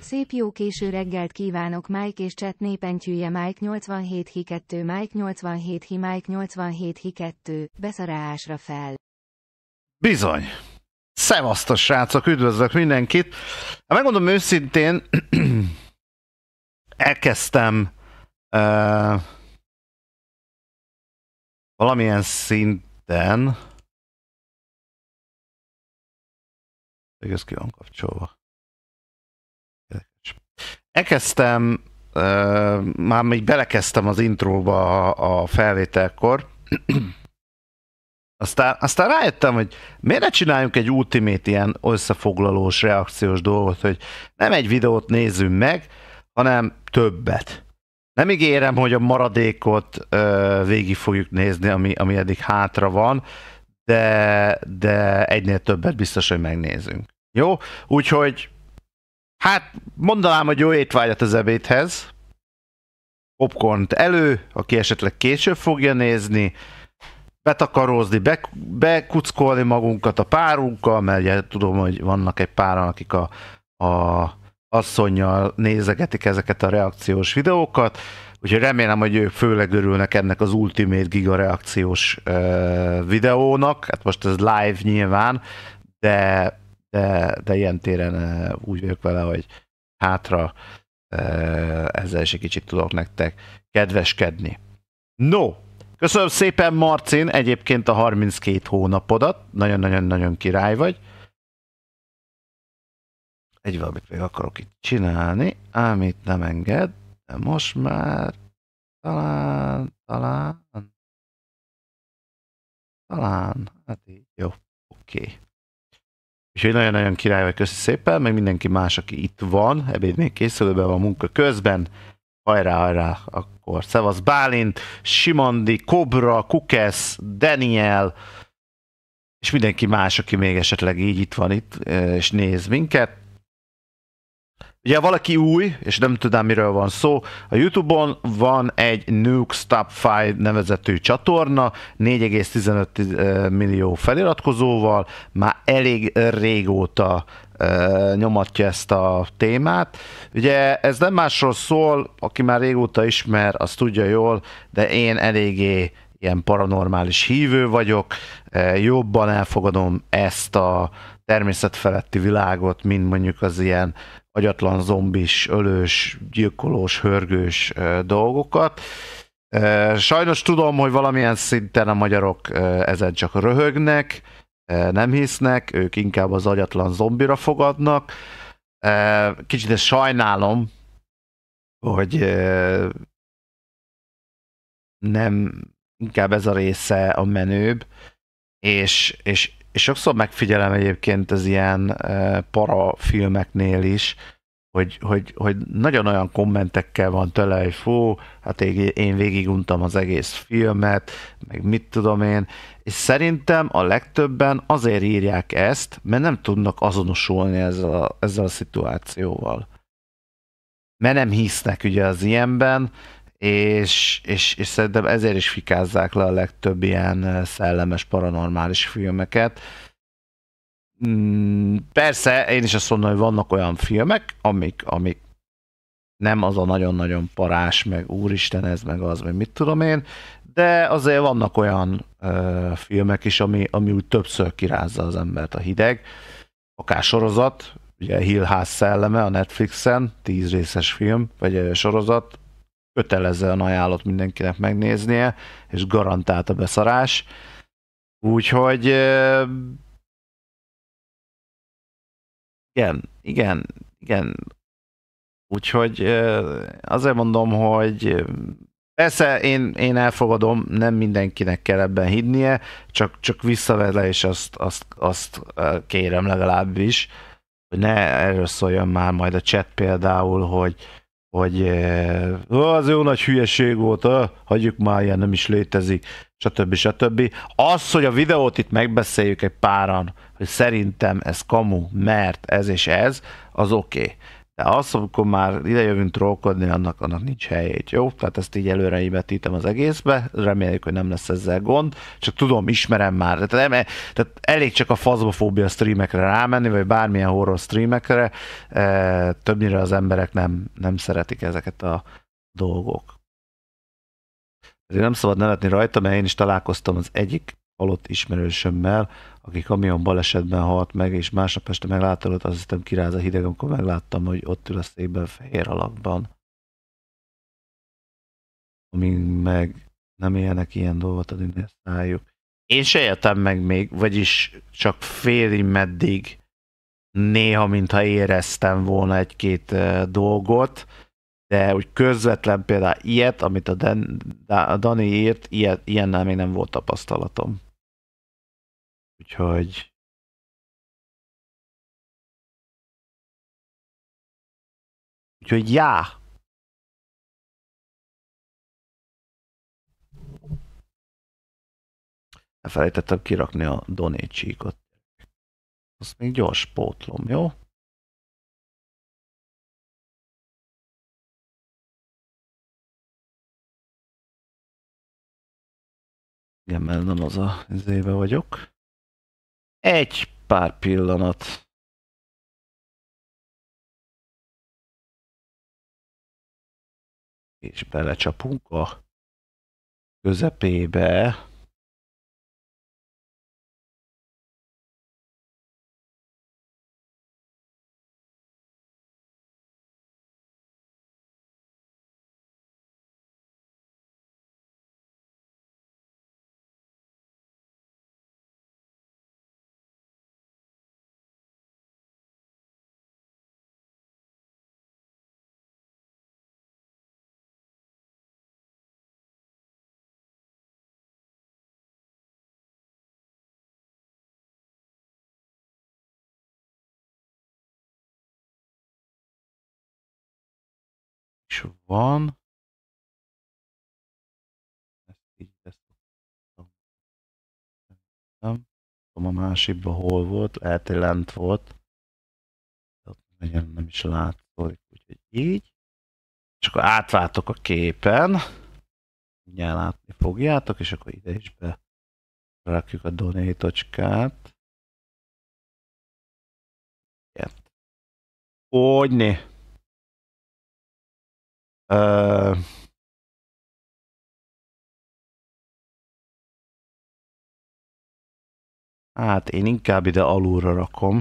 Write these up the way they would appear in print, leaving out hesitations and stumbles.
Szép jó késő reggelt kívánok Mike és chat népentyűje Mike 87 hi 2 Mike 87 hi Mike 87 hi 2, beszarásra fel. Bizony. Szevasztos srácok, üdvözlök mindenkit. Megmondom őszintén, elkezdtem valamilyen szinten, ez ki van kapcsolva. Elkezdtem, már még belekezdtem az intróba a felvételkor, aztán rájöttem, hogy miért ne csináljunk egy ultimate ilyen összefoglalós, reakciós dolgot, hogy nem egy videót nézzünk meg, hanem többet. Nem ígérem, hogy a maradékot végig fogjuk nézni, ami eddig hátra van, de egynél többet biztos, hogy megnézünk. Jó? Úgyhogy hát mondanám, hogy jó étvágyat az ebédhez. Popcornt elő, aki esetleg később fogja nézni, betakarózni, bekuckolni magunkat a párunkkal, mert ugye tudom, hogy vannak egy páran, akik a asszonnyal nézegetik ezeket a reakciós videókat, úgyhogy remélem, hogy ők főleg örülnek ennek az Ultimate Giga reakciós videónak. Hát most ez live nyilván, de ilyen téren úgy vagyok vele, hogy hátra ezzel is egy kicsit tudok nektek kedveskedni. No, köszönöm szépen Marcin egyébként a 32 hónapodat, nagyon-nagyon-nagyon király vagy. Egy valamit még akarok itt csinálni, amit nem enged, de most már talán, hát így, jó, oké. Úgyhogy nagyon-nagyon király vagy, köszi szépen, meg mindenki más, aki itt van, ebéd még készülőben van munka közben. Hajrá, akkor szevasz Bálint, Simandi, Kobra, Kukesz, Daniel, és mindenki más, aki még esetleg így itt van itt, és néz minket. Ugye valaki új, és nem tudom miről van szó, a YouTube-on van egy NUKE Stop 5 nevezetű csatorna, 4,15 millió feliratkozóval, már elég régóta nyomatja ezt a témát. Ugye ez nem másról szól, aki már régóta ismer, az tudja jól, de én eléggé ilyen paranormális hívő vagyok, jobban elfogadom ezt a természetfeletti világot, mint mondjuk az ilyen agyatlan, zombis, ölős, gyilkolós, hörgős dolgokat. Sajnos tudom, hogy valamilyen szinten a magyarok ezen csak röhögnek, nem hisznek, ők inkább az agyatlan zombira fogadnak. Kicsit ezt sajnálom, hogy nem inkább ez a része a menőbb, és sokszor megfigyelem egyébként az ilyen parafilmeknél is, hogy nagyon olyan kommentekkel van tele, hogy fú, hát én végiguntam az egész filmet, meg mit tudom én, és szerintem a legtöbben azért írják ezt, mert nem tudnak azonosulni ezzel a szituációval. Mert nem hisznek ugye az ilyenben, és szerintem ezért is fikázzák le a legtöbb ilyen szellemes, paranormális filmeket. Persze, én is azt mondom, hogy vannak olyan filmek, amik nem az a nagyon-nagyon parás, meg úristen ez, meg az, meg mit tudom én, de azért vannak olyan filmek is, ami úgy többször kirázza az embert a hideg. Akár sorozat, ugye Hill House szelleme a Netflixen, 10 részes film, vagy sorozat, kötelezően ajánlott mindenkinek megnéznie, és garantált a beszarás. Úgyhogy igen. Úgyhogy azért mondom, hogy persze én elfogadom, nem mindenkinek kell ebben hinnie, csak visszavedd le, és azt kérem legalábbis, hogy ne erről szóljon már majd a chat például, hogy az jó nagy hülyeség volt, hagyjuk már, ilyen nem is létezik, stb. Az, hogy a videót itt megbeszéljük egy páran, hogy szerintem ez kamu, mert ez és ez, az oké. De az, amikor már idejövünk trollkodni, annak nincs helyét, jó? Tehát ezt így előre ívetítem az egészbe, reméljük, hogy nem lesz ezzel gond, csak tudom, ismerem már, tehát elég csak a faszbofóbia streamekre rámenni, vagy bármilyen horror streamekre, többnyire az emberek nem szeretik ezeket a dolgok. Ezért nem szabad nevetni rajta, mert én is találkoztam az egyik halott ismerősömmel, aki kamion balesetben halt meg, és másnap este meglátott, azt hiszem kiráz a hideg, amikor megláttam, hogy ott ül a székben fehér alakban. Amíg meg nem élnek ilyen dolgot adni a szájuk. Én se éltem meg még, vagyis csak félig meddig néha, mintha éreztem volna egy-két dolgot, de úgy közvetlen például ilyet, amit a Dani írt, ilyennel még nem volt tapasztalatom. Úgyhogy já! Elfelejtettem kirakni a donate csíkot. Azt még gyors pótlom, jó? Igen, mert nem az az éve vagyok. Egy pár pillanat. És belecsapunk a közepébe. És van. Ezt így nem tudom, a másikban hol volt, lehet, hogy lent volt. Nem is látszik, úgyhogy így. És akkor átváltok a képen. Mindjárt látni fogjátok, és akkor ide is berakjuk a donate-ocskát. Hogyne? Hát én inkább ide alulra rakom.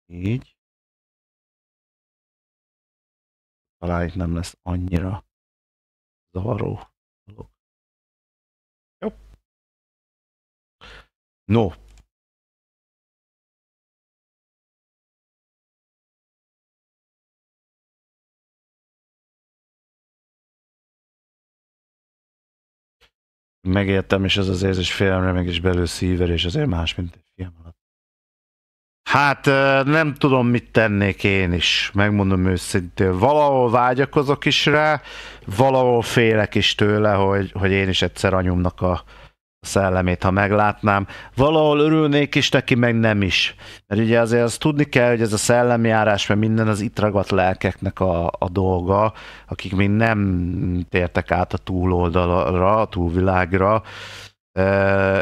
Így. Talán itt nem lesz annyira zavaró dolog. Jó. No. Megértem, és ez az érzés félelemre meg is belül szíver, és azért más, mint egy film alatt. Hát nem tudom, mit tennék én is, megmondom őszintén. Valahol vágyakozok is rá, valahol félek is tőle, hogy én is egyszer anyumnak a szellemét, ha meglátnám. Valahol örülnék is neki, meg nem is. Mert ugye azért azt tudni kell, hogy ez a szellemjárás, mert minden az itt ragadt lelkeknek a dolga, akik még nem tértek át a túloldalra, a túlvilágra.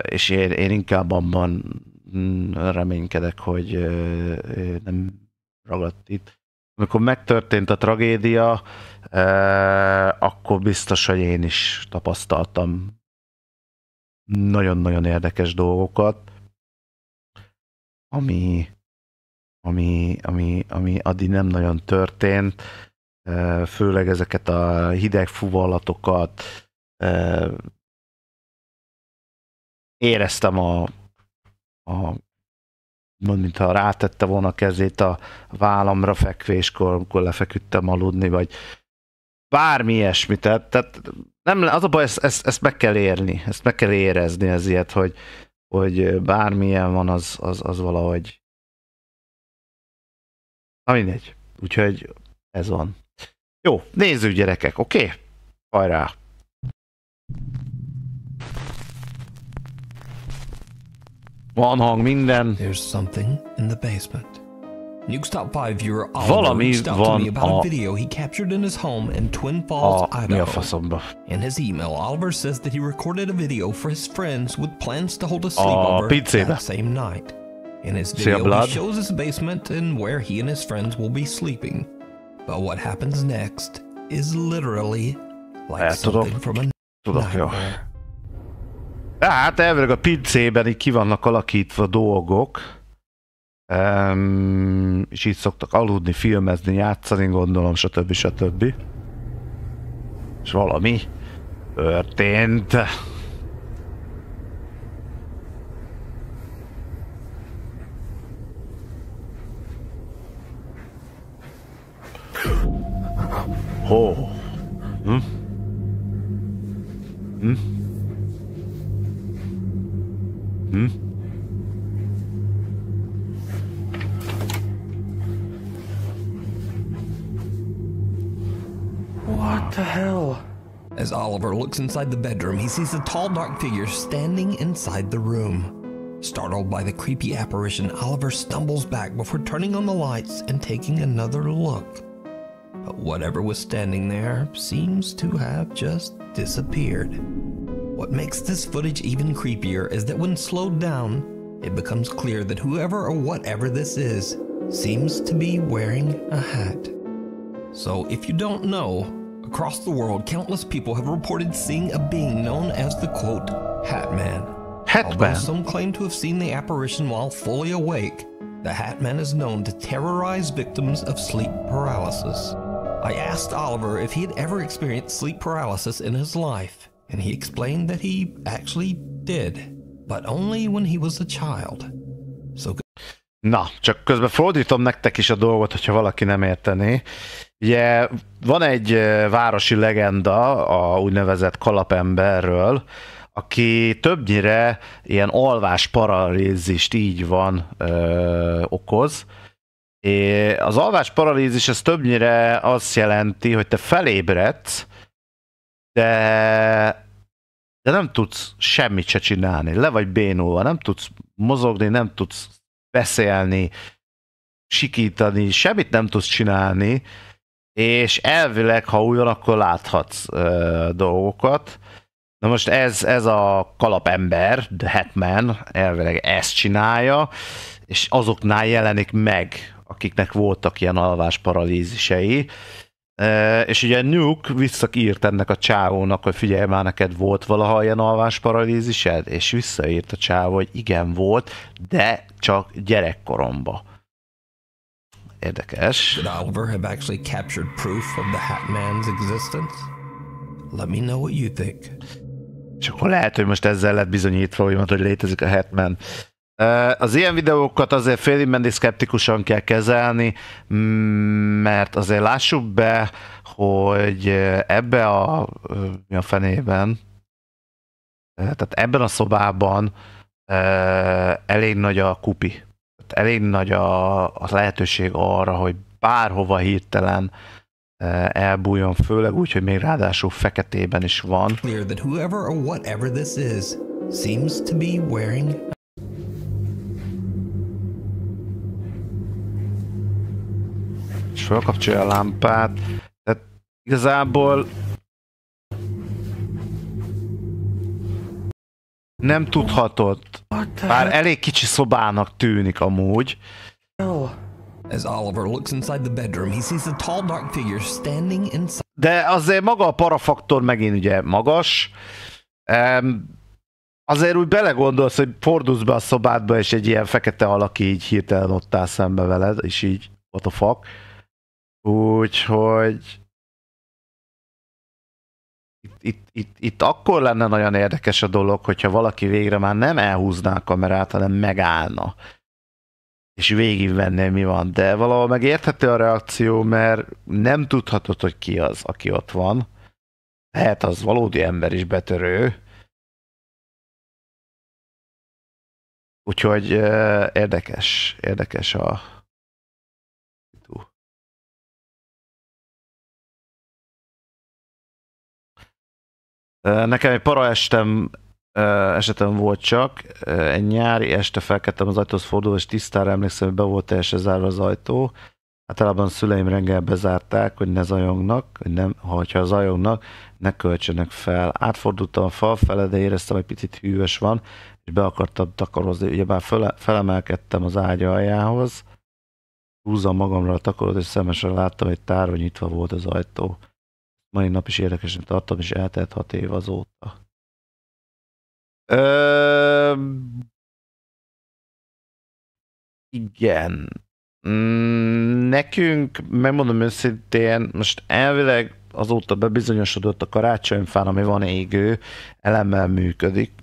és én inkább abban reménykedek, hogy nem ragadt itt. Amikor megtörtént a tragédia, akkor biztos, hogy én is tapasztaltam nagyon-nagyon érdekes dolgokat, ami addig nem nagyon történt, főleg ezeket a hideg fuvallatokat. Éreztem mintha rátette volna a kezét a vállamra fekvéskor, amikor lefeküdtem aludni, vagy bármi ilyesmi. Tehát nem, az a baj, ezt meg kell érni, ezt meg kell érezni ezért, hogy bármilyen van, az valahogy... Na mindegy. Úgyhogy ez van. Jó, nézzük gyerekek, oké? Okay? Hajrá! Van hang, minden. There's something in the basement. NUKE Top 5 viewer Oliver reached out to me about a video he captured in his home in Twin Falls, Idaho. In his email, Oliver says that he recorded a video for his friends with plans to hold a sleepover that same night. In his video, he shows his basement and where he and his friends will be sleeping. But what happens next is literally like something from a nightmare. Hát elvileg a pincében így ki vannak alakítva dolgok, és így szoktak aludni, filmezni, játszani, gondolom, stb. És valami történt. What the hell? As Oliver looks inside the bedroom, he sees a tall, dark figure standing inside the room. Startled by the creepy apparition, Oliver stumbles back before turning on the lights and taking another look. But whatever was standing there seems to have just disappeared. What makes this footage even creepier is that when slowed down, it becomes clear that whoever or whatever this is seems to be wearing a hat. So if you don't know, across the world, countless people have reported seeing a being known as the, quote, Hat Man. Although some claim to have seen the apparition while fully awake, the Hat Man is known to terrorize victims of sleep paralysis. I asked Oliver if he had ever experienced sleep paralysis in his life, and he explained that he actually did, but only when he was a child. So... Na, csak közben fordítom nektek is a dolgot, hogyha valaki nem értené. Ugye van egy városi legenda a úgynevezett kalapemberről, aki többnyire ilyen alvás paralízist így van okoz. Az alvás paralízis ez többnyire azt jelenti, hogy te felébredsz, de nem tudsz semmit se csinálni. Le vagy bénulva, nem tudsz mozogni, nem tudsz beszélni, sikítani, semmit nem tudsz csinálni, és elvileg, ha úgy van, akkor láthatsz dolgokat. Na most ez a kalapember, the Hatman, elvileg ezt csinálja, és azoknál jelenik meg, akiknek voltak ilyen alvásparalízisei. És ugye NUKE visszaírt ennek a csávónak, hogy figyelj már, neked volt valaha ilyen alvásparalízised? És visszaírt a csávó, hogy igen volt, de csak gyerekkoromba. Érdekes. Did Oliver have actually captured proof of the Hat Man's existence? Let me know what you think. És akkor lehet, hogy most ezzel lett bizonyítva, hogy létezik a Hatman. Az ilyen videókat azért félig meddig szkeptikusan kell kezelni, mert azért lássuk be, hogy ebbe mi a fenében, tehát ebben a szobában elég nagy a kupi. Elég nagy a lehetőség arra, hogy bárhova hirtelen elbújjon, főleg úgy, hogy még ráadásul feketében is van. Clear that whoever or whatever this is seems to be wearing. És felkapcsolja a lámpát. Tehát igazából Nem tudhatod. Bár elég kicsi szobának tűnik amúgy. As Oliver looks inside the bedroom, he sees a tall dark figure standing inside. De azért maga a parafaktor megint ugye magas. Azért úgy belegondolsz, hogy fordulsz be a szobádba, és egy ilyen fekete alak így hirtelen ott áll szembe veled, és így what the fuck. Úgyhogy itt akkor lenne nagyon érdekes a dolog, hogyha valaki végre már nem elhúzná a kamerát, hanem megállna. És végigvenné, mi van. De valahol megérthető a reakció, mert nem tudhatod, hogy ki az, aki ott van. Lehet az valódi ember is betörő. Úgyhogy érdekes a... Nekem egy para esetem volt csak, egy nyári este felkeltem az ajtóhoz fordulva, és tisztára emlékszem, hogy be volt teljesen zárva az ajtó. Általában a szüleim reggel bezárták, hogy ne zajongnak, hogy nem, ha zajongnak, ne költsenek fel. Átfordultam a fal fele, de éreztem, hogy picit hűvös van, és be akartam takarozni. Ugyebár felemelkedtem az ágy aljához, húzzam magamra a takarót, és szemesen láttam, hogy tárva nyitva volt az ajtó. Mai nap is érdekesen tartom, és eltelt 6 év azóta. Igen. Nekünk, megmondom őszintén, most elvileg azóta bebizonyosodott a karácsonyfán, ami van égő, elemmel működik.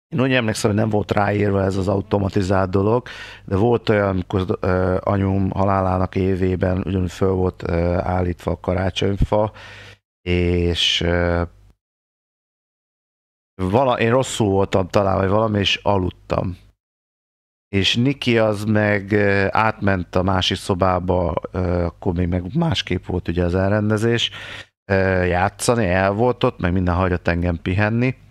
Én úgy emlékszem, hogy nem volt ráírva ez az automatizált dolog, de volt olyan, amikor anyum halálának évében ugyanúgy föl volt állítva a karácsonyfa, és én rosszul voltam talán, vagy valami, és aludtam. És Niki az meg átment a másik szobába, akkor még meg másképp volt ugye az elrendezés, játszani, el volt ott, meg minden hagyott engem pihenni,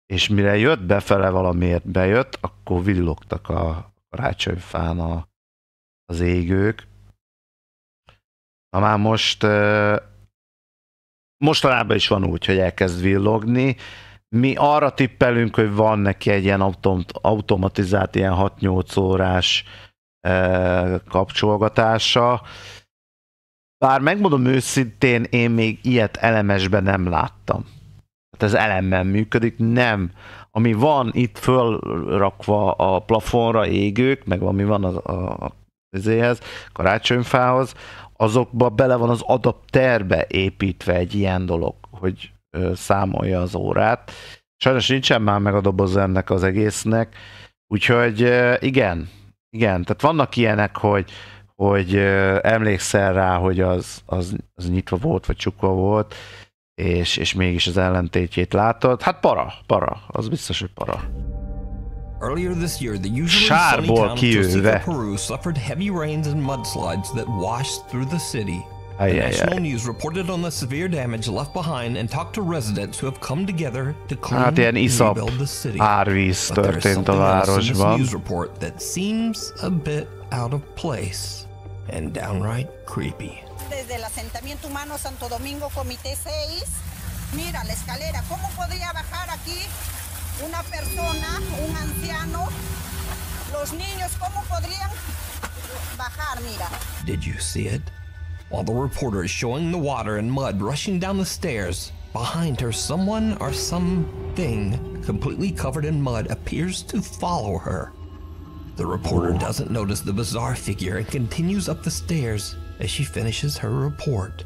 és mire jött befele valamiért bejött, akkor villogtak a karácsonyfán az égők. Na már mostanában is van úgy, hogy elkezd villogni. Mi arra tippelünk, hogy van neki egy ilyen automatizált, ilyen 6-8 órás kapcsolgatása. Bár megmondom őszintén, én még ilyet elemesben nem láttam. Tehát ez elemmel működik, nem. Ami van itt fölrakva a plafonra égők, meg ami van az karácsonyfához, azokba bele van az adapterbe építve egy ilyen dolog, hogy számolja az órát. Sajnos nincsen már meg a doboz ennek az egésznek, úgyhogy igen, tehát vannak ilyenek, hogy emlékszel rá, hogy az nyitva volt, vagy csukva volt, és mégis az ellentétjét látod. Hát para, az biztos, hogy para. Earlier this year, the usually sunny town of Tosica, Peru suffered heavy rains and mudslides that washed through the city. The national news reported on the severe damage left behind and talked to residents who have come together to clean and rebuild the city. But there is something else in this news report that seems a bit out of place and downright creepy. Desde el asentamiento humano Santo Domingo, Comité 6. Mira la escalera. ¿Cómo podría bajar aquí una persona, un anciano? Los niños, ¿cómo podrían bajar? Mira. Did you see it? While the reporter is showing the water and mud rushing down the stairs, behind her someone or something completely covered in mud appears to follow her. The reporter doesn't notice the bizarre figure and continues up the stairs as she finishes her report.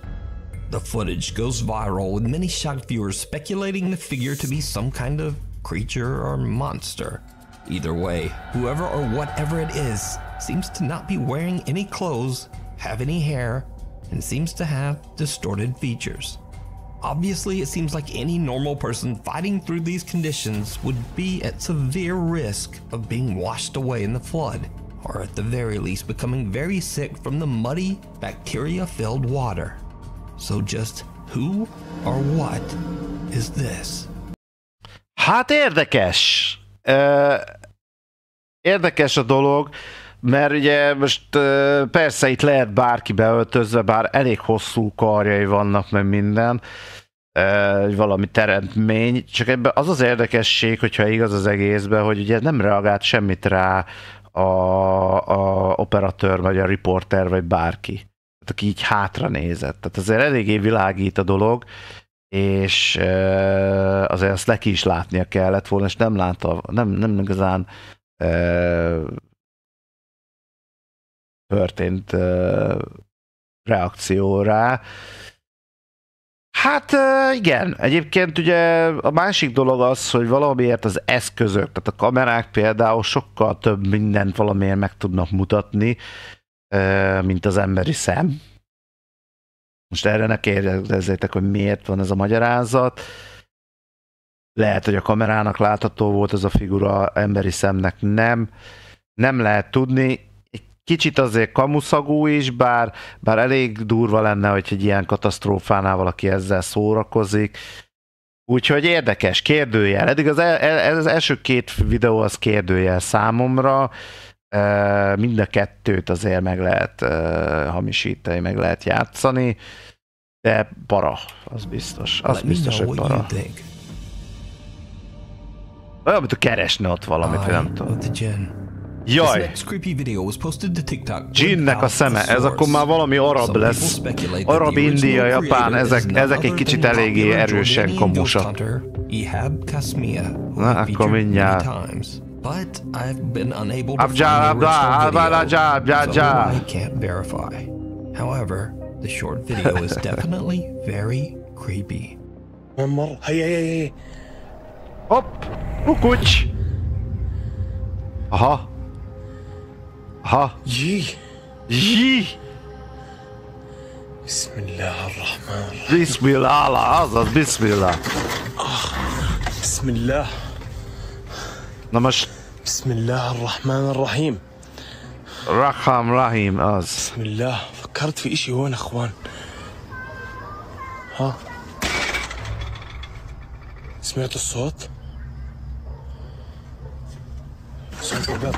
The footage goes viral, with many shocked viewers speculating the figure to be some kind of creature or monster. Either way, whoever or whatever it is seems to not be wearing any clothes, have any hair, and seems to have distorted features. Obviously, it seems like any normal person fighting through these conditions would be at severe risk of being washed away in the flood, or at the very least becoming very sick from the muddy, bacteria-filled water. So just who or what is this? Hát érdekes. Érdekes a dolog, mert ugye most persze itt lehet bárki beöltözve, bár elég hosszú karjai vannak, meg minden. valami teremtmény, csak ebben az az érdekesség, hogyha igaz az egészben, hogy ugye nem reagált semmit rá a operatőr, vagy a riporter, vagy bárki. Tehát aki így hátra nézett. Tehát azért eléggé világít a dolog, és azért azt neki is látnia kellett volna, és nem látta, nem igazán történt reakció rá. Hát igen, egyébként ugye a másik dolog az, hogy valamiért az eszközök, tehát a kamerák például sokkal több mindent valamiért meg tudnak mutatni, mint az emberi szem. Most erre ne kérdezzétek, hogy miért van ez a magyarázat. Lehet, hogy a kamerának látható volt ez a figura, emberi szemnek nem. Nem lehet tudni. Kicsit azért kamuszagú is, bár elég durva lenne, hogy egy ilyen katasztrófánál valaki ezzel szórakozik. Úgyhogy érdekes, kérdőjel. Eddig az első két videó az kérdőjel számomra. Mind a kettőt azért meg lehet hamisítani, meg lehet játszani, de para, az biztos. Az biztos, hogy para. Olyan, mint keresne ott valamit, nem tudom. Jaj! Ginnek a szeme, ez akkor már valami arab lesz. Arab, India, Japán, ezek egy kicsit eléggé erősen kamusak. Na, akkor mindjárt. But I've been unable to find the I can't verify. However, the short video is definitely very creepy. Hey. Hopp! Kukucs! Aha! Jee! Bismillahirrahmanirrahim. Bismillah, azaz, bismillah. Bismillah. Na most... Bismillahirrahmanirrahim. Rahim, az. Bismillah. فكرت في إشي هون أخوان. ها؟ سمعت الصوت؟ صوت الباب.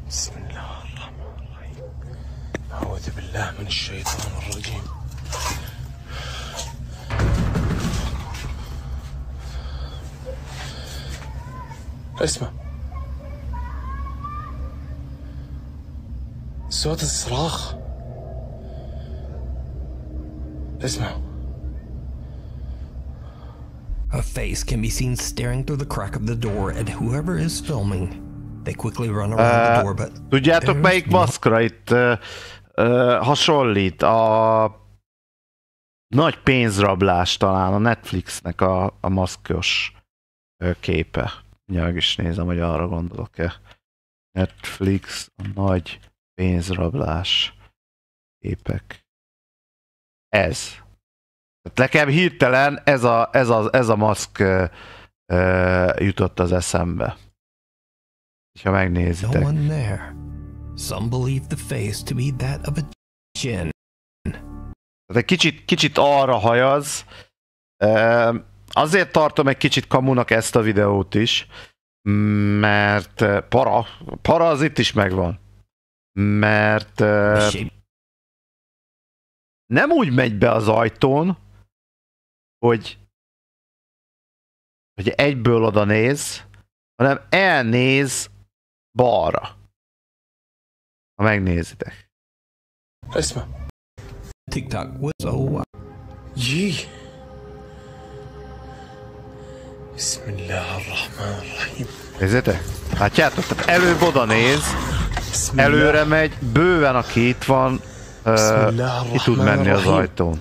بسم الله الرحمن الرحيم. أعوذ بالله من الشيطان الرجيم. اسمع صوت الصراخ. اسمع. A face can be seen staring through the crack of the door at whoever is filming. They quickly run around the door, but tudjátok melyik maszkra itt hasonlít? A nagy pénzrablás talán, a Netflixnek a maszkos képe. Nyilván is nézem, hogy arra gondolok-e. Netflix, a nagy pénzrablás képek. Ez. Nekem hirtelen ez a maszk jutott az eszembe. Ha megnézitek. No one there. Some believe the face to be that of a jinn. Egy kicsit arra hajaz. Azért tartom egy kicsit kamunak ezt a videót is, mert para az itt is megvan. Mert nem úgy megy be az ajtón, hogy egyből oda néz, hanem elnéz balra. Ha megnézitek. اسمع. TikTok was so Jee. Bismillahirrahmanirrahim. Nézzétek? Látjátok? Tehát előbb oda néz, előre megy, bőven aki itt van, ki tud menni az ajtón.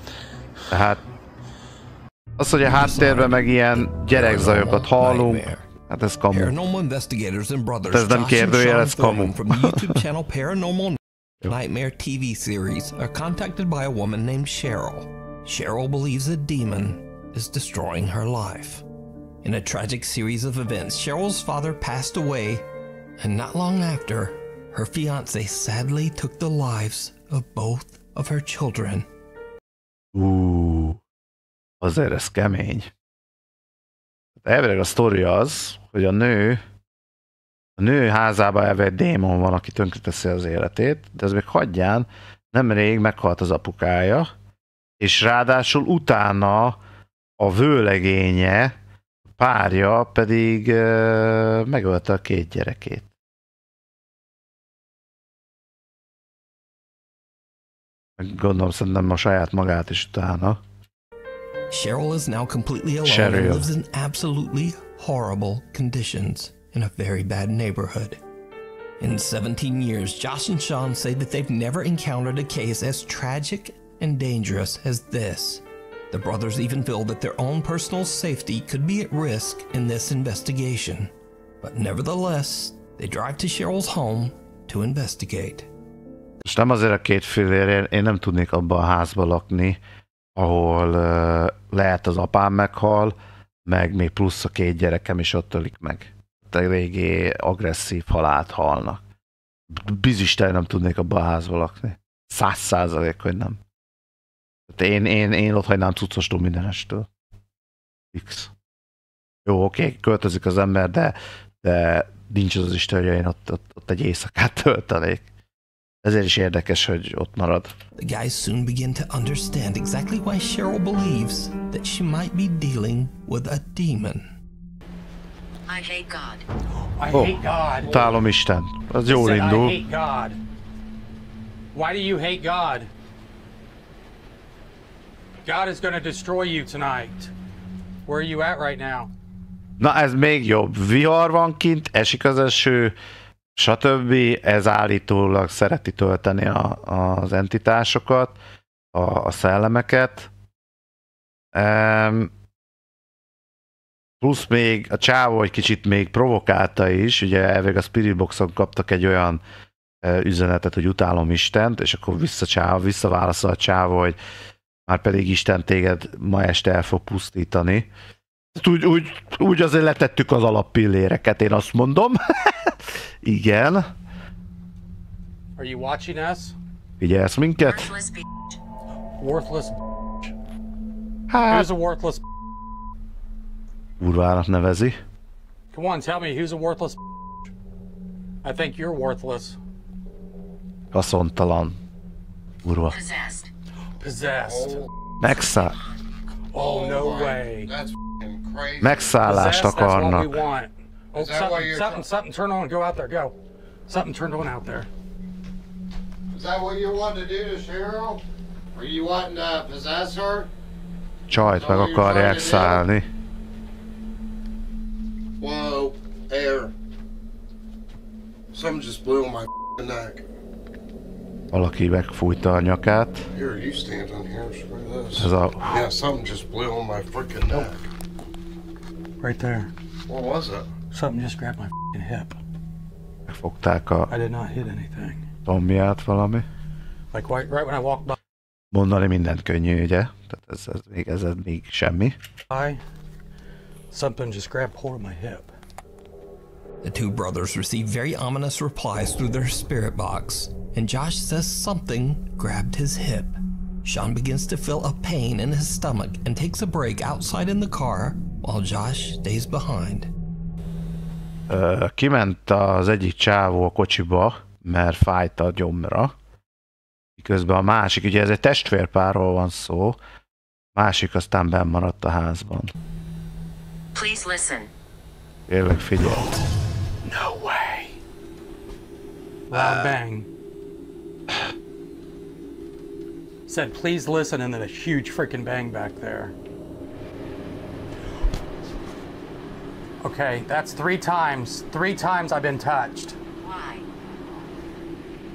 Tehát az, hogy a háttérben meg ilyen gyerekzajokat hallunk, hát ez kamu. Ez nem kérdőjel, ez kamu. Nightmare TV series are contacted by a woman named Cheryl. Cheryl believes a demon is destroying her life. In a tragic series of events, Cheryl's father passed away, and not long after, her fiancé sadly took the lives of both of her children. Azért ez kemény. Elvileg a sztori az, hogy a nő házában elve egy démon van, aki tönkreteszi az életét, de ez még hagyján, nemrég meghalt az apukája, és ráadásul utána a vőlegénye, a párja pedig megölte a 2 gyerekét. Gondolom, szerintem a saját magát is utána. Cheryl is now completely alone and lives in absolutely horrible conditions in a very bad neighborhood. In 17 years, Josh and Sean say that they've never encountered a case as tragic and dangerous as this. The brothers even feel that their own personal safety could be at risk in this investigation. But nevertheless, they drive to Cheryl's home to investigate. És nem azért a 2 fillér, én nem tudnék abban a házban lakni, ahol lehet az apám meghal, meg még plusz a 2 gyerekem is ott ölik meg. Eléggé agresszív halált halnak. Bizisten nem tudnék abban a házban lakni. 100%, hogy nem. Én ott hagynám cuccostó mindenestől. X. Jó, oké, költözik az ember, de nincs az Isten, hogy én ott egy éjszakát töltenék. Ezért is érdekes, hogy ott marad. The guys soon begin to understand exactly why Cheryl believes that she might be dealing with a demon. I hate God. I hate God. Utálom Isten. Az jól indul. I hate God. Why do you hate God? God is going to destroy you tonight. Where are you at right now? Na ez még jobb. Vihar van kint, esik az eső, stb. Ez állítólag szereti tölteni az entitásokat, a szellemeket. Plusz még a csávó egy kicsit még provokálta is, ugye elvég a Spirit Boxon kaptak egy olyan üzenetet, hogy utálom Istent, és akkor visszaválaszol a csávó, hogy már pedig Isten téged ma este el fog pusztítani. Úgy azért letettük az alappilléreket, én azt mondom. Igen. Are you watching us? Figyelsz minket? Worthless. Hát. Who's a worthless? Urvának nevezi. Come on, tell me who's a worthless. I think you're worthless. Kaszontalan. Urva. Possessed. Megszáll. Oh, no way. That's crazy. Megszállást akarnak. That's what we want. Oh, something turn on, go out there, go. Something turned on out there. Is that what you want to do to Cheryl? Are you wanting to possess her? Csajt meg akarják szállni. Whoa, air. Something just blew on my neck. Valaki megfújta a nyakát. Here, you stand on here, screw this. Ez a... Yeah, something just blew on my freaking neck. Right there. What was it? Something just grabbed my hip. Megfogták a I did not hit anything. tombját valami. Like right when I walked by. Mondani mindent könnyű, ugye? Tehát ez még semmi. Something just grabbed hold of my hip. The two brothers receive very ominous replies through their spirit box, and Josh says something grabbed his hip. Sean begins to feel a pain in his stomach and takes a break outside in the car while Josh stays behind. Kiment az egyik csávó a kocsiba, mert fájt a gyomra. Miközben a másik, ugye ez egy testvérpárról van szó, másik aztán benn maradt a házban. Please listen. Kérlek, figyelj. No way. Loud bang. Said please listen and then a huge freaking bang back there. Okay, that's 3 times. 3 times I've been touched. Why?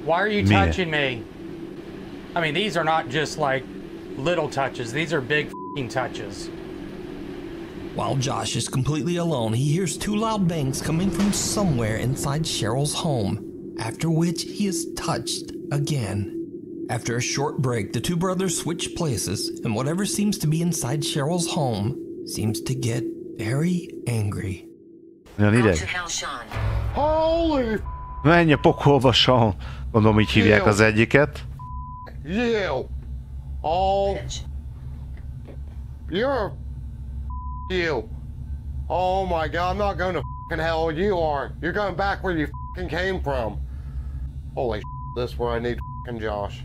Why are you touching me? I mean, these are not just like little touches. These are big f***ing touches. While Josh is completely alone, he hears 2 loud bangs coming from somewhere inside Cheryl's home, after which he is touched again. After a short break, the two brothers switch places, and whatever seems to be inside Cheryl's home seems to get very angry. Olyan ideg. Holy Menj a pokolba, Sean. Gondolom, így hívják az egyiket. you! Oh, you're you! Oh my God! I'm not going to fucking hell. You are. You're going back where you fucking came from. Holy this is where I need fucking Josh.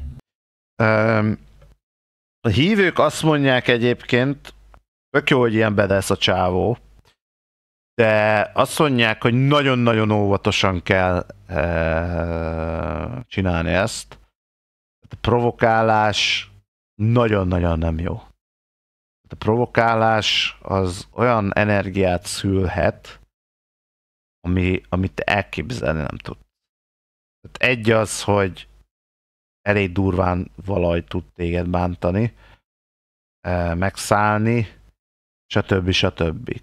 A hívők azt mondják egyébként, Tök jó, hogy ilyen bedesz a csávó. De azt mondják, hogy nagyon-nagyon óvatosan kell csinálni ezt. A provokálás nagyon-nagyon nem jó. A provokálás az olyan energiát szülhet, amit elképzelni nem tud. Tehát egy az, hogy elég durván valahogy tud téged bántani, megszállni, stb. Stb.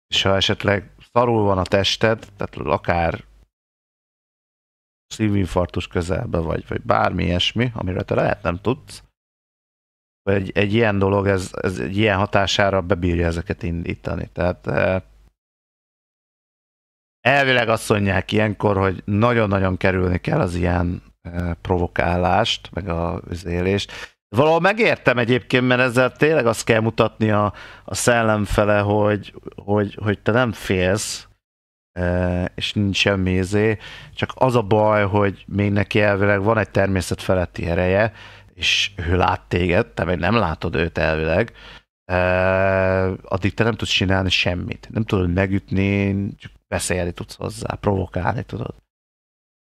És ha esetleg szarul van a tested, tehát akár szívinfarktus közelben vagy bármi ilyesmi, amiről te lehet nem tudsz, vagy egy ilyen dolog, ez egy ilyen hatására bebírja ezeket indítani. Tehát elvileg azt mondják ilyenkor, hogy nagyon-nagyon kerülni kell az ilyen provokálást, meg az élést. Valahol megértem egyébként, mert ezzel tényleg azt kell mutatni a szellem fele, hogy te nem félsz, és nincs semmi izé, csak az a baj, hogy még neki elvileg van egy természet feletti ereje, és ő lát téged, te meg nem látod őt elvileg, addig te nem tudsz csinálni semmit. Nem tudod megütni, csak beszélni tudsz hozzá, provokálni tudod.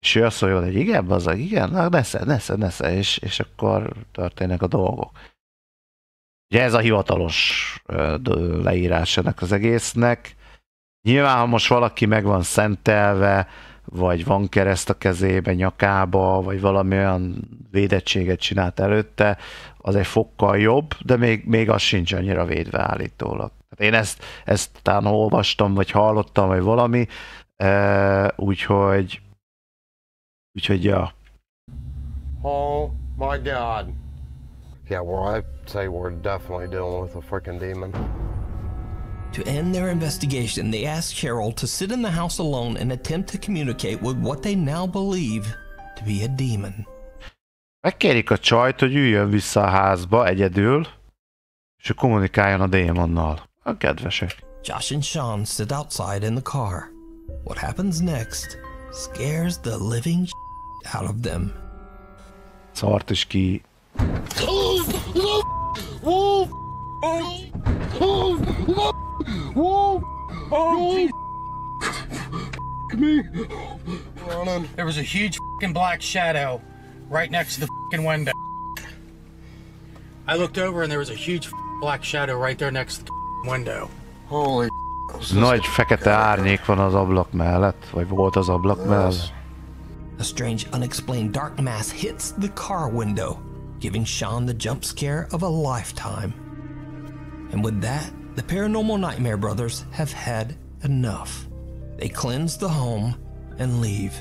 És ő azt mondja, hogy igen, bazzag, igen, na, nesze, és akkor történnek a dolgok. Ugye ez a hivatalos leírás ennek az egésznek. Nyilván, ha most valaki meg van szentelve, vagy van kereszt a kezébe, nyakába, vagy valami olyan védettséget csinált előtte, az egy fokkal jobb, de még az sincs annyira védve állítólag. Én ezt talán olvastam, vagy hallottam, vagy valami, úgyhogy ja. Oh my God. Yeah, well, I'd say we're definitely dealing with a freaking demon. To end their investigation, they asked Cheryl to sit in the house alone and attempt to communicate with what they now believe to be a demon. Megkérik a csajt, hogy üljön vissza a házba egyedül, és kommunikáljon a démonnal. A kedvesek. Josh and Sean sit outside in the car. What happens next scares the living out of them. Szart is ki. There was a huge fucking black shadow right next to the fucking window. I looked over and there was a huge black shadow right there next to the window. Holy. Nagy fekete árnyék van az ablak mellett, vagy volt az ablak mellett. A strange, unexplained dark mass hits the car window, giving Sean the jump scare of a lifetime. And with that, the Paranormal Nightmare brothers have had enough. They cleanse the home and leave.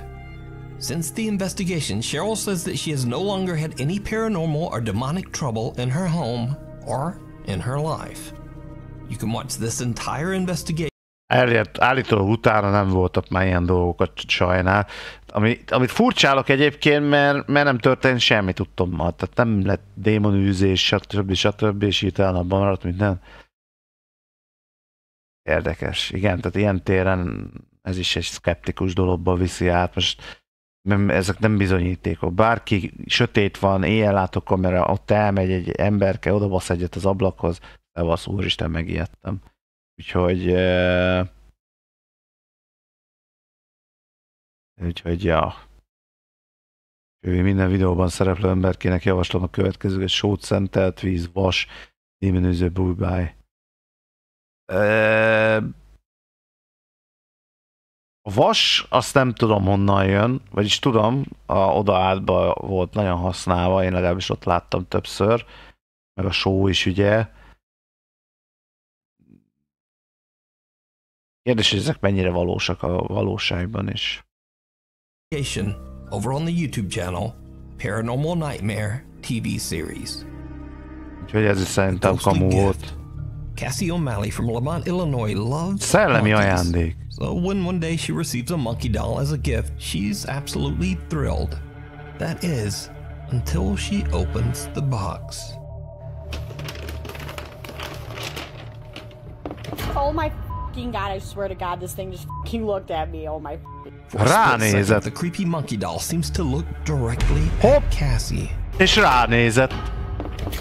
Since the investigation, Cheryl says that she has no longer had any paranormal or demonic trouble in her home or in her life. You can watch this entire investigation. Állítólag utána nem voltak már ilyen dolgok a csajnál. Amit furcsálok egyébként, mert nem történt semmi tudtommal. Tehát nem lett démonűzés, stb. És hirtelen abban maradt minden. Érdekes. Igen, tehát ilyen téren ez is egy szkeptikus dologba viszi át. Most ezek nem bizonyítékok. Bárki sötét van, éjjel látó kamera, ott elmegy egy emberke, oda basz egyet az ablakhoz, elvasz, úristen, megijedtem. Úgyhogy ja. Minden videóban szereplő emberkének javaslom a következőket: sót, szentelt víz, vas, démonűző, bújbáj. A vas, azt nem tudom honnan jön, vagyis tudom, a odaátban volt nagyon használva, én legalábbis ott láttam többször, meg a só is ugye. Kérdés, hogy ezek mennyire valósak a valóságban is. Over on the YouTube channel, Paranormal Nightmare TV series. Úgyhogy ez is szerintem kamu volt. Cassie O'Malley from Lamont, Illinois loves szellemi ajándék. So when one day she receives a monkey doll as a gift, she's absolutely thrilled. That is, until she opens the box. Oh my fucking God, I swear to God, this thing just fucking looked at me. Oh my. Ránézett. The creepy monkey doll seems to look directly at Cassie. És ránézett.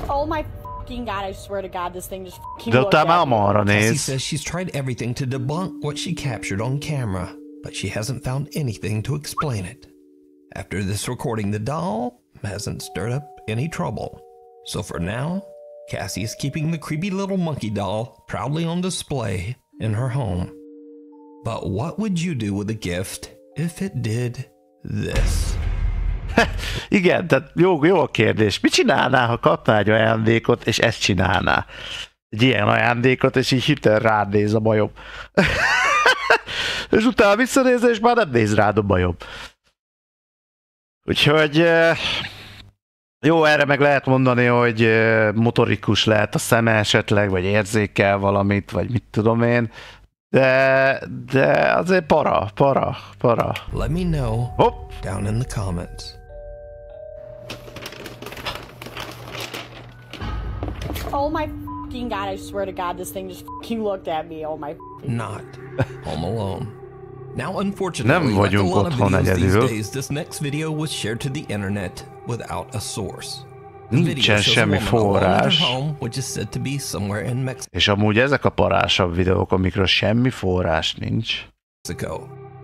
Oh my fucking god, I swear to god, this thing just fucking De looked utána már at me. amarra Cassie néz. says she's tried everything to debunk what she captured on camera, but she hasn't found anything to explain it. After this recording, the doll hasn't stirred up any trouble. So for now, Cassie is keeping the creepy little monkey doll proudly on display in her home. But what would you do with a gift if it did this? Igen, tehát jó a kérdés. Mit csinálnál, ha kapnál egy ajándékot, és ezt csinálná? Egy ilyen ajándékot, és így hirtelen rád néz a bajom. És utána visszanézel, és már nem néz rád a bajom. Úgyhogy jó, erre meg lehet mondani, hogy motorikus lehet a szeme esetleg, vagy érzékel valamit, vagy mit tudom én. De azért para. Let me know down in the comments. Oh my fucking god, I swear to god, this thing just fucking looked at me. Oh my. Not home alone. Now, unfortunately, Nem like a vagyunk lot of otthon videos these egyedül. days, this next video was shared to the internet without a source. The Nincsen video shows a semmi woman alone in her forrás. home, which is said to be somewhere in Mexico. És amúgy ezek a parásabb videók, amikről semmi forrás nincs.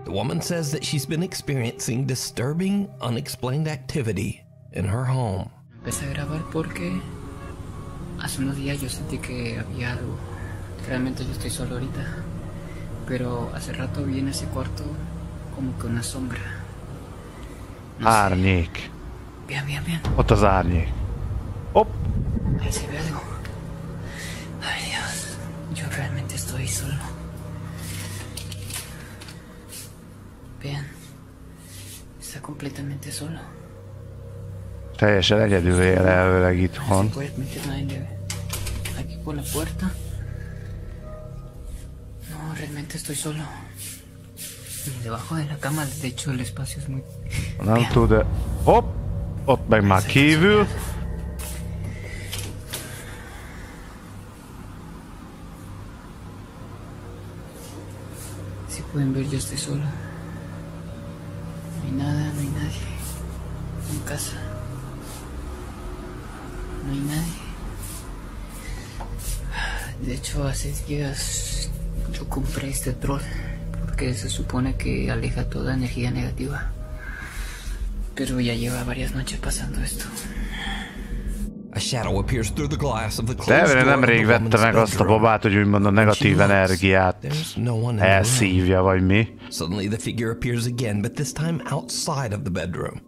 The woman says that she's been experiencing disturbing, unexplained activity in her home. Empecé a grabar porque hace unos días yo sentí que había algo. Realmente yo estoy solo ahorita, pero hace rato vi en ese cuarto como que una sombra. No sé. Árnyék. Bien. Ott az árnyék. Hopp! A ver si veo algo. Ay Dios, yo realmente estoy solo. Bien, está completamente solo. Teljesen egyedül él elvileg itthon. No se puede meter nadie aquí por la puerta. No, realmente estoy solo. Y debajo de la cama, de hecho el espacio es muy... Nem tud... Hopp! Ott meg már kívül. Si pueden ver, yo estoy solo. No hay nada, no hay nadie. En casa. No hay nadie. De hecho, hace días yo compré este troll porque se supone que aleja toda energía negativa. Pero ya lleva varias noches pasando esto. A shadow appears through the glass of the De closed elvileg door of nemrég the vette woman's meg azt a bedroom. babát, hogy úgymond a negatív energiát elszívja, vagy mi. Suddenly the figure appears again, but this time outside of the bedroom.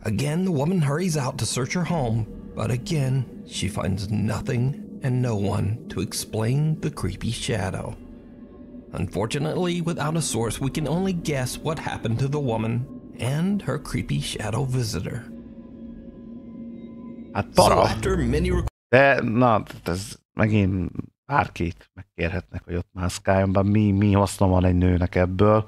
Again, the woman hurries out to search her home, but again, she finds nothing and no one to explain the creepy shadow. Unfortunately, without a source, we can only guess what happened to the woman and her creepy shadow visitor. Hát para. So after many De, na, ez megint bárkit megkérhetnek, hogy ott mászkáljon, bár mi haszna van egy nőnek ebből.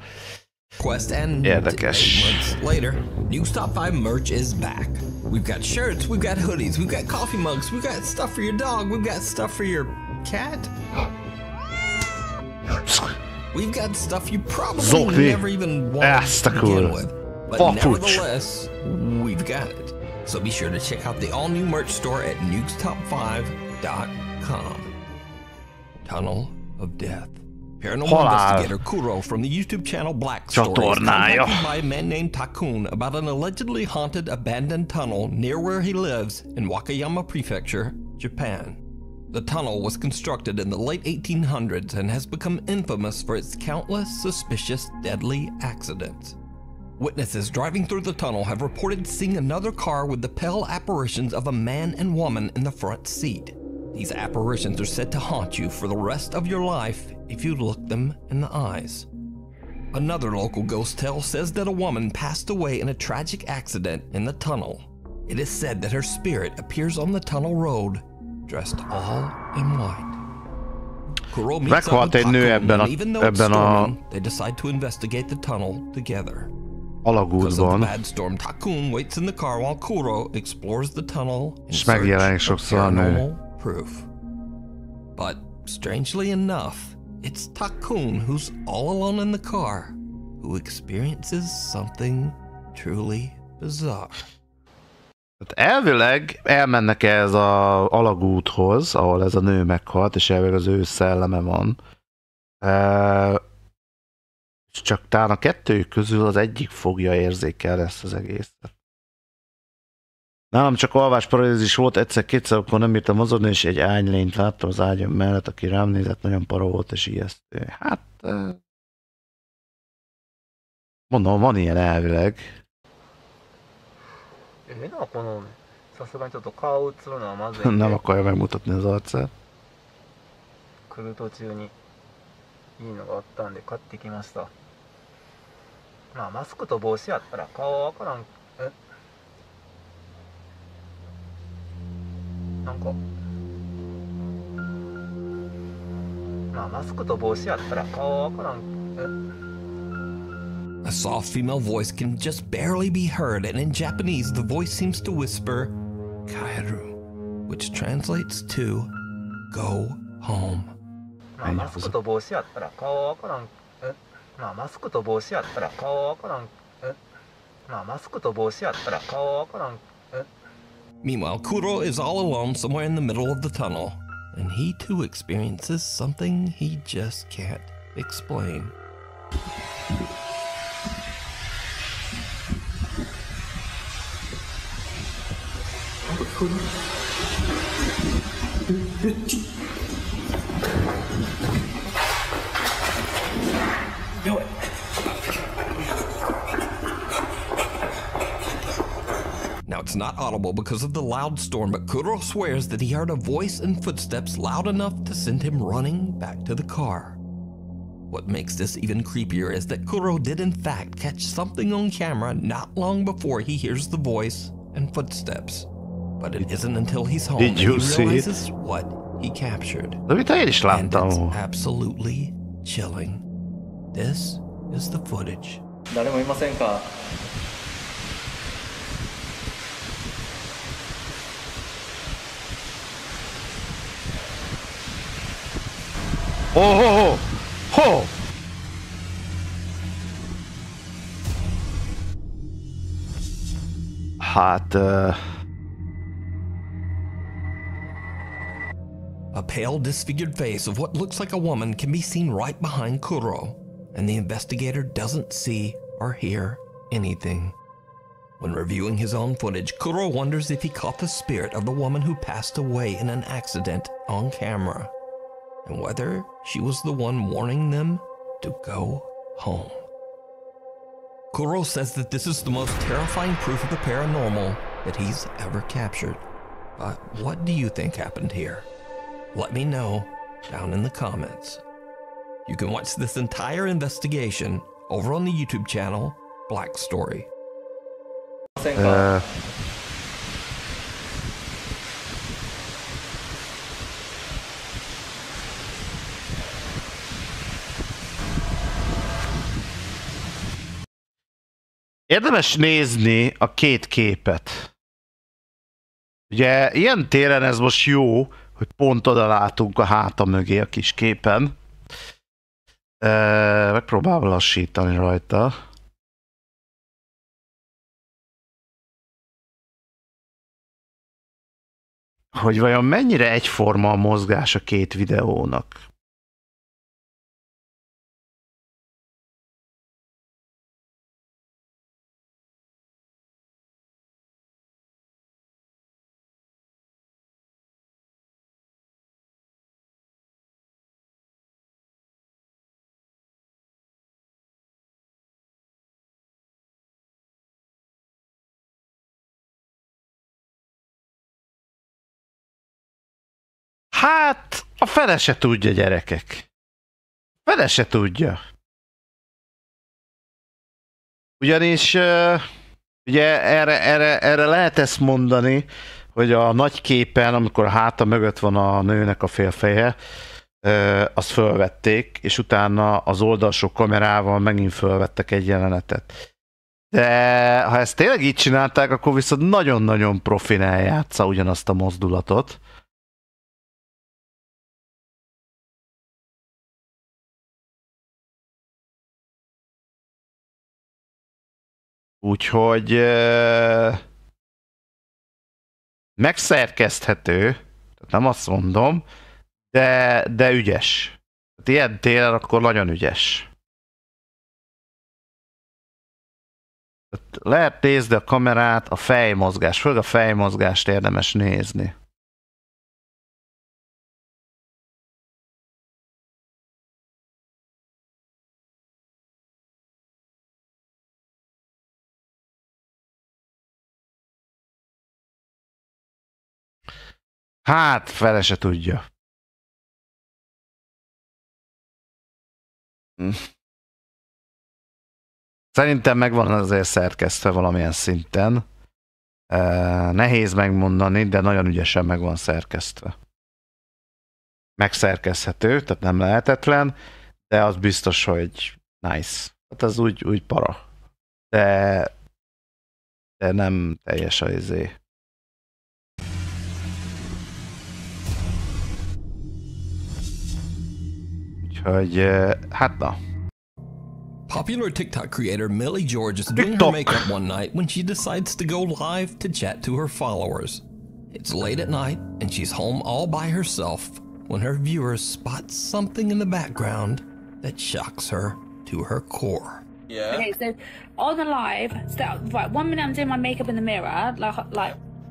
Érdekes. Later, NUKE's Top 5 merch is back. We've got shirts, we've got hoodies, we've got coffee mugs, we've got stuff for your dog, we've got stuff for your cat. We've got stuff you probably never even wanted to begin with. But nevertheless, we've got it. So be sure to check out the all-new merch store at nukestop5.com. Tunnel of Death. Paranormal investigator Kuro from the YouTube channel Black Stories Csatornája. contacted by a man named Takun about an allegedly haunted abandoned tunnel near where he lives in Wakayama Prefecture, Japan. The tunnel was constructed in the late 1800s and has become infamous for its countless suspicious deadly accidents. Witnesses driving through the tunnel have reported seeing another car with the pale apparitions of a man and woman in the front seat. These apparitions are said to haunt you for the rest of your life if you look them in the eyes. Another local ghost tale says that a woman passed away in a tragic accident in the tunnel. It is said that her spirit appears on the tunnel road, dressed all in white. Kuro meets up with Takun, and even though it's storming, they decide to investigate the tunnel together. Because of the bad storm, Takun waits in the car while Kuro explores the tunnel in search of paranormal proof. But strangely enough, it's Takun who's all alone in the car who experiences something truly bizarre. Tehát elvileg elmennek ez az alagúthoz, ahol ez a nő meghalt, és elvileg az ő szelleme van. És csak talán a kettőjük közül az egyik fogja érzékelni ezt az egészet. Nálam csak alvás paralízis volt, egyszer-kétszer, akkor nem bírtam mozogni, és egy ánylényt láttam az ágyam mellett, aki rám nézett, nagyon para volt és ijesztő. Hát... mondom, van ilyen elvileg. Nem akarja megmutatni az arcát. 来る途中にいいのがあったんで買ってきました。まあマスクと帽子やったら顔はわからん。なんかまあマスクと帽子やったら顔はわからん。A soft female voice can just barely be heard, and in Japanese the voice seems to whisper Kairu, which translates to go home. まあマスクと帽子やったら顔はわからん。まあマスクと帽子やったら顔はわからん。まあマスクと帽子やったら顔はわからん。 Meanwhile, Kuro is all alone somewhere in the middle of the tunnel, and he too experiences something he just can't explain. Now it's not audible because of the loud storm, but Kuro swears that he heard a voice and footsteps loud enough to send him running back to the car. What makes this even creepier is that Kuro did in fact catch something on camera not long before he hears the voice and footsteps. But it isn't until he's home that he realizes what he captured. And it's absolutely chilling. This is the footage. 誰もいませんか? Oh, oh. Hát... A pale, disfigured face of what looks like a woman can be seen right behind Kuro, and the investigator doesn't see or hear anything. When reviewing his own footage, Kuro wonders if he caught the spirit of the woman who passed away in an accident on camera, and whether she was the one warning them to go home. Kuro says that this is the most terrifying proof of the paranormal that he's ever captured. But what do you think happened here? Let me know down in the comments. You can watch this entire investigation over on the YouTube channel, Black Story. Érdemes nézni a két képet. Ugye ilyen téren ez most jó, hogy pont oda látunk a háta mögé a kis képen. Megpróbálom lassítani rajta. Hogy vajon mennyire egyforma a mozgás a két videónak. Hát, a fele se tudja, gyerekek. Fele se tudja. Ugyanis, ugye erre lehet ezt mondani, hogy a nagy képen, amikor a háta mögött van a nőnek a félfeje, azt fölvették, és utána az oldalsó kamerával megint fölvettek egy jelenetet. De ha ezt tényleg így csinálták, akkor viszont nagyon-nagyon profin eljátsza ugyanazt a mozdulatot. Úgyhogy megszerkeszthető, tehát nem azt mondom, de ügyes. Tehát ilyen téren akkor nagyon ügyes. Tehát lehet nézni a kamerát, a fejmozgás, főleg a fejmozgást érdemes nézni. Hát, fele se tudja. Szerintem megvan azért szerkesztve valamilyen szinten. Nehéz megmondani, de nagyon ügyesen meg van szerkesztve. Megszerkeszthető, tehát nem lehetetlen, de az biztos, hogy nice. Hát az úgy para. De nem teljes a izé. Úgyhogy, hát na. Popular TikTok creator Millie George is doing her makeup one night when she decides to go live to chat to her followers. It's late at night and she's home all by herself when her viewers spot something in the background that shocks her to her core. Yeah. Okay, so on the live, right, 1 minute I'm doing my makeup in the mirror,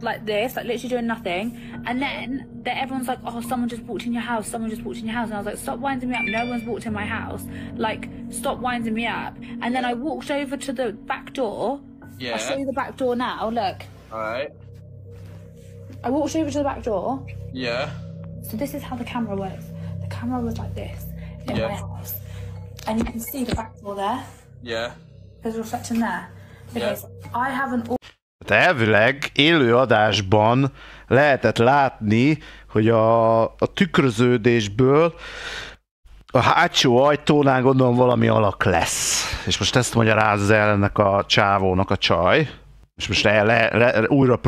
like this, like literally doing nothing, and then everyone's like, oh, someone just walked in your house, someone just walked in your house, and I was like, stop winding me up, no one's walked in my house, like, stop winding me up. And then I walked over to the back door. Yeah. I'll show you the back door now, look. Alright. I walked over to the back door. Yeah. So this is how the camera works. The camera was like this in my house, and you can see the back door there. Yeah. There's a reflection there. Okay, so I have an... Elvileg élő adásban lehetett látni, hogy a tükröződésből a hátsó ajtónál gondolom valami alak lesz. És most ezt magyarázza el ennek a csávónak a csaj. És most újra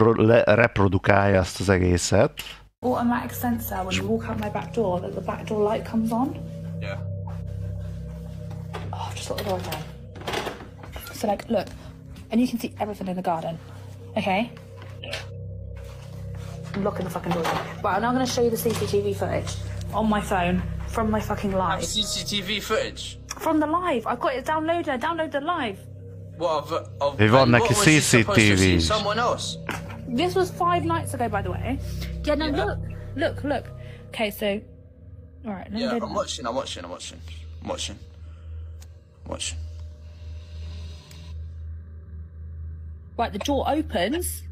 reprodukálja ezt az egészet. Automatic sensor when you walk out my back door that the back door light comes on. Yeah. Oh, I've just got the door down. So like, look, and you can see everything in the garden. Okay? Yeah. I'm locking the fucking door down. Right, I'm now going to show you the CCTV footage on my phone from my fucking live. CCTV footage? From the live. I've got it downloaded. I downloaded the live. What, of what was she supposed to see? CCTV? Someone else? This was 5 nights ago, by the way. Yeah, no, look. Okay, so... Alright, yeah, I'm watching. Right, the door opens.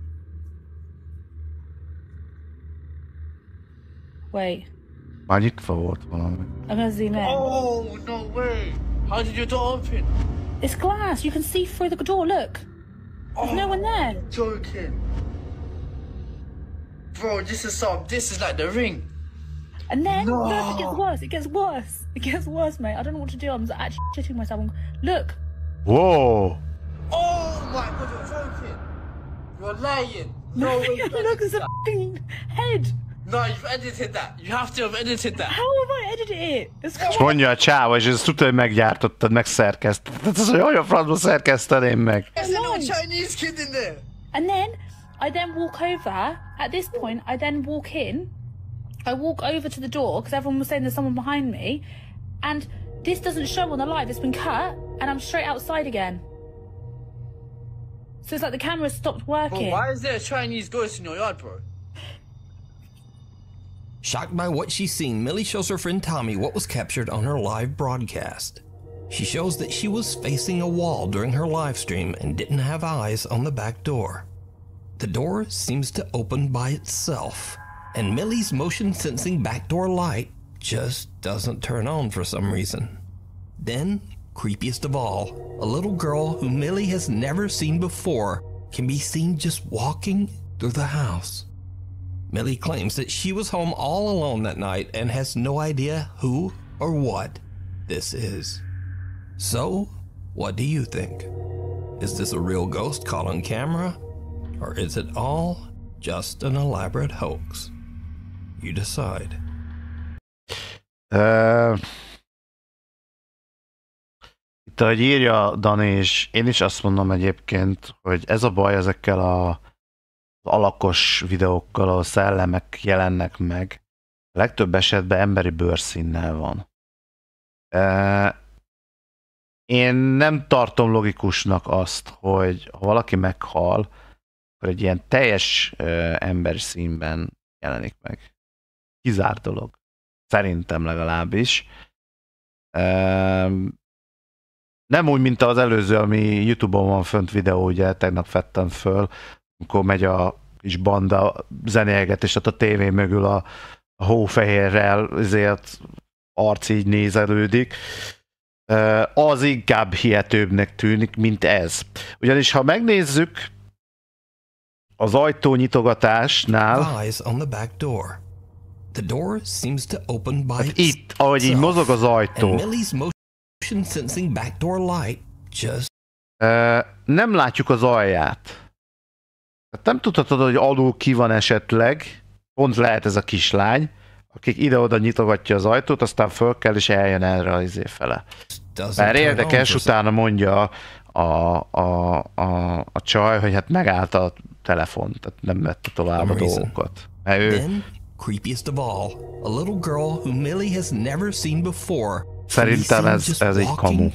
Wait. Már nyitva volt valami. I'm gonna zoom in. Oh, no way! How did your door open? It's glass. You can see through the door. Look. There's no one there. You're joking. Bro, this is like the Ring. And then, look, it gets worse, mate. I don't know what to do. I'm actually shitting myself. Look. Whoa. Oh my god, you're joking. You're lying. No way. Look, there's a f***ing head. No, you've edited that. You have to have edited that. How have I edited it? És mondja a csáva, és ezt tudta, hogy meggyártottad, megszerkesztetted. Ez olyan francba szerkeszteném meg. There's no Chinese kid in there. And then, I walk over. At this point, I then walk in. I walk over to the door, because everyone was saying there's someone behind me. And this doesn't show on the live. It's been cut, and I'm straight outside again. So it's like the camera stopped working. Bro, why is there a Chinese ghost in your yard, bro? Shocked by what she's seen, Millie shows her friend Tommy what was captured on her live broadcast. She shows that she was facing a wall during her live stream and didn't have eyes on the back door. The door seems to open by itself, and Millie's motion-sensing backdoor light just doesn't turn on for some reason. Then, creepiest of all, a little girl who Millie has never seen before can be seen just walking through the house. Millie claims that she was home all alone that night and has no idea who or what this is. So, what do you think? Is this a real ghost caught on camera? Or is it all just an elaborate hoax? You decide. Itt, ahogy írja Dani, és én is azt mondom egyébként, hogy ez a baj ezekkel a alakos videókkal, ahol szellemek jelennek meg, a legtöbb esetben emberi bőrszínnel van. Én nem tartom logikusnak azt, hogy ha valaki meghal, akkor egy ilyen teljes emberi színben jelenik meg. Kizárt dolog. Szerintem legalábbis. Nem úgy, mint az előző, ami YouTube-on van fönt videó, ugye tegnap vettem föl, amikor megy a kis banda zenélget, és ott a tévé mögül a hófehérrel ezért arc így nézelődik. Az inkább hihetőbbnek tűnik, mint ez. Ugyanis ha megnézzük az ajtónyitogatásnál, hát itt, ahogy így mozog az ajtó, nem látjuk az alját. Hát nem tudhatod, hogy alul ki van esetleg, pont lehet ez a kislány, akik ide-oda nyitogatja az ajtót, aztán föl kell és eljön erre az fele. Mert érdekes, utána mondja a csaj, hogy hát megállt a telefon, tehát nem vette tovább a dolgokat. Mert ő... Szerintem ez egy kamu.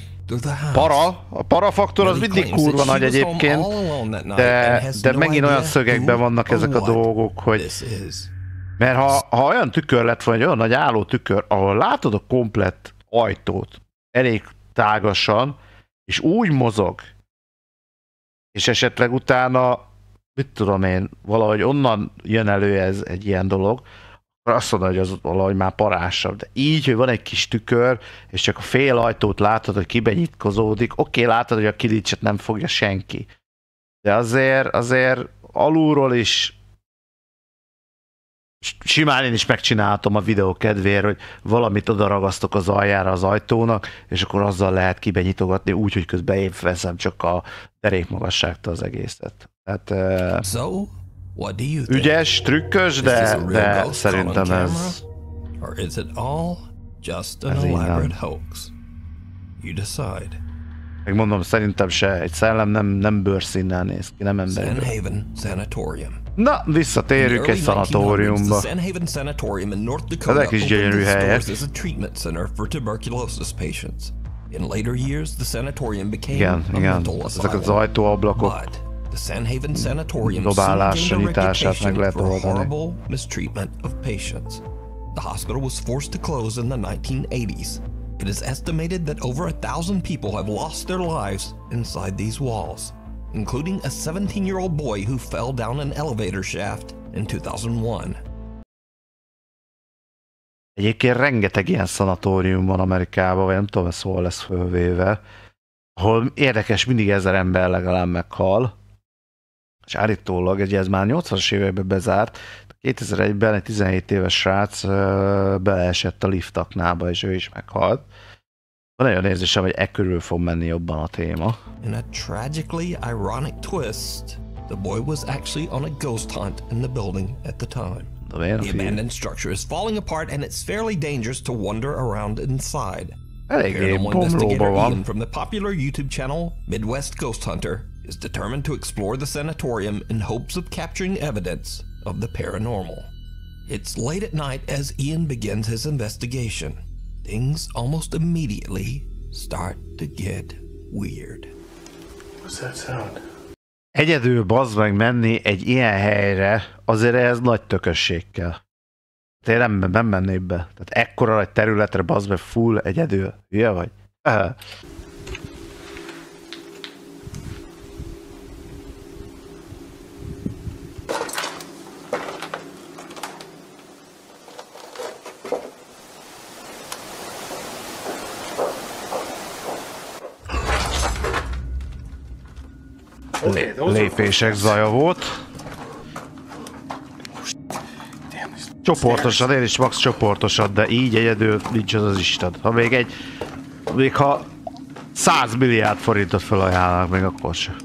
A parafaktor az mindig kurva nagy egyébként, de megint olyan szögekben vannak ezek a dolgok, hogy... Mert ha olyan tükör lett volna, egy olyan nagy álló tükör, ahol látod a komplett ajtót elég tágasan, és úgy mozog, és esetleg utána, mit tudom én, valahogy onnan jön elő ez egy ilyen dolog, akkor azt mondod, hogy az valahogy már parásabb. De így, hogy van egy kis tükör, és csak a fél ajtót látod, hogy kibenyitkozódik, oké, látod, hogy a kilicset nem fogja senki. De azért alulról is simán én is megcsináltam a videó kedvéért, hogy valamit odaragasztok az aljára az ajtónak, és akkor azzal lehet kibenyitogatni úgy, hogy közben én veszem csak a derékmagasságtól az egészet. Tehát ügyes, trükkös, de szerintem ez innen. Megmondom, szerintem se. Egy szellem nem bőrszínnel néz ki, nem emberi. Na, visszatérjük egy szanatóriumba. Ezek is gyönyörű helyek. Igen, ezek az ajtóablakok dobálásra, nyitását meg lehet oldani. The hospital was forced to close in the 1980s. It is estimated that over 1,000 people have lost their lives inside these walls, including a 17-year-old boy who fell down an elevator shaft in 2001. Egyébként rengeteg ilyen szanatórium van Amerikában, vagy nem tudom, ez hol lesz fölvéve, ahol érdekes, mindig 1000 ember legalább meghal, és állítólag, ugye ez már 80-as években bezárt, 2001-ben egy 17 éves srác beleesett a liftaknába, és ő is meghalt. Van olyan érzésem, hogy körül fog menni jobban a téma. In a tragically ironic twist, the boy was actually on a ghost hunt in the building at the time. The abandoned structure is falling apart and it's fairly dangerous to wander around inside. Paranormal investigator Ian from the popular YouTube channel Midwest Ghost Hunter is determined to explore the sanatorium in hopes of capturing evidence of the paranormal. It's late at night as Ian begins his investigation. Things almost immediately start to get weird. What's that sound? Egyedül bazd meg menni egy ilyen helyre, azért ez nagy tökösség kell. Én nem mennék be. Tehát ekkora nagy területre bazd meg full egyedül. Hülye vagy? Lépések zaja volt. Csoportosan, én is max csoportosan, de így egyedül nincs az Isten. Ha még ha 100 milliárd forintot felajánlnak, még akkor se.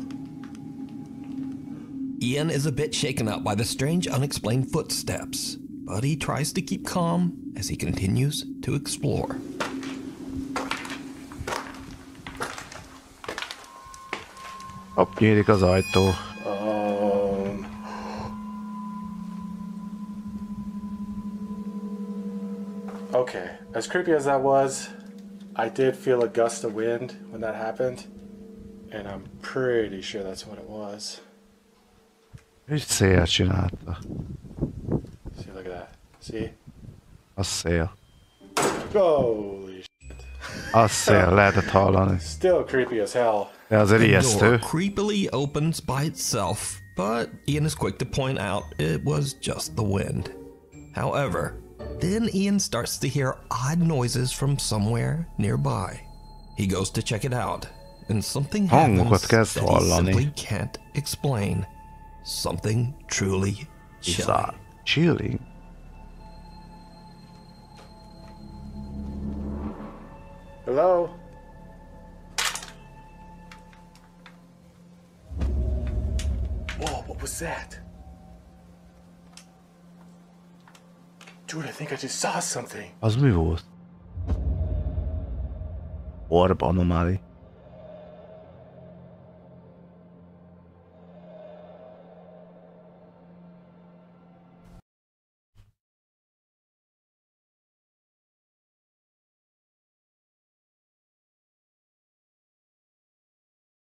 Ian is a bit shaken up by the strange unexplained footsteps, but he tries to keep calm as he continues to explore. Hopp, nyílik az ajtó. As creepy as that was, I did feel a gust of wind when that happened, and I'm pretty sure that's what it was. Egy szél csinálta. See, look at that. See? Az szél. Holy shit. Az szél, lehetett hallani. Still creepy as hell. De azért The ijesztő. door creepily opens by itself, but Ian is quick to point out it was just the wind. However, then Ian starts to hear odd noises from somewhere nearby. He goes to check it out, and something happens that he simply can't explain. Something truly chilling. Chilling? Hello? Whoa, what was that? Dude, I think I just saw something. Az mi volt? Orb anomáli.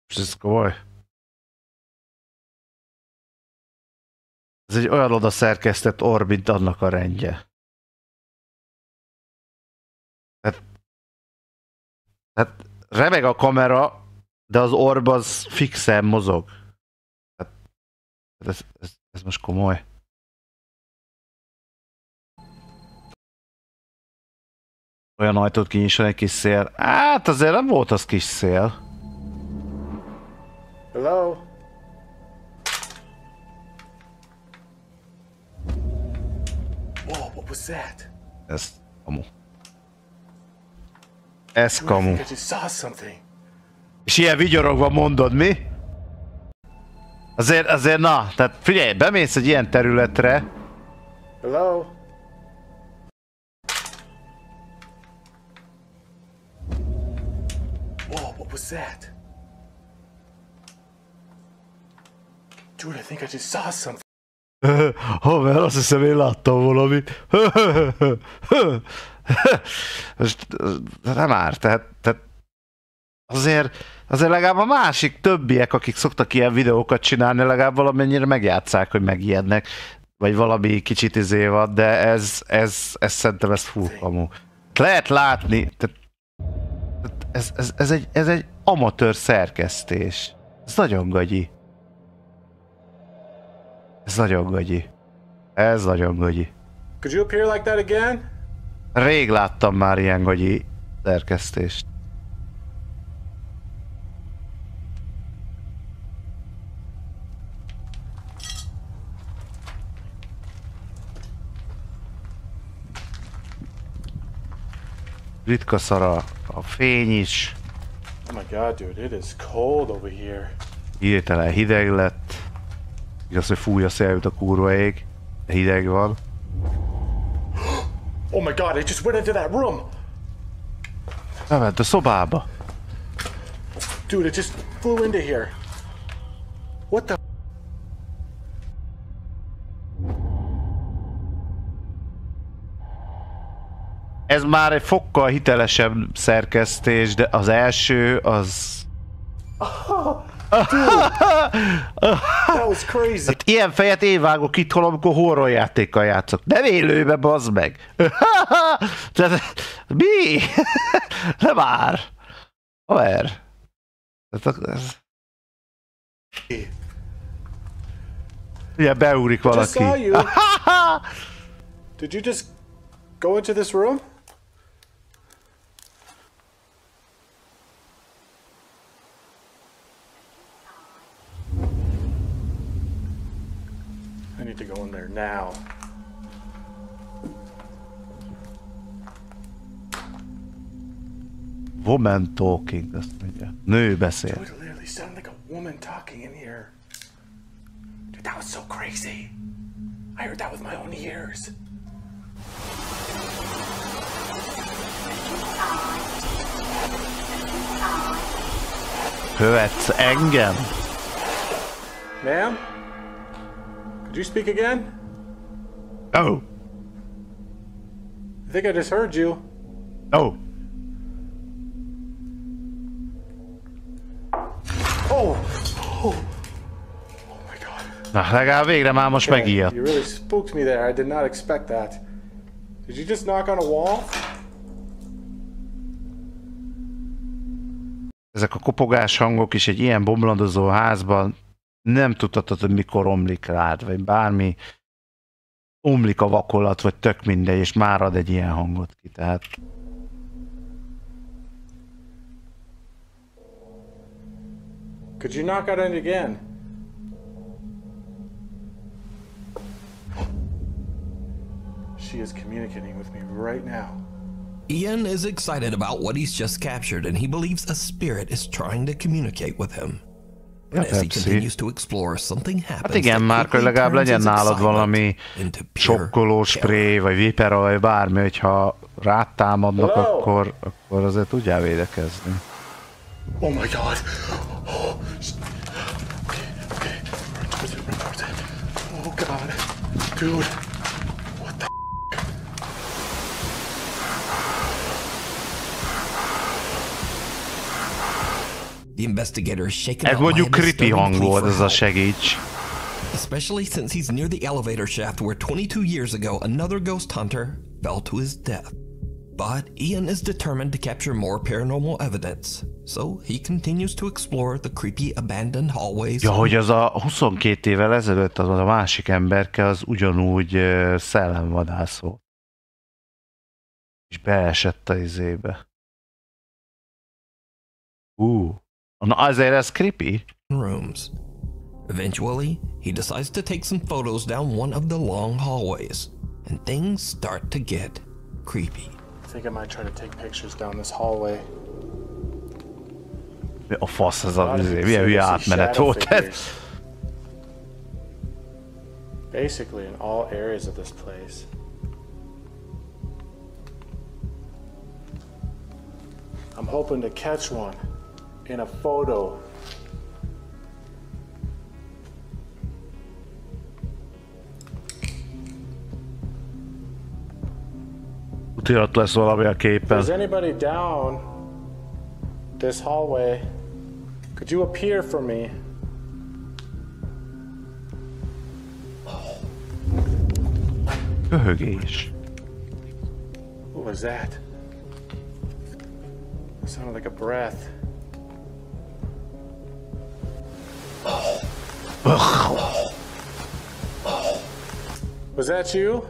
Ez komoly. Ez egy olyan oda szerkesztett orb, mint annak a rendje. Tehát remeg a kamera, de az orb az fixen mozog. Ez most komoly. Olyan ajtót kinyisson egy kis szél. Hát azért nem volt az kis szél. Hello? Whoa, what was that? Ez kamu. Ez kamu. I just saw something. És ilyen vigyorogva mondod, mi? Azért na, tehát figyelj, bemész egy ilyen területre. Hello? Whoa, what was that? Dude, I think I just saw something. Haver, azt hiszem én láttam valamit. Most nem árt, tehát azért legalább a másik többiek, akik szoktak ilyen videókat csinálni, legalább valamennyire megjátszák, hogy megijednek, vagy valami kicsit izé van, de ez szerintem ez furkamú. Lehet látni, ez egy amatőr szerkesztés. Ez nagyon gagyi. Ez nagyon gagyi. Ez nagyon gagyi. Could you appear like that again? Rég láttam már ilyen gagyi szerkesztést. Ritka szara a fény is. Oh my god, dude, it is cold over here. Hirtelen hideg lett. Igaz, hogy fúj a szél, a kurva ég, de hideg van. Oh my god, it just went into that room! Bement a szobába. Dude, it just flew into here. What the... Ez már egy fokkal hitelesebb szerkesztés, de az első az... That was crazy. Hát ilyen fejet én vágok itthon, amikor horror játékkal játszok. Nem élőbe, bazd meg! Tehát, mi? Nem már! Haver! Ugye beugrik valaki. Did you just go into this room? I need to go in there now. Woman talking, azt mondja. Nő beszél. Dude, it literally sounded like a woman talking in here. Dude, that was so crazy. I heard that with my own ears. Követsz engem? Ma'am? Could you speak again? Oh. I think I just heard you. Oh. Oh. Oh. Oh my god. Na, legalább végre már most megijedt. You really spooked me there. I did not expect that. Did you just knock on a wall? Ezek a kopogás hangok is egy ilyen bomladozó házban nem tudhatod, hogy mikor omlik rád, vagy bármi omlik a vakolat, vagy tök mindegy, és már ad egy ilyen hangot ki, tehát... Could you knock on it again? She is communicating with me right now. Ian is excited about what he's just captured, and he believes a spirit is trying to communicate with him. But as he continues to explore, something happens. Hát igen, már legalább legyen nálad valami sokkoló spré, vagy vipera, vagy bármi, hogyha rád támadnak, akkor azért tudjál védekezni. Oh my god! Oh, okay. Run towards it. Oh god. Dude. What the The investigator is shaken Ez out mondjuk by a creepy disturbing hang plea volt, for ez a help. segíts. Especially since he's near the elevator shaft where 22 years ago another ghost hunter fell to his death. But Ian is determined to capture more paranormal evidence, so he continues to explore the creepy abandoned hallways. Ja, hogy az a 22 évvel ezelőtt az a másik emberke, az ugyanúgy szellemvadászó. És beesett a izébe. Na azért ez creepy. Rooms. Eventually, he decides to take some photos down one of the long hallways, and things start to get creepy. I think I might try to take pictures down this hallway. A fasz ez a milyen hülye átmenet volt ez. Basically in all areas of this place. I'm hoping to catch one in a photo. Utirat lesz valami a képen. Is anybody down this hallway? Could you appear for me? Köhögés. What was that? It sounded like a breath. Was that you?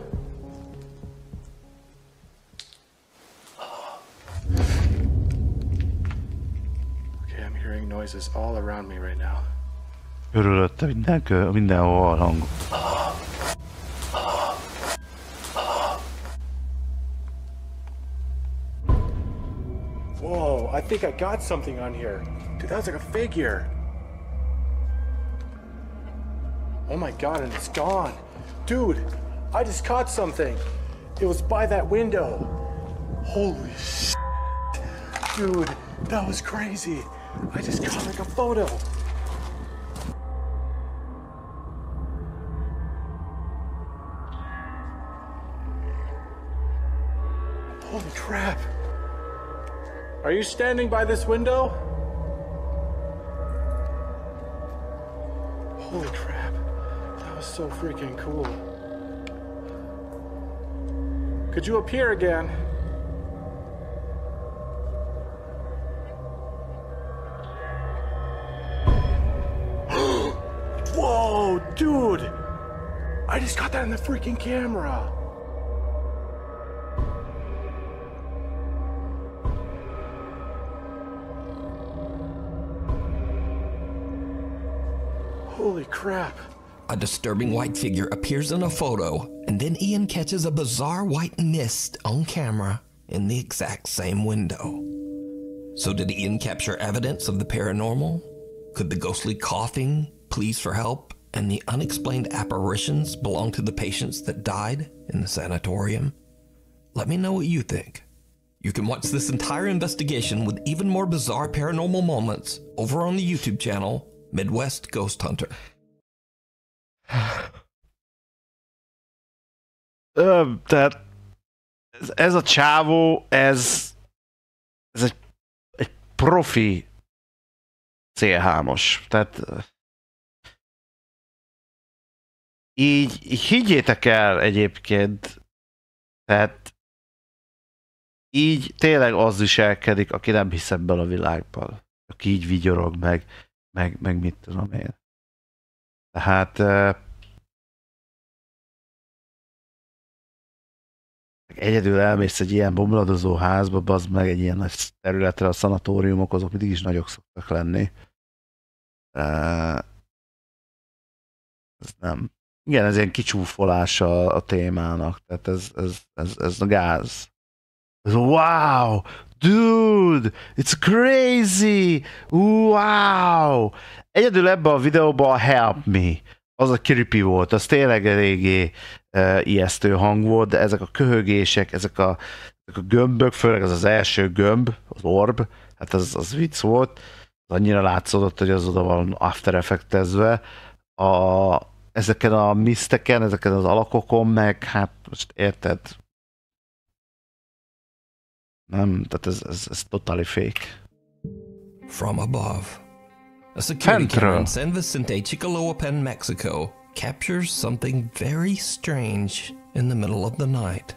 Okay, I'm hearing noises all around me right now. Körülötte mindenhol hang. Whoa, I think I got something on here. Dude, that was like a figure. Oh my god, and it's gone. Dude, I just caught something. It was by that window. Holy shit. Dude, that was crazy. I just caught like a photo. Holy crap. Are you standing by this window? Holy crap. That was so freaking cool. Could you appear again? Whoa, dude! I just got that in the freaking camera. Holy crap. A disturbing white figure appears in a photo, and then Ian catches a bizarre white mist on camera in the exact same window. So did Ian capture evidence of the paranormal? Could the ghostly coughing, pleas for help, and the unexplained apparitions belong to the patients that died in the sanatorium? Let me know what you think. You can watch this entire investigation with even more bizarre paranormal moments over on the YouTube channel, Midwest Ghost Hunter. Tehát ez a csávó, ez egy profi célhámos. Tehát így higgyétek el egyébként, tehát így tényleg az viselkedik, aki nem hisz ebből a világban. Aki így vigyorog, meg mit tudom én. Tehát egyedül elmész egy ilyen bomladozó házba, bazd meg egy ilyen nagy területre, a szanatóriumok azok mindig is nagyok szoktak lenni. Ez nem. Igen, ez ilyen kicsúfolása a témának, tehát ez a gáz. Ez wow! Dude! It's crazy! Wow! Egyedül ebben a videóban a help me. Az a creepy volt, az tényleg eléggé ijesztő hang volt, de ezek a köhögések, ezek a gömbök, főleg az első gömb, az orb, hát az vicc volt. Az annyira látszódott, hogy az oda van After Effectezve. Ezeken a miszteken, ezeken az alakokon meg, hát most érted? Nem, tehát ez totally fake. From above, a security camera in San Vicente, Chicoloapan, Mexico, captures something very strange in the middle of the night.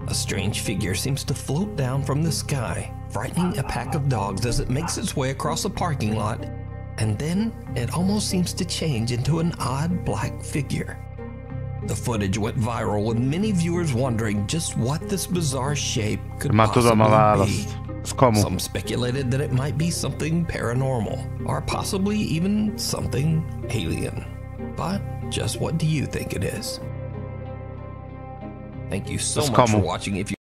A strange figure seems to float down from the sky, frightening a pack of dogs as it makes its way across a parking lot, and then it almost seems to change into an odd black figure. The footage went viral with many viewers wondering just what this bizarre shape could possibly be. Some speculated that it might be something paranormal, or possibly even something alien. But just what do you think it is? Thank you so much for watching. If you...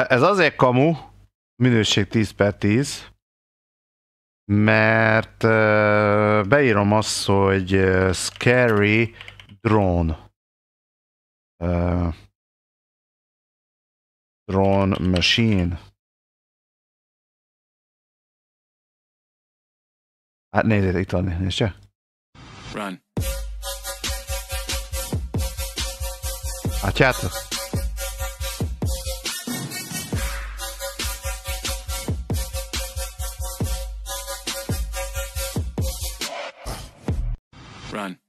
Ez azért kamu, minőség 10/10, mert beírom azt, hogy scary drone. Drone machine. Hát nézzétek, itt van, nézd. Run. Látjátok? Run.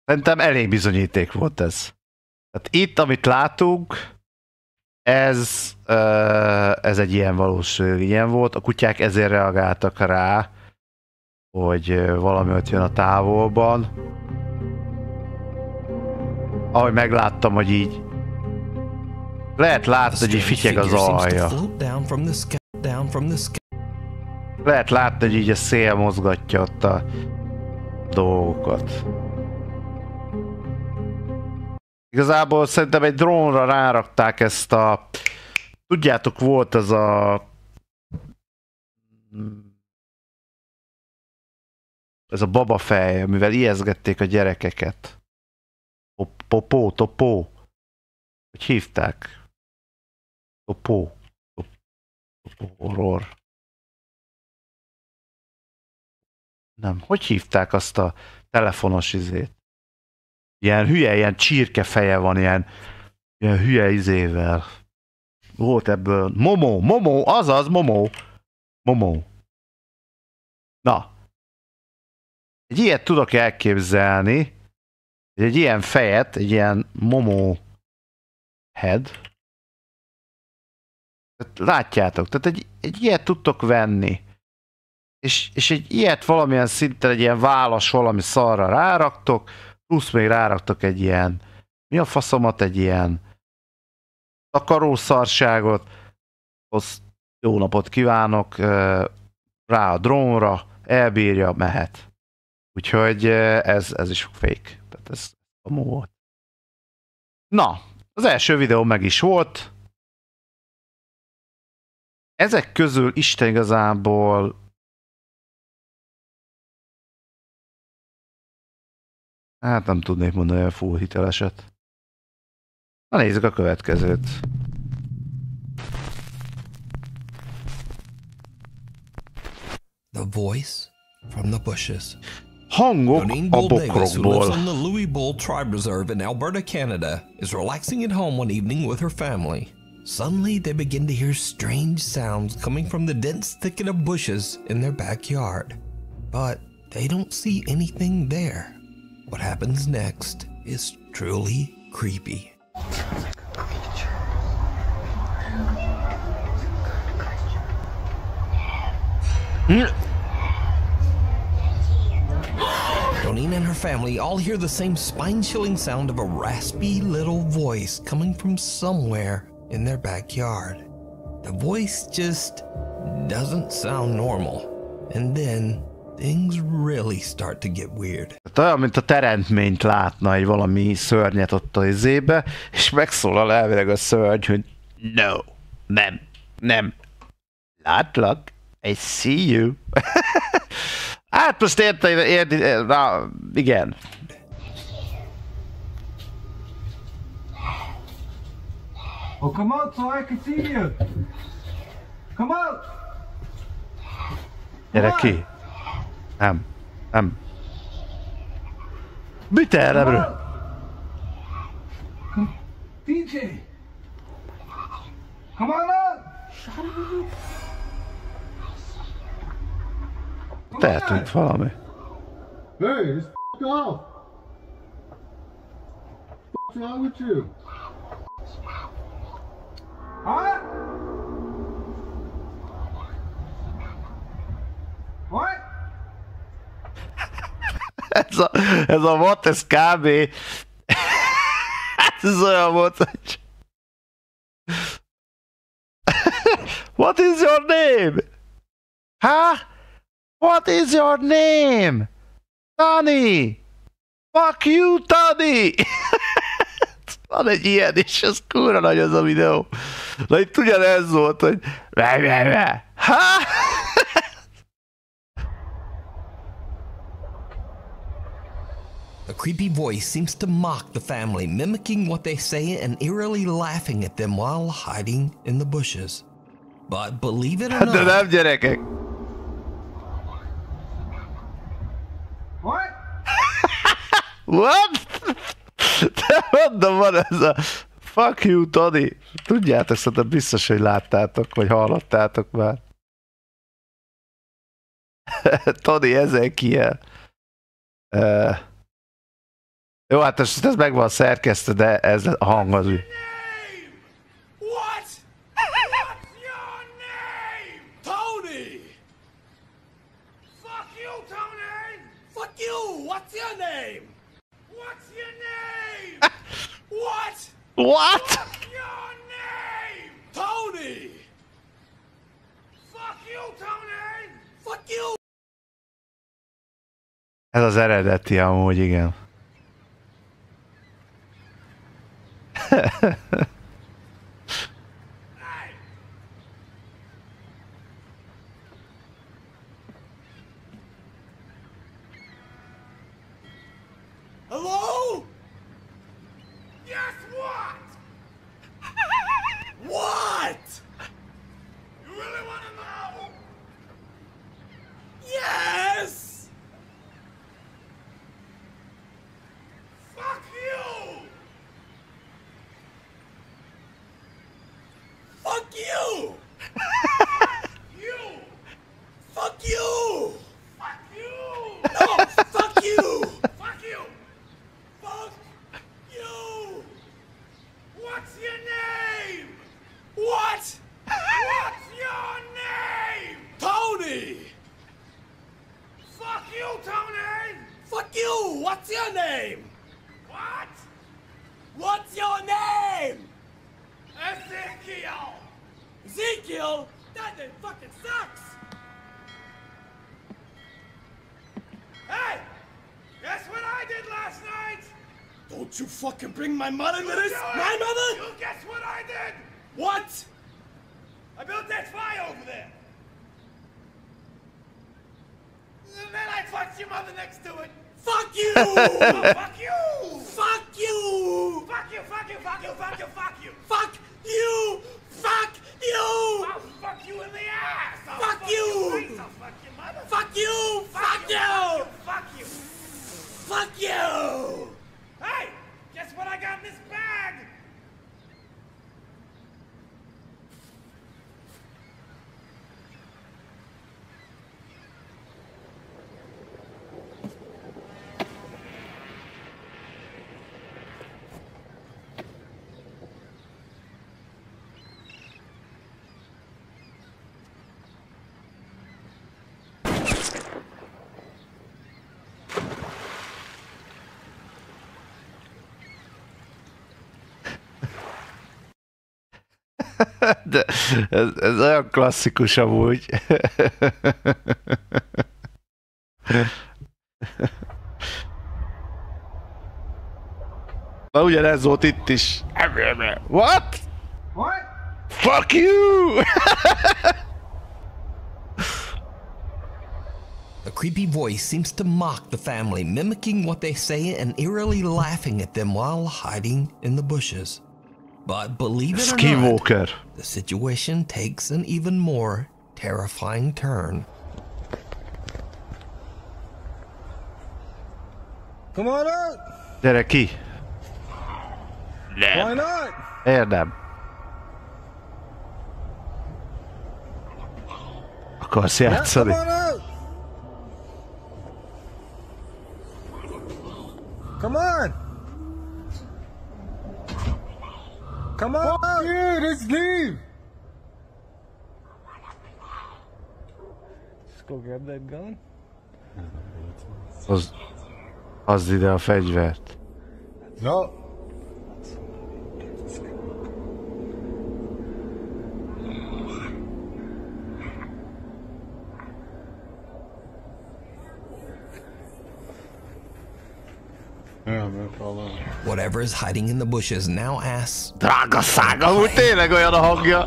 Szerintem elég bizonyíték volt ez. Tehát itt, amit látunk, ez egy ilyen valószínűleg ilyen volt. A kutyák ezért reagáltak rá, hogy valami ott jön a távolban. Ahogy megláttam, hogy így lehet látni, hogy így fityeg az alja. Lehet látni, hogy így a szél mozgatja ott a dolgokat. Igazából szerintem egy drónra rárakták ezt a... Tudjátok, volt ez a... Ez a babafej, amivel ijeszgették a gyerekeket. Topó. Hogy hívták? Topó horror. Nem, hogy hívták azt a telefonos izét? Ilyen hülye, ilyen csirke feje van, ilyen hülye izével. Volt ebből... Momo, azaz, Momo. Na. Egy ilyet tudok elképzelni, egy ilyen fejet, egy ilyen Momo head. Látjátok, tehát egy ilyet tudtok venni. És egy ilyet valamilyen szinten, egy ilyen válasz valami szarra ráraktok, plusz még ráraktok egy ilyen, mi a faszomat, egy ilyen takarószarságot, azt jó napot kívánok, rá a drónra, elbírja, mehet. Úgyhogy ez is fake. Tehát ez amú volt. Na, az első videó meg is volt. Ezek közül Isten igazából hát nem tudnék mondani a full hiteleset. Na nézzük a következőt. The voice from the bushes. Hangok a Davis, who lives bokrokból. on the Louis Bull Tribe Reserve in Alberta, Canada, is relaxing at home one evening with her family. Suddenly, they begin to hear strange sounds coming from the dense thicket of bushes in their backyard. But they don't see anything there. What happens next is truly creepy. Donine and her family all hear the same spine-chilling sound of a raspy little voice coming from somewhere in their backyard. The voice just doesn't sound normal. And then things really start to get weird. Olyan, mint a teremtményt látna egy valami szörnyet ott a izébe, és megszólal elvileg a szörny, hogy no, nem, látlak, I see you. Hát most érti, na, igen. Oh, come out so I can see you. Come out. Gyere ki. Nem. Mit erre, bro? DJ. Come on out. Eltűnt valami. Hey, just off. What's wrong with you? Huh? What? Ez a what, ez kb. Ez olyan volt, hogy... What is your name? Huh? What is your name? Tani! Fuck you, Tani! Van egy ilyen is, ez kurva nagy az a videó. Na itt ugyanez volt, hogy... Ha? A creepy voice seems to mock the family, mimicking what they say and eerily laughing at them while hiding in the bushes. But believe it or De nem, not... gyerekek! What? What? De mondom, van ez a... Fuck you, Tony. Tudjátok, szerintem biztos, hogy láttátok, vagy hallottátok már. Tony, ezen kijel. Jó, hát ez meg van szerkesztve, de ez a hang az úgy. What? What's your name? Tony! Fuck you, Tony! Fuck you! What's your name? What's your name? What? What? What's your name? Tony! Fuck you, Tony! Fuck you! Ez az eredeti amúgy, igen. Hello? Guess what? What? You really want to know? Yes! Fuck you! Fuck you! You! Fuck you! Fuck you! No! Fuck you! Fuck you! Fuck you! What's your name? What? What's your name? Tony! Fuck you, Tony! Fuck you! What's your name? What? What's your name? Ezekiel! Ezekiel? That name fucking sucks! Hey! Don't you fucking bring my mother to this! My mother? You guess what I did? What? I built that fire over there. And then I fucked your mother next to it. Fuck you! Fuck you! Fuck you! Fuck you, fuck you, fuck you, fuck you, fuck you! Fuck you! Fuck you! I'll fuck you in the ass! Fuck you! I'll fuck your mother! Fuck you! Fuck you! Fuck you! Fuck you! Hey! Guess what I got in this bag? De ez olyan klasszikus amúgy. Na ugyanez volt itt is. What? What? Fuck you! A creepy voice seems to mock the family, mimicking what they say and eerily laughing at them while hiding in the bushes. But believe it or not, the situation takes an even more terrifying turn. Come on out! Gyere ki! Why not? Érdem. Akarsz játszani? Come on! Come on! Fuck you! Let's leave! Just go grab that gun. Hozd ide a fegyvert. No. Whatever is hiding in the bushes now asks, Drága szága, úgy tényleg olyan a hangja.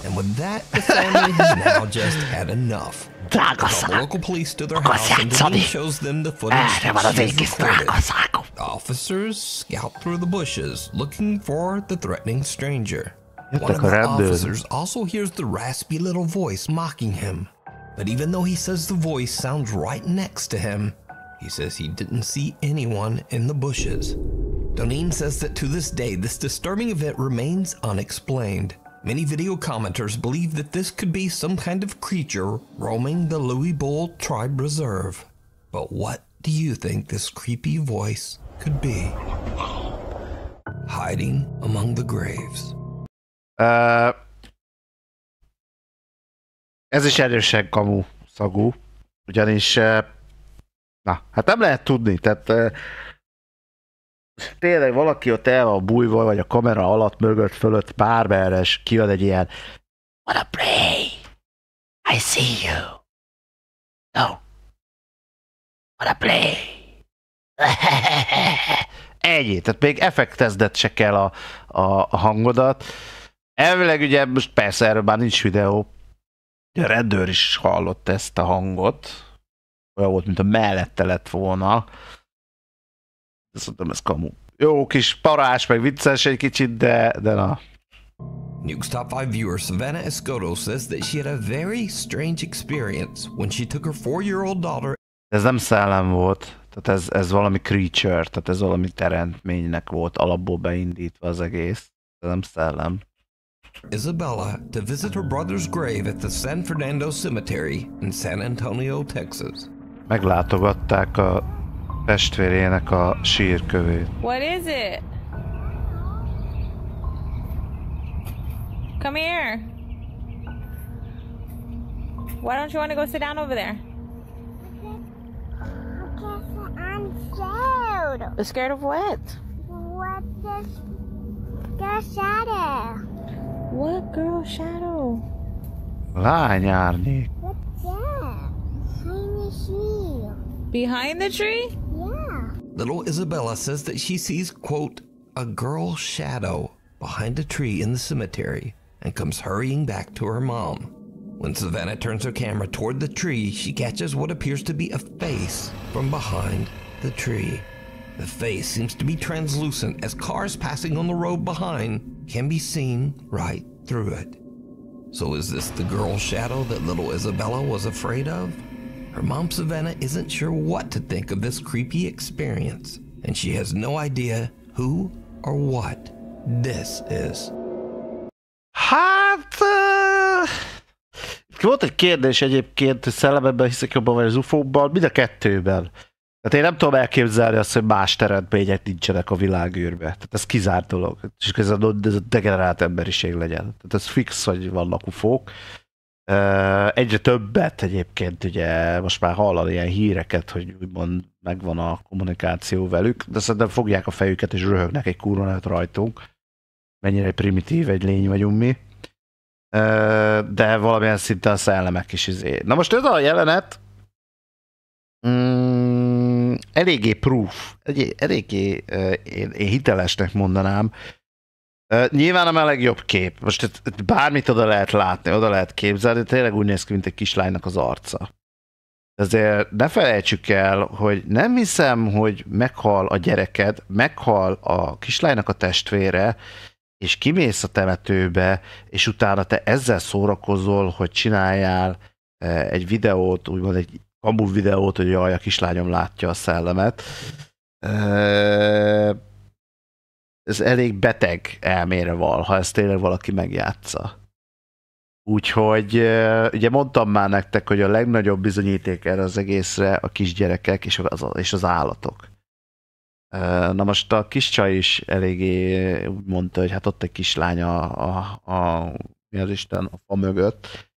And with that, the family has now just had enough. Drága The local police to their house and then shows them the footage she's recorded. Officers scout through the bushes looking for the threatening stranger. One of the officers also hears the raspy little voice mocking him. But even though he says the voice sounds right next to him, he says he didn't see anyone in the bushes. Doneen says that to this day, this disturbing event remains unexplained. Many video commenters believe that this could be some kind of creature roaming the Louis Bull Tribe Reserve. But what do you think this creepy voice could be? Hiding among the graves. Ez is erősen kamu szagú, ugyanis na, hát nem lehet tudni, tehát tényleg valaki ott el van bújva, vagy a kamera alatt, mögött, fölött, pármerre, és kiad egy ilyen wanna play, I see you, no, wanna play, ennyi, tehát még effektezned se kell a hangodat. Elvileg ugye most persze erről már nincs videó, a rendőr is hallott ezt a hangot, olyan volt, mint a mellette lett volna. Szerintem ez kamu. Jó kis parás, meg vicces egy kicsit, de na. Nuke's top 5 viewer Savannah Escoto says that she had a very strange experience when she took her 4-year-old daughter. Ez nem szellem volt, tehát ez valami creature, tehát ez valami teremtménynek volt alapból beindítva az egész. Ez nem szellem. Isabella to visit her brother's grave at the San Fernando Cemetery in San Antonio, Texas. Meglátogatták a testvérének a sírkövét. What is it? Come here. Why don't you want to go sit down over there? Because I'm scared. Scared of what? What is the shadow? What girl shadow? Lányárnyék. What's that? Behind the tree. Behind the tree? Yeah. little Isabella says that she sees, quote, a girl shadow behind a tree in the cemetery and comes hurrying back to her mom. When Savannah turns her camera toward the tree, she catches what appears to be a face from behind the tree. The face seems to be translucent as cars passing on the road behind can be seen right through it. So is this the girl shadow that little Isabella was afraid of? Her mom Savannah isn't sure what to think of this creepy experience, and she has no idea who or what this is. Hát... Volt egy kérdés egyébként, hogy szellemekben hiszek jobban, vagy az UFO-ban, mind a kettőben. Tehát én nem tudom elképzelni azt, hogy más teremtmények nincsenek a világűrbe. Tehát ez kizárt dolog. És ez a degenerált emberiség legyen. Tehát ez fix, hogy vannak UFO-k. Egyre többet egyébként, ugye most már hallani ilyen híreket, hogy úgymond megvan a kommunikáció velük, de szerintem fogják a fejüket és röhögnek egy kurva nagyot rajtunk. Mennyire primitív egy lény vagyunk mi. De valamilyen szinten a szellemek is izé. Na most ez a jelenet eléggé proof, eléggé én hitelesnek mondanám. Nyilván nem a legjobb kép. Most bármit oda lehet látni, oda lehet képzelni, tényleg úgy néz ki, mint egy kislánynak az arca. Ezért ne felejtsük el, hogy nem hiszem, hogy meghal a gyereked, meghal a kislánynak a testvére, és kimész a temetőbe, és utána te ezzel szórakozol, hogy csináljál egy videót, úgymond egy kamu videót, hogy jaj, a kislányom látja a szellemet. Ez elég beteg elmére val, ha ezt tényleg valaki megjátsza. Úgyhogy ugye mondtam már nektek, hogy a legnagyobb bizonyíték erre az egészre a kisgyerekek és az állatok. Na most a kis csaj is eléggé úgy mondta, hogy hát ott egy kislány mi az Isten, a fa mögött,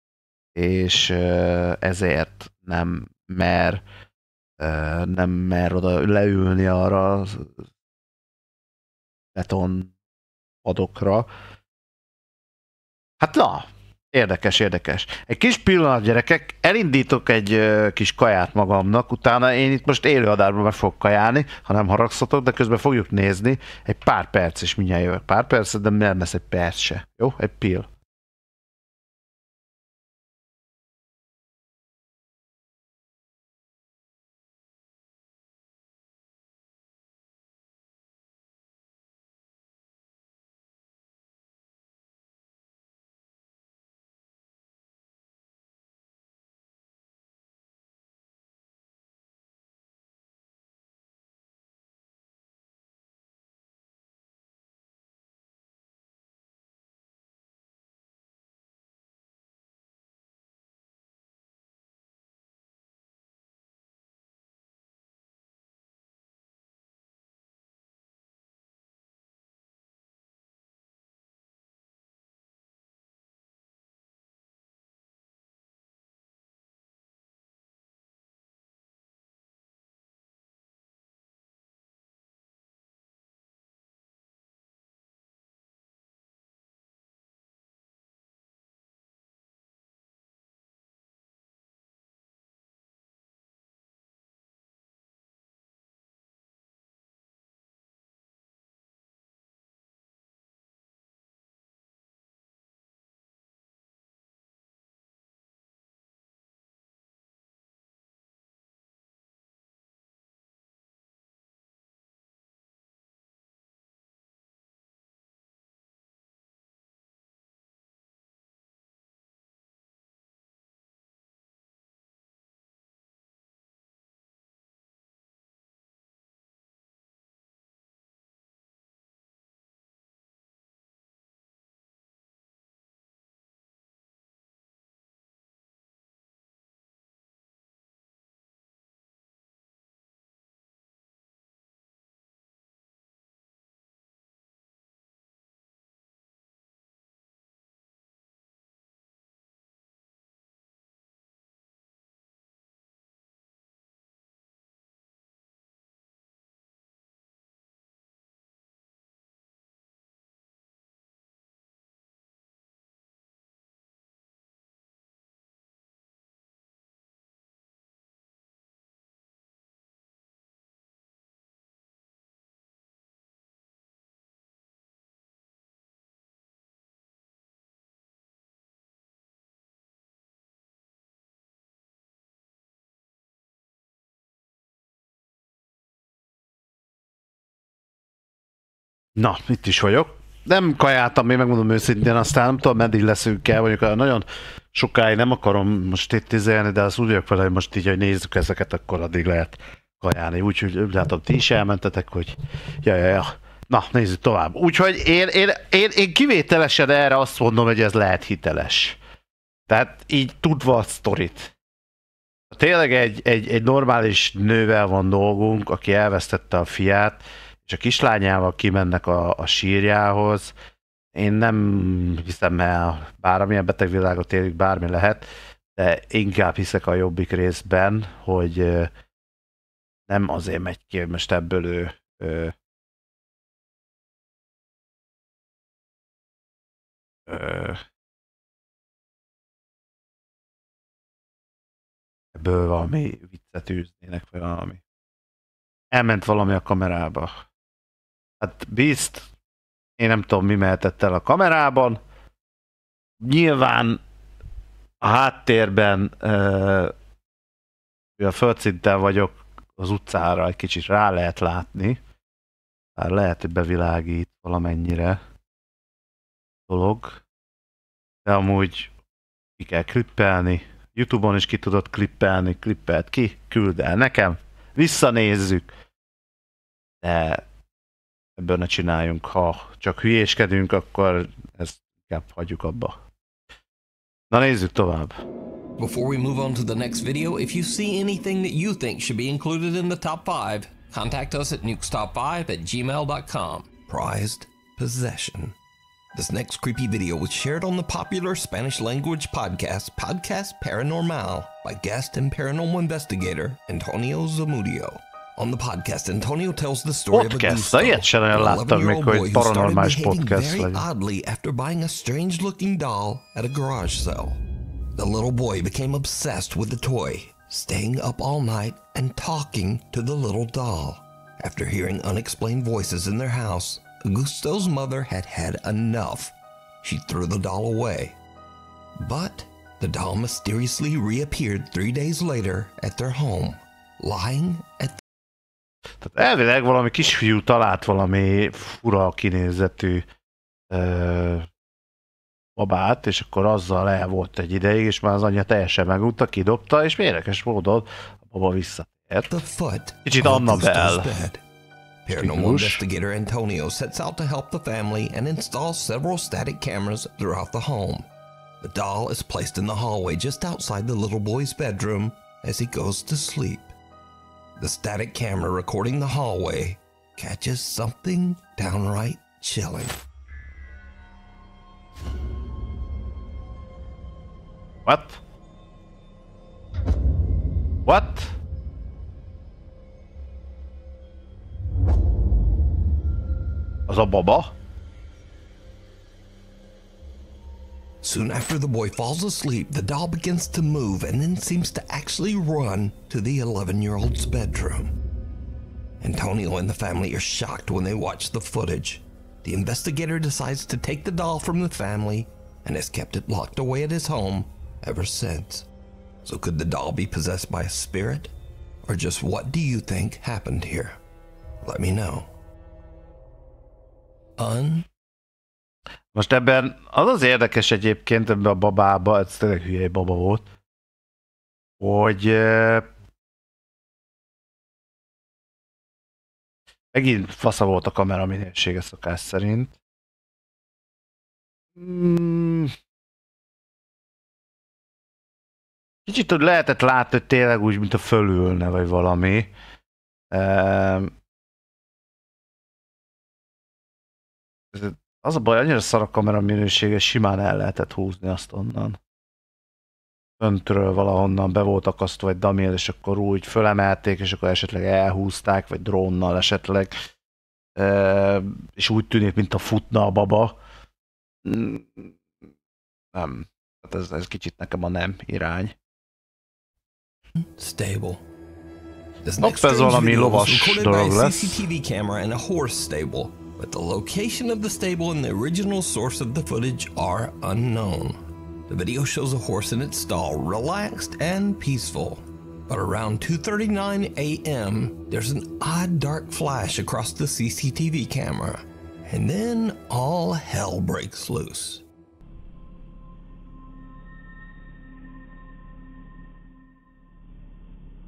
és ezért nem mer oda leülni arra a beton padokra. Hát na, érdekes. Egy kis pillanat, gyerekek, elindítok egy kis kaját magamnak, utána én itt most élőadásban meg fogok kajálni, ha nem haragszatok, de közben fogjuk nézni. Egy pár perc, és mindjárt jövök. Pár perc, de nem lesz egy perc se. Jó? Egy pill. Na, itt is vagyok. Nem kajáltam még, megmondom őszintén, aztán nem tudom, meddig leszünk el, mondjuk nagyon sokáig nem akarom most itt izélni, de az úgy vagyok vele, hogy most így, hogy nézzük ezeket, akkor addig lehet kajálni. Úgyhogy látom, ti is elmentetek, hogy ja. Na, nézzük tovább. Úgyhogy én kivételesen erre azt mondom, hogy ez lehet hiteles. Tehát így tudva a sztorit. Tényleg egy normális nővel van dolgunk, aki elvesztette a fiát, és a kislányával kimennek a sírjához. Én nem hiszem el, bármilyen betegvilágot élünk, bármi lehet, de inkább hiszek a jobbik részben, hogy nem azért megy ki, hogy most ebből ő ebből valami viccet űznének, vagy valami. Elment valami a kamerába. Hát bizt, én nem tudom, mi mehetett el a kamerában. Nyilván a háttérben, a földszinten vagyok, az utcára egy kicsit rá lehet látni. Hát lehet, hogy bevilágít valamennyire dolog. De amúgy ki kell klippelni. YouTube-on is ki tudod klippelni, klippelt ki, küld el nekem. Visszanézzük. De ebből ne csináljunk, ha csak hülyéskedünk, akkor ezt inkább hagyjuk abba. Na nézzük tovább. Before we move on to the next video, if you see anything that you think should be included in the top 5, contact us at nukestop5@gmail.com. Prized possession. This next creepy video was shared on the popular Spanish language podcast Paranormal by guest and paranormal investigator Antonio Zamudio. On the podcast, Antonio tells the story of a goose doll. An 11-year-old boy who started behaving very oddly after buying a strange-looking doll at a garage sale. The little boy became obsessed with the toy, staying up all night and talking to the little doll. After hearing unexplained voices in their house, Augusto's mother had had enough. She threw the doll away. But the doll mysteriously reappeared 3 days later at their home, lying at the... Tehát elvileg valami kisfiú talált valami fura kinézetű babát, és akkor azzal el volt egy ideig, és már az anyja teljesen megútta, kidobta, és érdekes módon a baba visszatért. Kicsit Annabelle. Paranormal investigator Antonio sets out to help the family and installs several static cameras throughout the home. The doll is placed in the hallway just outside the little boy's bedroom as he goes to sleep. The static camera recording the hallway catches something downright chilling. What? What? Az a baba? Soon after the boy falls asleep, the doll begins to move and then seems to actually run to the 11-year-old's bedroom. Antonio and the family are shocked when they watch the footage. The investigator decides to take the doll from the family and has kept it locked away at his home ever since. So could the doll be possessed by a spirit? Or just what do you think happened here? Let me know. Most ebben az érdekes egyébként ebben a babában, ez tényleg hülye baba volt, hogy megint fasza volt a kamera minősége szokás szerint. Kicsit lehetett látni, hogy tényleg úgy, mint a fölülne, vagy valami. Az a baj, annyira szar a kamera minősége, simán el lehetett húzni azt onnan. Föntről valahonnan be volt akasztva egy damél, és akkor úgy fölemelték, és akkor esetleg elhúzták, vagy drónnal esetleg. És úgy tűnik, mint a futna a baba. Nem. Hát ez kicsit nekem a nem irány. Stable. This next strange video was recorded by a CCTV camera in a horse stable, but the location of the stable and the original source of the footage are unknown. The video shows a horse in its stall, relaxed and peaceful. But around 2:39 a.m., there's an odd dark flash across the CCTV camera, and then all hell breaks loose.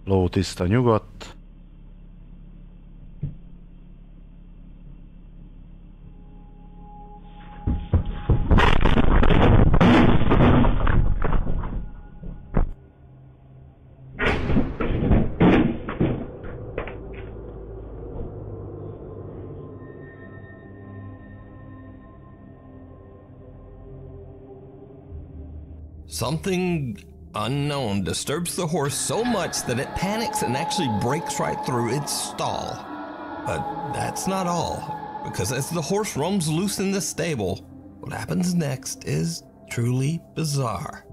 Ló tiszta, nyugodt. Something unknown disturbs the horse so much that it panics and actually breaks right through its stall. But that's not all, because as the horse roams loose in the stable, what happens next is truly bizarre.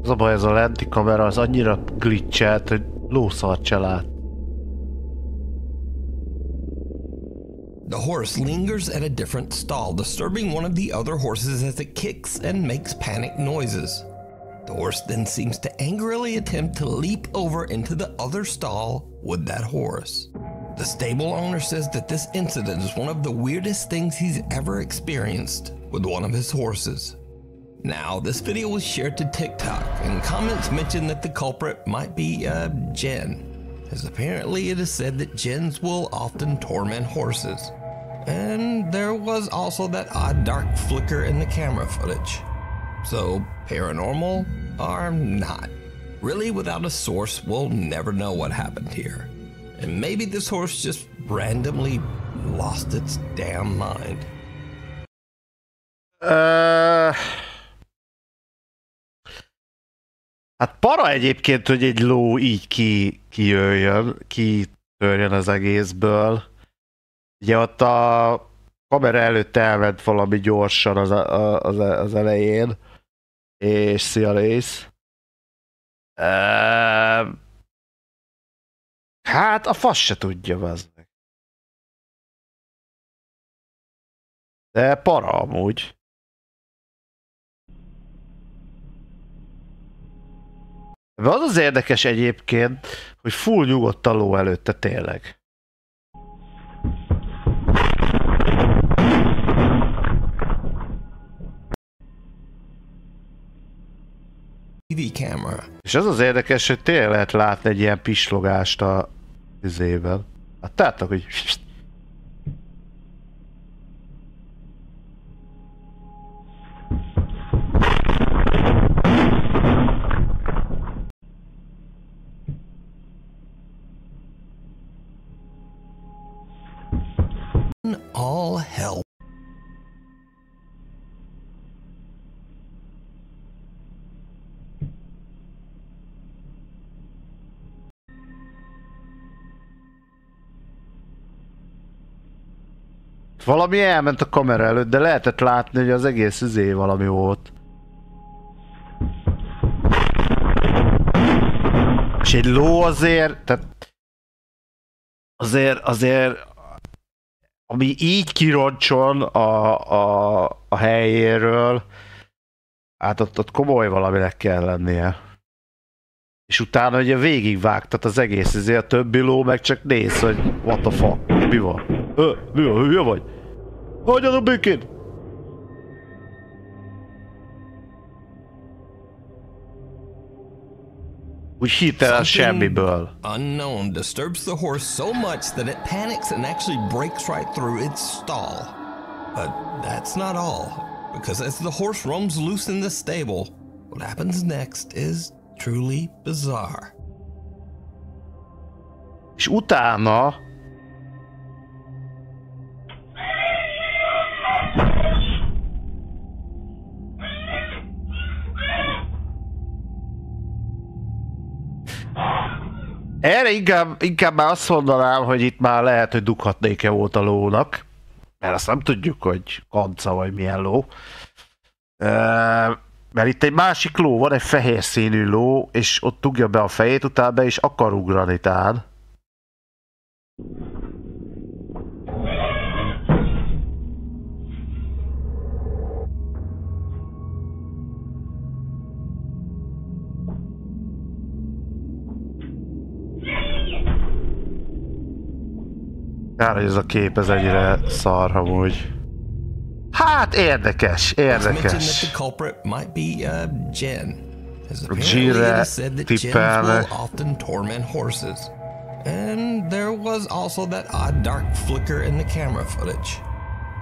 Az a baj, ez a lenti kamera az annyira glitchelt, hogy lószart se lát. The horse lingers at a different stall, disturbing one of the other horses as it kicks and makes panic noises. The horse then seems to angrily attempt to leap over into the other stall with that horse. The stable owner says that this incident is one of the weirdest things he's ever experienced with one of his horses. Now, this video was shared to TikTok, and comments mention that the culprit might be, Jen, as apparently it is said that Jens will often torment horses. And there was also that odd dark flicker in the camera footage. So, paranormal or not? Really, without a source, we'll never know what happened here. And maybe this horse just randomly lost its damn mind. Hát para egyébként, hogy egy ló így kitörjön az egészből. Ugye ott a kamera előtt elment valami gyorsan az elején. És szia Rész. Hát a fasz se tudja, bazdmeg. De para amúgy. De az az érdekes egyébként, hogy full nyugodt a ló előtte tényleg. TV camera. És az az érdekes, hogy tényleg lehet látni egy ilyen pislogást a izével. Hát láttak, hogy... All hell. Valami elment a kamera előtt, de lehetett látni, hogy az egész izé valami volt. És egy ló azért, tehát azért ami így kironcson a helyéről, hát ott komoly valaminek kell lennie. És utána ugye végigvágtat az egész, ezért a többi ló meg csak néz, hogy what the fuck, mi van? Mi van, hülye vagy? Hagyjad a békén! Úgy hirtelen semmiből. Unknown disturbs the horse so much that it panics and actually breaks right through its stall. But that's not all, because as the horse roams loose in the stable, what happens next is truly bizarre. És utána erre inkább már azt mondanám, hogy itt már lehet, hogy dughatnéke volt a lónak, mert azt nem tudjuk, hogy kanca vagy milyen ló. Mert itt egy másik ló van, egy fehér színű ló, és ott dugja be a fejét, utána be is akar ugrani tán. Kár, hogy ez a kép ez egyre szar, amúgy. Hát érdekes, érdekes. G-re tippelnek. And there was also that odd dark flicker in the camera footage.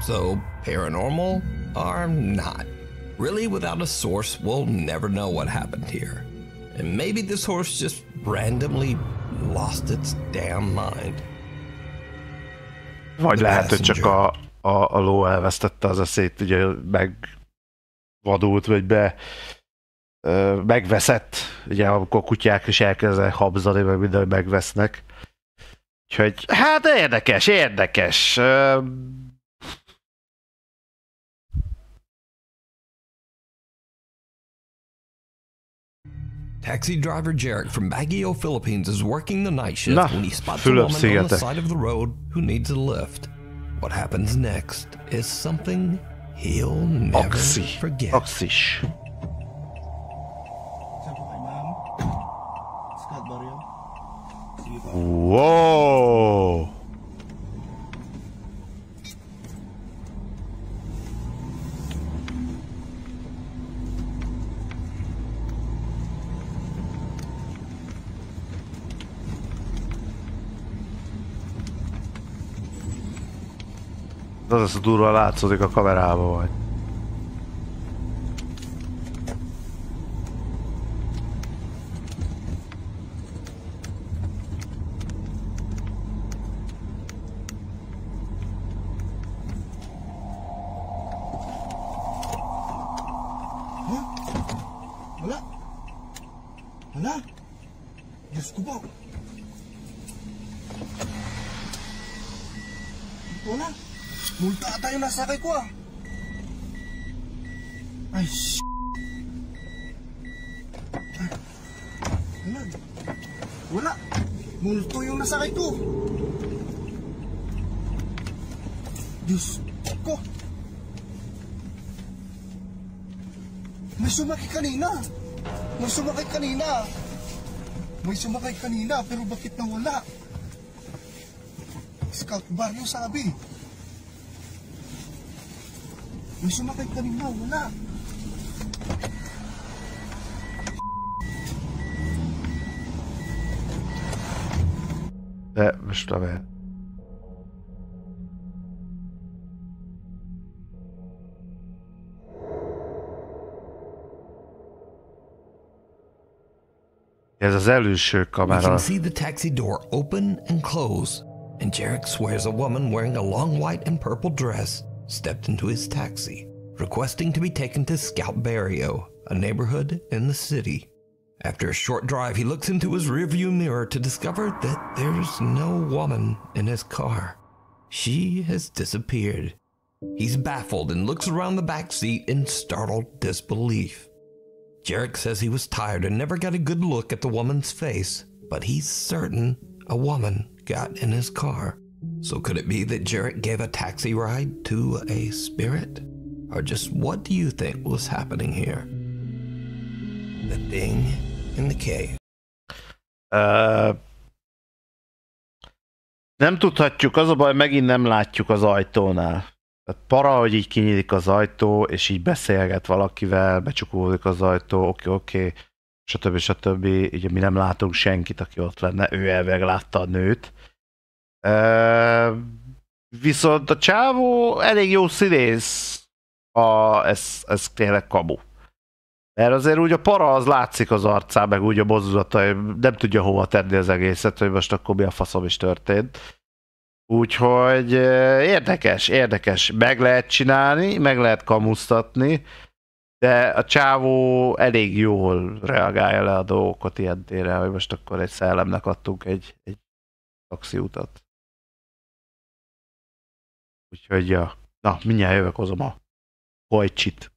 So, paranormal or not. Really, without a source, we'll never know what happened here. And maybe this horse just randomly lost its damn mind. Vagy lehet, hogy csak a ló elvesztette az eszét, ugye megvadult, vagy megveszett, ugye amikor kutyák is elkezdenek habzani, meg minden megvesznek. Úgyhogy, hát érdekes. Taxi driver Jarek from Baguio, Philippines is working the night shift when he spots a woman on the side of the road who needs a lift. What happens next is something he'll never forget. Oxis. Wow! Az a durva látszódik a kamerában vagy. Wala? Diyos ko po. Wala? Multa ata yung nasakay ko ah. Ay, Wala. Multo yung nasakay ko. Diyos ko. May sumakay kanina. May sumakay kanina, pero bakit nawala? Scout bar yung sabi. May sumakay kanina, wala. Most lehet. Ez az előső kamera. You can see the taxi door open and close, and Jarek swears a woman wearing a long white and purple dress stepped into his taxi, requesting to be taken to Scout Barrio, a neighborhood in the city. After a short drive, he looks into his rearview mirror to discover that there's no woman in his car. She has disappeared. He's baffled and looks around the back seat in startled disbelief. Jarek says he was tired and never got a good look at the woman's face, but he's certain a woman got in his car. So could it be that Jarrett gave a taxi ride to a spirit? Or just what do you think was happening here? The ding in the cave. Nem tudhatjuk, az a baj, megint nem látjuk az ajtónál. Tehát para, hogy így kinyílik az ajtó, és így beszélget valakivel, becsukódik az ajtó, oké, stb. Így mi nem látunk senkit, aki ott lenne, ő elvileg látta a nőt. Viszont a csávó elég jó színész, ez tényleg kamu. Mert azért úgy a para az látszik az arcán, meg úgy a mozdulata, nem tudja hova tenni az egészet, hogy most akkor mi a faszom is történt. Úgyhogy érdekes, meg lehet csinálni, meg lehet kamusztatni, de a csávó elég jól reagálja le a dolgokat ilyen tére, hogy most akkor egy szellemnek adtunk egy taxiutat. Úgyhogy ja, na, mindjárt jövök, hozom a hojcsit.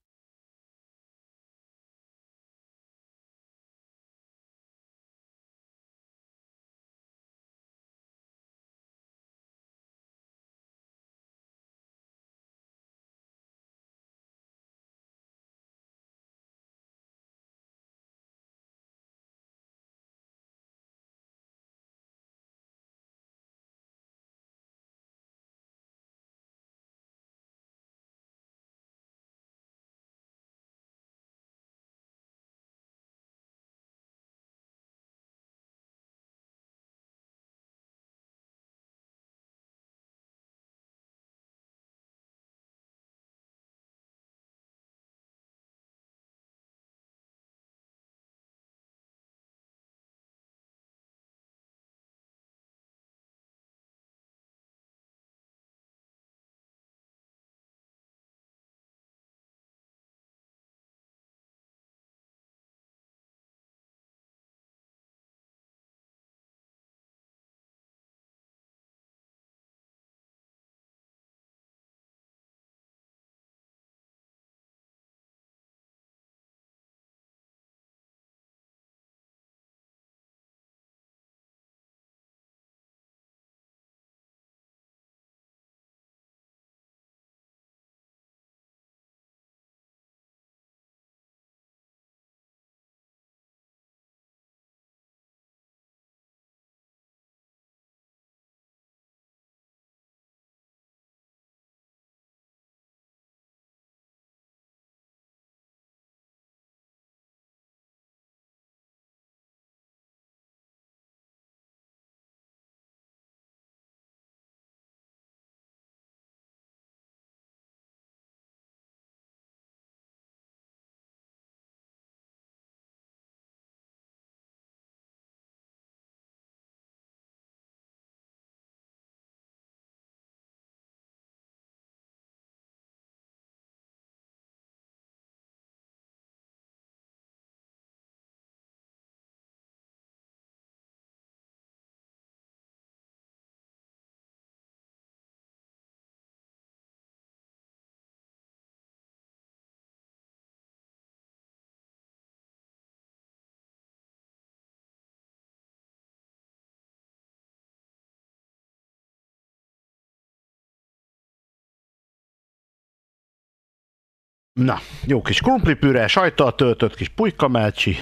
Na, jó kis krumplipüre, sajttal töltött kis pulykamelcsi.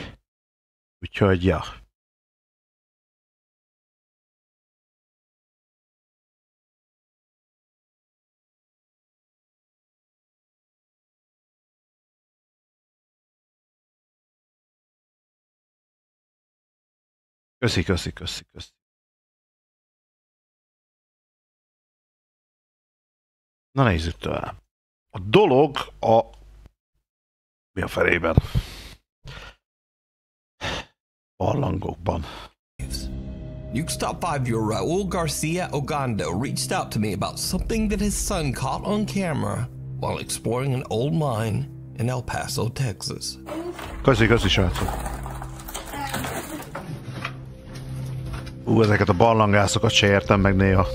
Úgyhogy, ja. Köszi. Na nézzük tovább. A dolog mi a felében? Barlangokban. NUKE's top 5-year-old Raul Garcia Ogando reached out to me about something that his son caught on camera while exploring an old mine in El Paso, Texas. Köszi, srácok. Ezeket a barlangászokat se értem meg néha.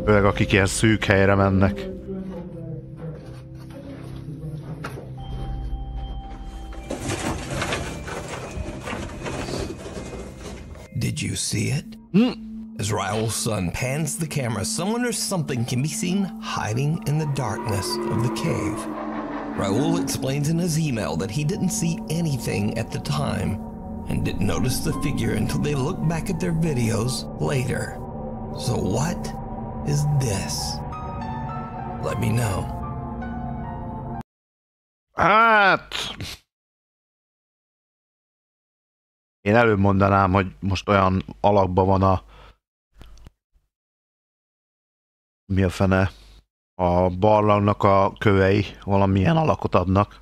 Főleg akik ilyen szűk helyre mennek. Did you see it? As Raul's son pans the camera, someone or something can be seen hiding in the darkness of the cave. Raul explains in his email that he didn't see anything at the time and didn't notice the figure until they look back at their videos later. So what is this? Let me know. Hát... Én előbb mondanám, hogy most olyan alakban van a... Mi a fene? A barlangnak a kövei valamilyen alakot adnak.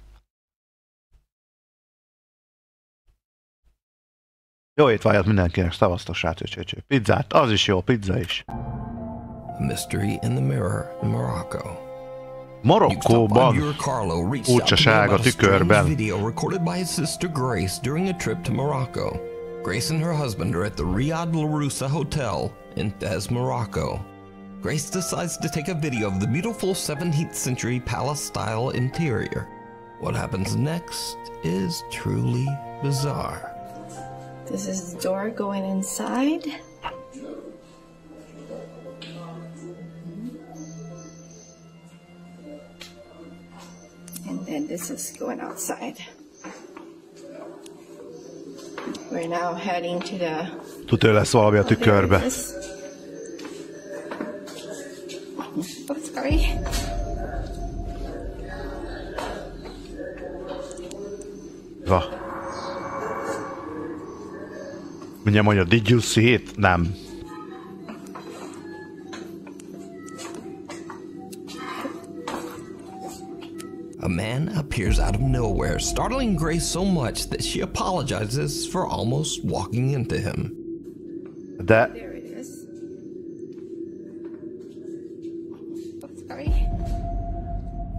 Jó étvágyat mindenkinek, szevasztok srácok, pizzát, az is jó, pizza is. Mystery in the mirror in Morocco. Marokkóban furcsaság a tükörben. Video recorded by his sister Grace during a trip to Morocco. Grace and her husband are at the Riyadh Laroussa Hotel in Fez, Morocco. Grace decides to take a video of the beautiful 17th century palace-style interior. What happens next is truly bizarre. This is the door going inside. And then this is going outside. We're now heading to the... Tudja, lesz valami a tükörbe. Oh, sorry. Va. Mindjárt mondja, did you see it? Nem. A man appears out of nowhere, startling Grace so much that she apologizes for almost walking into him. De... There it is. Oh, sorry.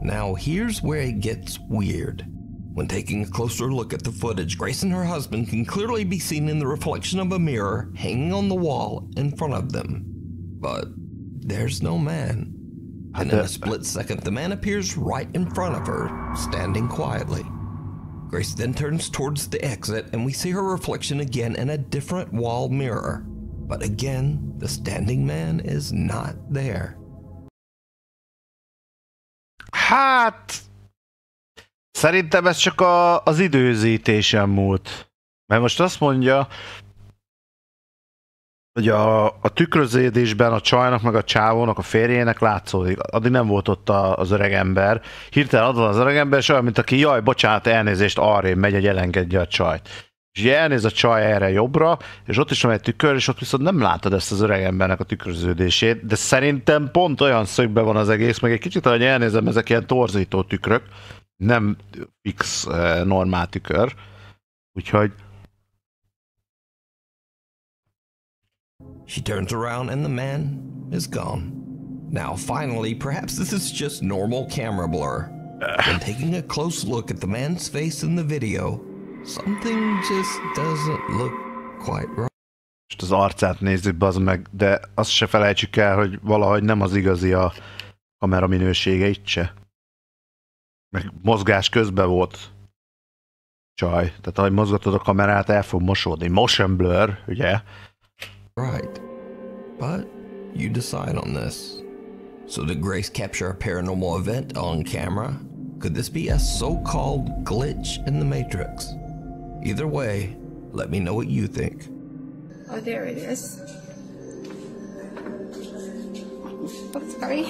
Now here's where it gets weird. When taking a closer look at the footage, Grace and her husband can clearly be seen in the reflection of a mirror hanging on the wall in front of them. But there's no man. And in a split second, the man appears right in front of her, standing quietly. Grace then turns towards the exit, and we see her reflection again in a different wall mirror. But again, the standing man is not there. Hát... Szerintem ez csak az időzítésen múlt. Mert most azt mondja, hogy a tükröződésben a csajnak meg a csávónak, a férjének látszódik. Addig nem volt ott az öreg ember. Hirtelen adott az öreg ember, és olyan, mint aki jaj, bocsánat, elnézést, arrébb megy, hogy elengedje a csajt. És elnéz a csaj erre jobbra, és ott is van egy tükör, és ott viszont nem látod ezt az öreg embernek a tükröződését, de szerintem pont olyan szögben van az egész, meg egy kicsit, ahogy elnézem, ezek ilyen torzító tükrök, nem fix normál tükör. Úgyhogy... She turns around and the man is gone. Now finally, perhaps this is just normal camera blur. When taking a close look at the man's face in the video, something just doesn't look quite right. Most az arcát nézzük, bazd meg, de azt se felejtsük el, hogy valahogy nem az igazi a kamera minősége itt se. Meg mozgás közben volt csaj. Tehát ahogy mozgatod a kamerát, el fog mosódni. Motion blur, ugye? Right. But you decide on this. So did Grace capture a paranormal event on camera? Could this be a so-called glitch in the Matrix? Either way, let me know what you think. Oh, there it is. Oh, sorry.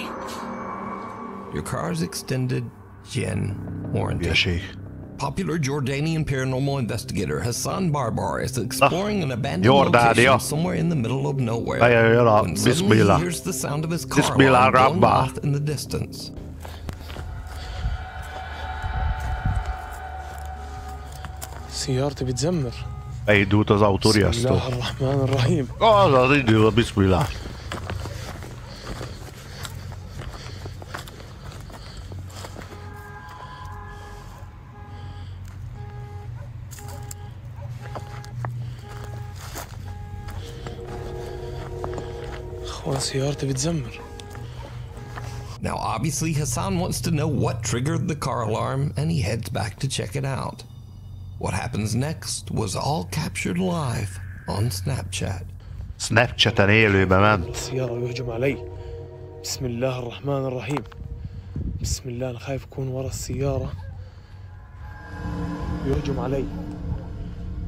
Your car's extended Gen warranty. Popular Jordanian paranormal investigator Hassan Barbar is exploring an abandoned location somewhere in the middle of nowhere when suddenly he hears the sound of his car alarm going off in the distance. سيارتي بتزمر. Elindult az autóriasztó. بسم الله الرحمن الرحيم. Az indul a bismillah. سيارتي بتزمر. Now obviously Hassan wants to know what triggered the car alarm and he heads back to check it out. What happens next was all captured live on Snapchat. Snapchaten élőben ment. السيارة ويهجم علي. بسم الله الرحمن الرحيم. بسم الله، أنا خايف أكون ورا السيارة يهجم علي.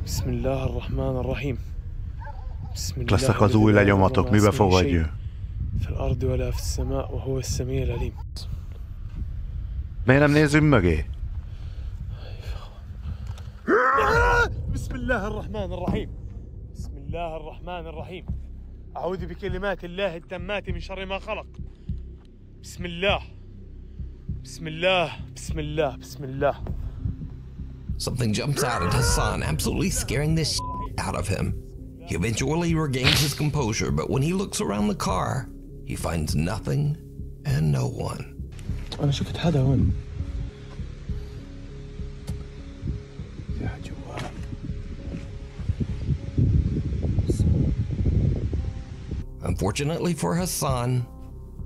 بسم الله الرحمن الرحيم. بسم الله Lesznek az új lenyomatok, mibe fogadjuk? في الأرض ولا في السماء وهو السميع العليم. Miért nem nézünk mögé? بسم الله الرحمن الرحيم. بسم الله الرحمن الرحيم. أعوذ بكلمات الله التامات من شر ما خلق. بسم الله. بسم الله. بسم الله. بسم الله. Something jumps out at Hassan, absolutely scaring the shit out of him. He eventually regains his composure, but when he looks around the car, he finds nothing and no one. أنا شفت حدا هون. يا جوال. Unfortunately for Hassan,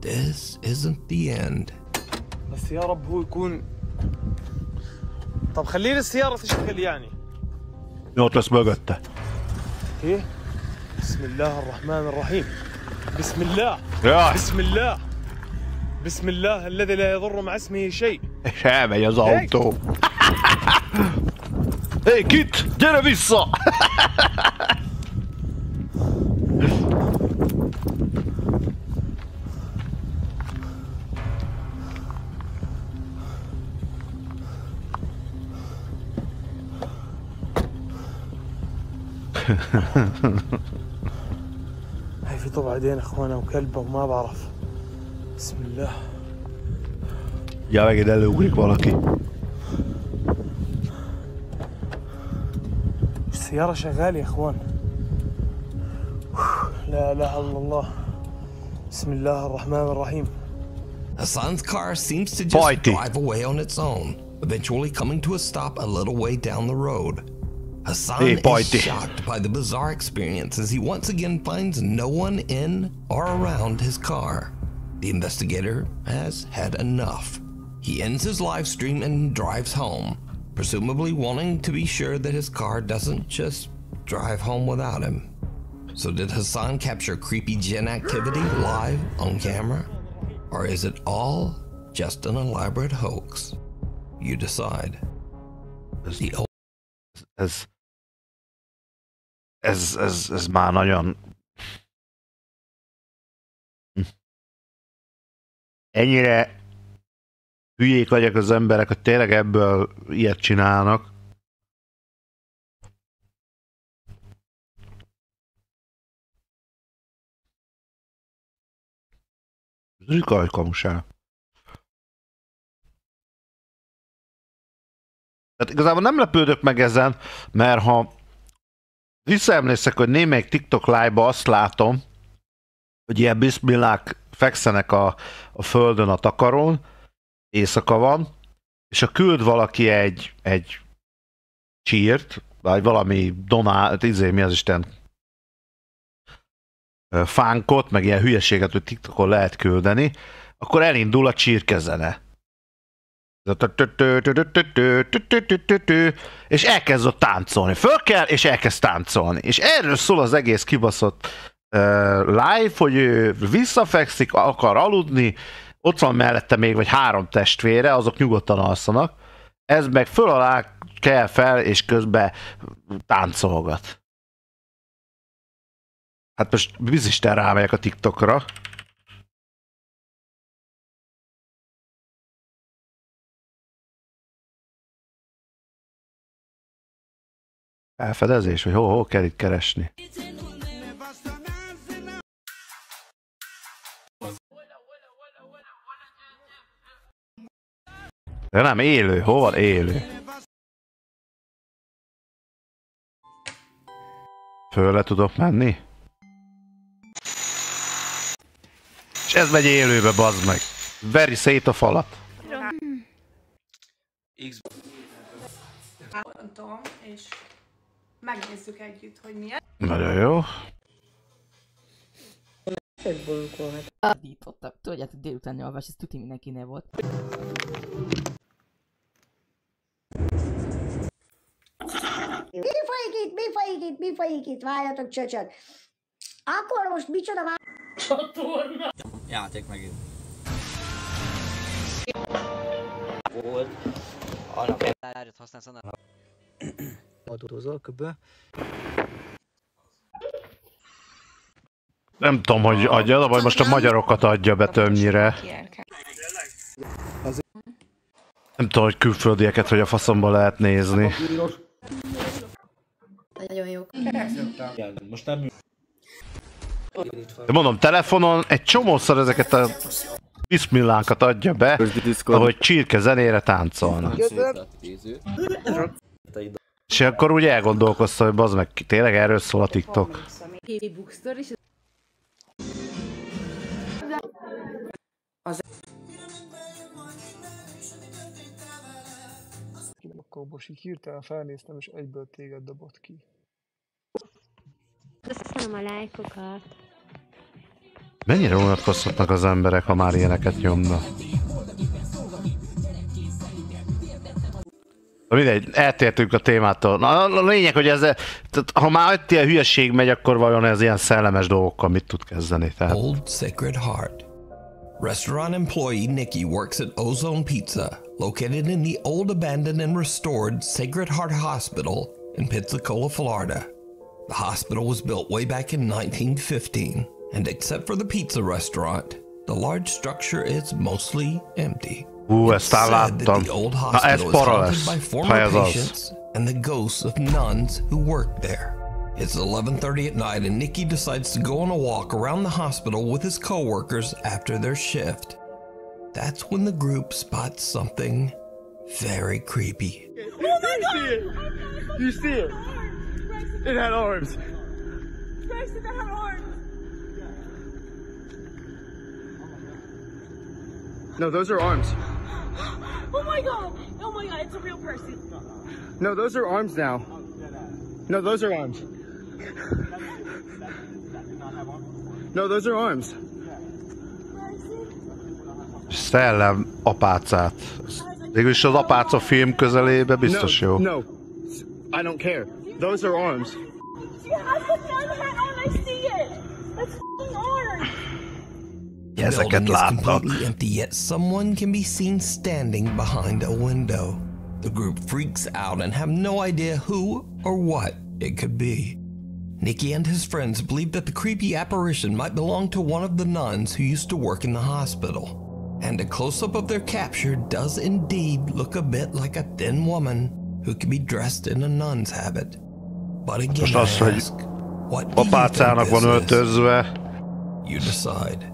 this isn't the end. بس يا رب هو يكون. طب خليني السيارة تشتغل يعني. Ott lesz mögötte. إيه؟ بسم الله الرحمن الرحيم. بسم الله. بسم الله. بسم الله الذي لا يضر مع اسمه شيء. És elmegy az autó. Hé, Kit! Gyere vissza! هاي في طبع عيدين اخوانا وكلبه وما بعرف. بسم الله. Ja, megint előugrik valaki. السيارة شغالة يا اخوان. لا اله الا الله. بسم الله الرحمن الرحيم. Hassan's car seems to just drive away on its own, eventually coming to a stop a little way down the road. Hassan is shocked by the bizarre experience as he once again finds no one in or around his car. The investigator has had enough. He ends his live stream and drives home, presumably wanting to be sure that his car doesn't just drive home without him. So did Hassan capture creepy Gen activity live on camera? Or is it all just an elaborate hoax? You decide. Ez már nagyon... Ennyire hülyék vagyok az emberek, hogy tényleg ebből ilyet csinálnak. Zsükajkamság. Tehát igazából nem lepődök meg ezen, mert ha visszaemlékszek, hogy némelyik TikTok live-ba azt látom, hogy ilyen biszmillák fekszenek a földön a takarón, éjszaka van, és ha küld valaki egy csírt, vagy valami mi az Isten, fánkot, meg ilyen hülyeséget, hogy TikTokon lehet küldeni, akkor elindul a csírkezene. És elkezd ott táncolni. Föl kell, és elkezd táncolni. És erről szól az egész kibaszott live, hogy ő visszafekszik, akar aludni, ott van mellette még vagy 3 testvére, azok nyugodtan alszanak. Ez meg föl alá kell fel, és közben táncolgat. Hát most bizisten rámegyek a TikTokra. Felfedezés, hogy hol kell itt keresni? De nem, élő. Hol van élő? Fölle tudok menni? És ez megy élőbe, bazd meg. Veri szét a falat. Mondtam, és megnézzük együtt, hogy milyen. Nagyon jó. Adítottam. Tudjátok, délutáni alvás, ez tuti mindenkinél volt. Mi folyik itt? Várjatok, csöcsök! Akkor most micsoda már? Csatornán. Játék megint. Volt. Alapjárját használsz annál. Adózol köbbe. Nem tudom, hogy adja, vagy most a magyarokat adja be többnyire. Nem tudom, hogy külföldieket, hogy a faszomba lehet nézni. Nagyon jó. Most nem... De mondom, telefonon egy csomószor ezeket a diszmillánkat adja be, ahogy csirke zenére táncolnak. És akkor úgy elgondolkoztam, hogy bazd meg, tényleg erről szól a TikTok. Akkor most így hirtelen felnéztem, és egyből téged dobott ki. Köszönöm a lájkokat. Mennyire unatkozhatnak az emberek, ha már ilyeneket nyomnak? Mindegy, eltértünk a témától. A lényeg, hogy ez, ha már ott ilyen hülyeség megy, akkor vajon ez ilyen szellemes dolgokkal mit tud kezdeni? Tehát... Old Sacred Heart. Restaurant employee Nikki works at Ozone Pizza, located in the old abandoned and restored Sacred Heart Hospital in Pensacola, Florida. The hospital was built way back in 1915, and except for the pizza restaurant, the large structure is mostly empty. Ezt láttam. Na ez para lesz, ha ez az. And the ghosts of nuns who worked there. It's 11:30 at night and Nikki decides to go on a walk around the hospital with his co-workers after their shift. That's when the group spots something very creepy. Oh my God! You see it? It had arms. Bryson, that had arms. No, those are arms. Oh my God! Oh my God! It's a real person. No, those are arms now. No, those are arms. No, those are arms. Szellem apácát. Végülis az apáca film közelébe biztos jó. No, I don't care. Those are arms. Ezeket látnak. Empty, yet someone can be seen standing behind a window. The group freaks out and have no idea who or what it could be. Nikki and his friends believe that the creepy apparition might belong to one of the nuns who used to work in the hospital. And a close-up of their capture does indeed look a bit like a thin woman who can be dressed in a nun's habit. But again, I ask, what do you think this is? You decide.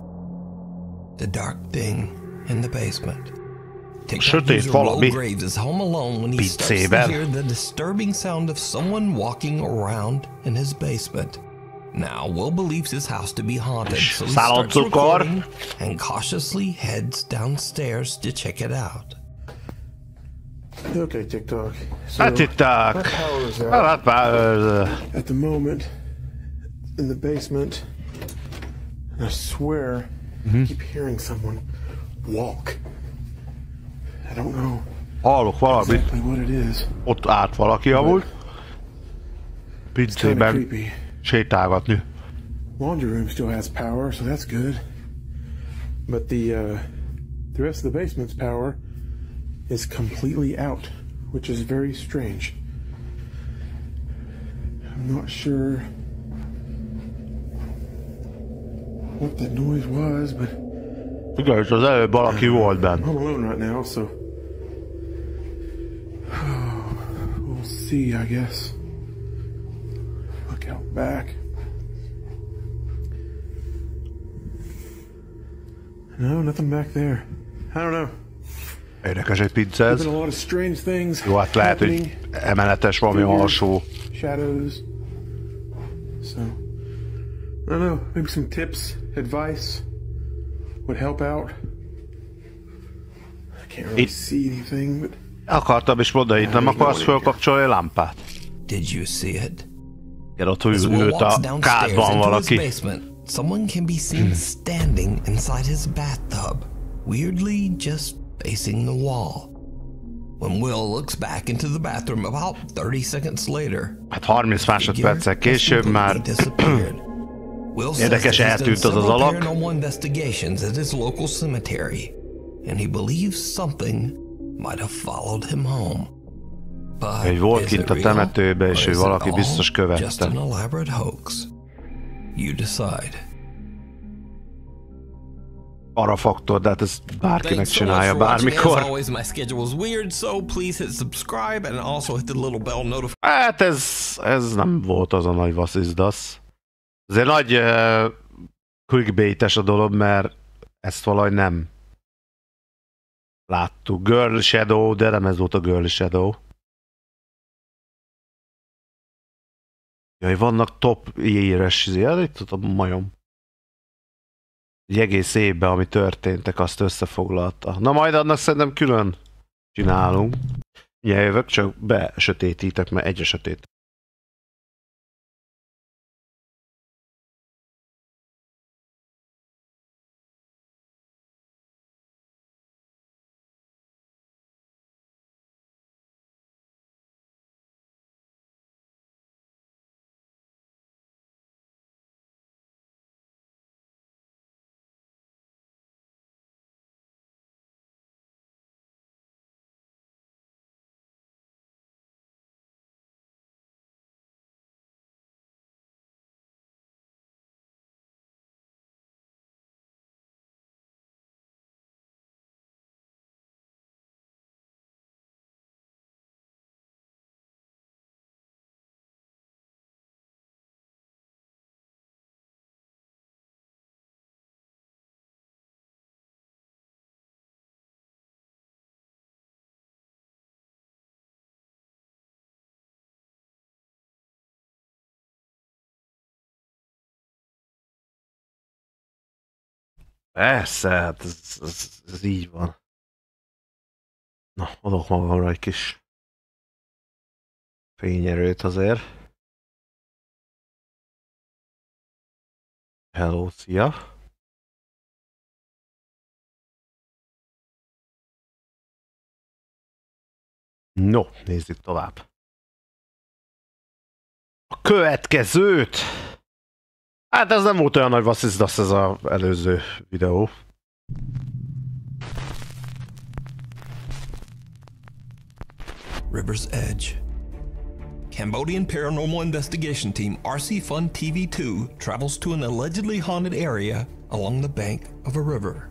The dark thing in the basement. TikTok user Will Graves is home alone when he starts to hear the disturbing sound of someone walking around in his basement. Now, Will believes his house to be haunted, so he starts recording and cautiously heads downstairs to check it out. Okay, TikTok. So TikTok. My power's out. At the moment, in the basement, and I swear, I keep hearing someone walk. I don't know exactly what it is. Ott állt valaki amúgy. Pincében sétálgatni. Laundry room still has power, so that's good. But the rest of the basement's power is completely out, which is very strange. I'm not sure what that noise was, but igen, és az előbb valaki volt benne. I'm alone right now, so we'll see, I guess. Look out back. No, nothing back there. I don't know. Érdekes egy pizza ez. There's a lot of strange things. Jó, hát lehet, hogy emeletes valami alsó. Shadows. So, I don't know. Maybe some tips, advice would help out. I can't really see anything, but akartam is mondani, itt nem akarsz fölkapcsolni a lámpát. Did you see it? Igen, ott ült a kádban valaki. Someone can be seen standing inside his bathtub, weirdly just facing the wall. When Will looks back into the bathroom about 30 seconds later, hát 30 másodperccel később már Will says Érdekes, that he's done eltűnt az several alak. paranormal investigations at his local cemetery, and he believes something might have followed him home. But Egy volt is kint it a real, temetőbe, és or ő is it valaki all biztos just an követte. elaborate hoax? You decide. Arra faktor, de hát ezt bárki Thanks so much megcsinálja for watching. As bármikor. always, my schedule is weird, so please hit subscribe and also hit the little bell notification. Hát ez nem volt az a nagy vasszizdasz. Azért nagy clickbait-es a dolog, mert ezt valahogy nem láttuk. Girl Shadow, de nem ez volt a Girl Shadow. Jaj, vannak top éres, itt a majom. Egy egész évben, ami történtek, azt összefoglalta. Na majd annak szerintem külön csinálunk. Ugye jövök, csak besötétítek, mert egyre sötét. Persze, hát ez így van. Na, adok magamra egy kis fényerőt azért. Hello, szia! No, nézzük tovább. A következőt! Hát ez nem volt olyan nagy vasszizdasz ez az előző videó. River's Edge. Cambodian paranormal investigation team RC Fun TV2 travels to an allegedly haunted area along the bank of a river.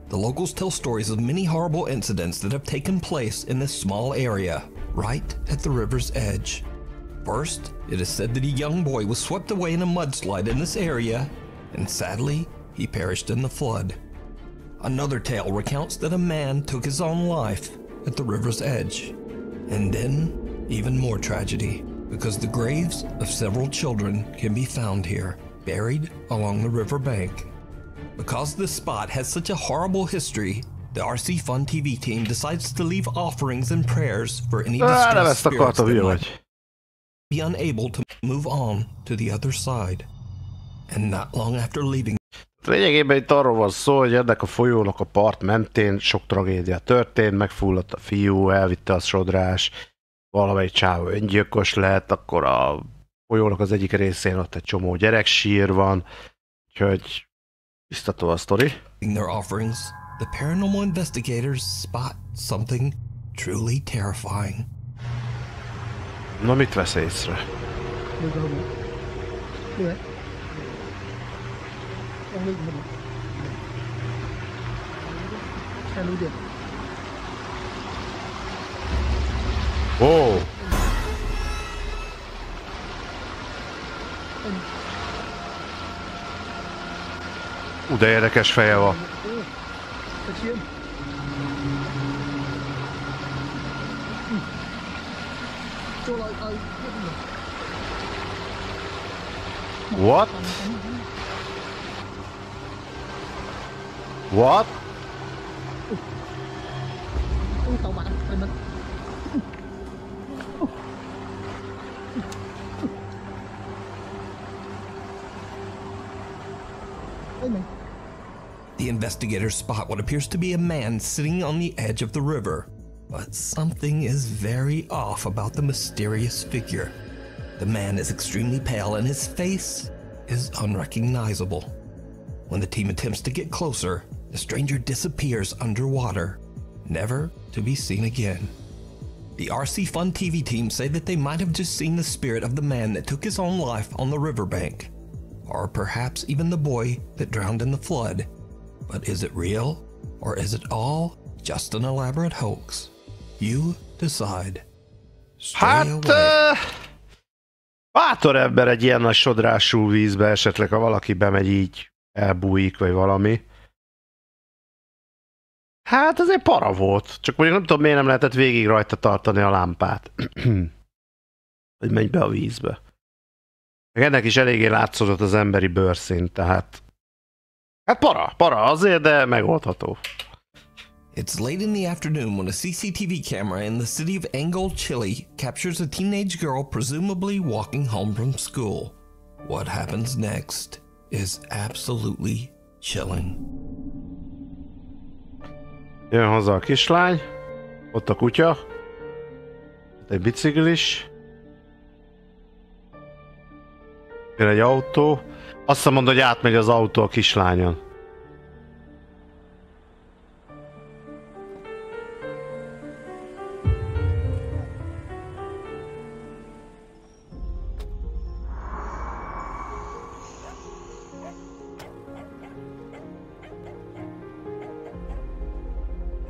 The locals tell stories of many horrible incidents that have taken place in this small area, right at the river's edge. First, it is said that a young boy was swept away in a mudslide in this area, and sadly, he perished in the flood. Another tale recounts that a man took his own life at the river's edge. And then, even more tragedy, because the graves of several children can be found here, buried along the river bank. Because this spot has such a horrible history, the RC Fun TV team decides to leave offerings and prayers for any distressed spirits that might be unable to move on to the other side. And not long after leaving. Lényegében itt arról van szó, hogy ennek a folyónak a part mentén sok tragédia történt, megfulladt a fiú, elvitte a sodrás, valamelyik csávó öngyilkos lett, akkor a folyónak az egyik részén ott egy csomó gyereksír van, úgyhogy biztató a sztori. Their offerings, the paranormal investigators spot something truly terrifying. Na, mit vesz észre? Ó! De érdekes feje van. What? What? The investigators spot what appears to be a man sitting on the edge of the river, but something is very off about the mysterious figure. The man is extremely pale and his face is unrecognizable. When the team attempts to get closer, the stranger disappears underwater, never to be seen again. The RC Fun TV team say that they might have just seen the spirit of the man that took his own life on the riverbank, or perhaps even the boy that drowned in the flood. But is it real, or is it all just an elaborate hoax? You decide. Hát, bátor ember egy ilyen nagy sodrású vízbe, esetleg ha valaki bemegy így, elbújik, vagy valami. Hát azért para volt. Csak mondjuk nem tudom, miért nem lehetett végig rajta tartani a lámpát. Hogy menj be a vízbe. Meg ennek is eléggé látszódott az emberi bőrszín, tehát... Hát para azért, de megoldható. It's late in the afternoon when a CCTV camera in the city of Angol, Chile captures a teenage girl presumably walking home from school. What happens next is absolutely chilling. Jön haza a kislány, ott a kutya, ott egy biciklis, jön egy autó, azt mondod, hogy átmegy az autó a kislányon.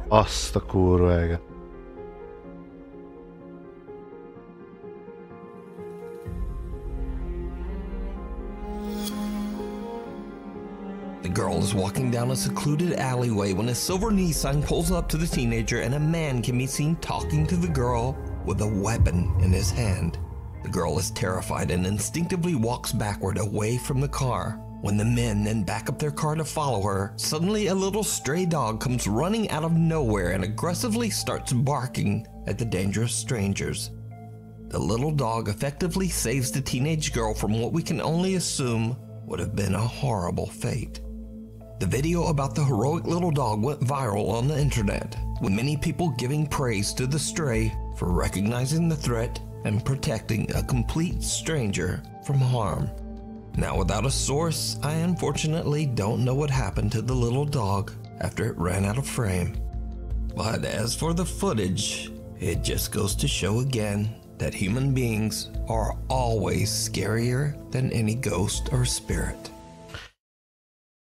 Azt a kurva eget. The girl is walking down a secluded alleyway when a silver Nissan pulls up to the teenager and a man can be seen talking to the girl with a weapon in his hand. The girl is terrified and instinctively walks backward away from the car. When the men then back up their car to follow her, suddenly a little stray dog comes running out of nowhere and aggressively starts barking at the dangerous strangers. The little dog effectively saves the teenage girl from what we can only assume would have been a horrible fate. The video about the heroic little dog went viral on the internet, with many people giving praise to the stray for recognizing the threat and protecting a complete stranger from harm. Now, without a source, I unfortunately don't know what happened to the little dog after it ran out of frame. But as for the footage, it just goes to show again that human beings are always scarier than any ghost or spirit.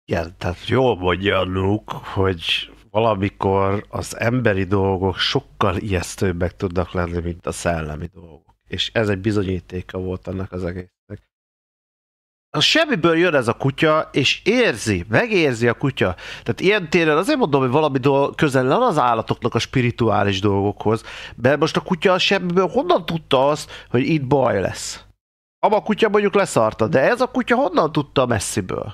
Igen, tehát jól mondja a NUKE, hogy valamikor az emberi dolgok sokkal ijesztőbbek tudnak lenni, mint a szellemi dolgok. És ez egy bizonyítéka volt annak az egésznek. A semmiből jön ez a kutya, és megérzi a kutya. Tehát ilyen téren azért mondom, hogy valami közel van az állatoknak a spirituális dolgokhoz, mert most a kutya a semmiből honnan tudta azt, hogy itt baj lesz? A kutya mondjuk leszarta, de ez a kutya honnan tudta messziből?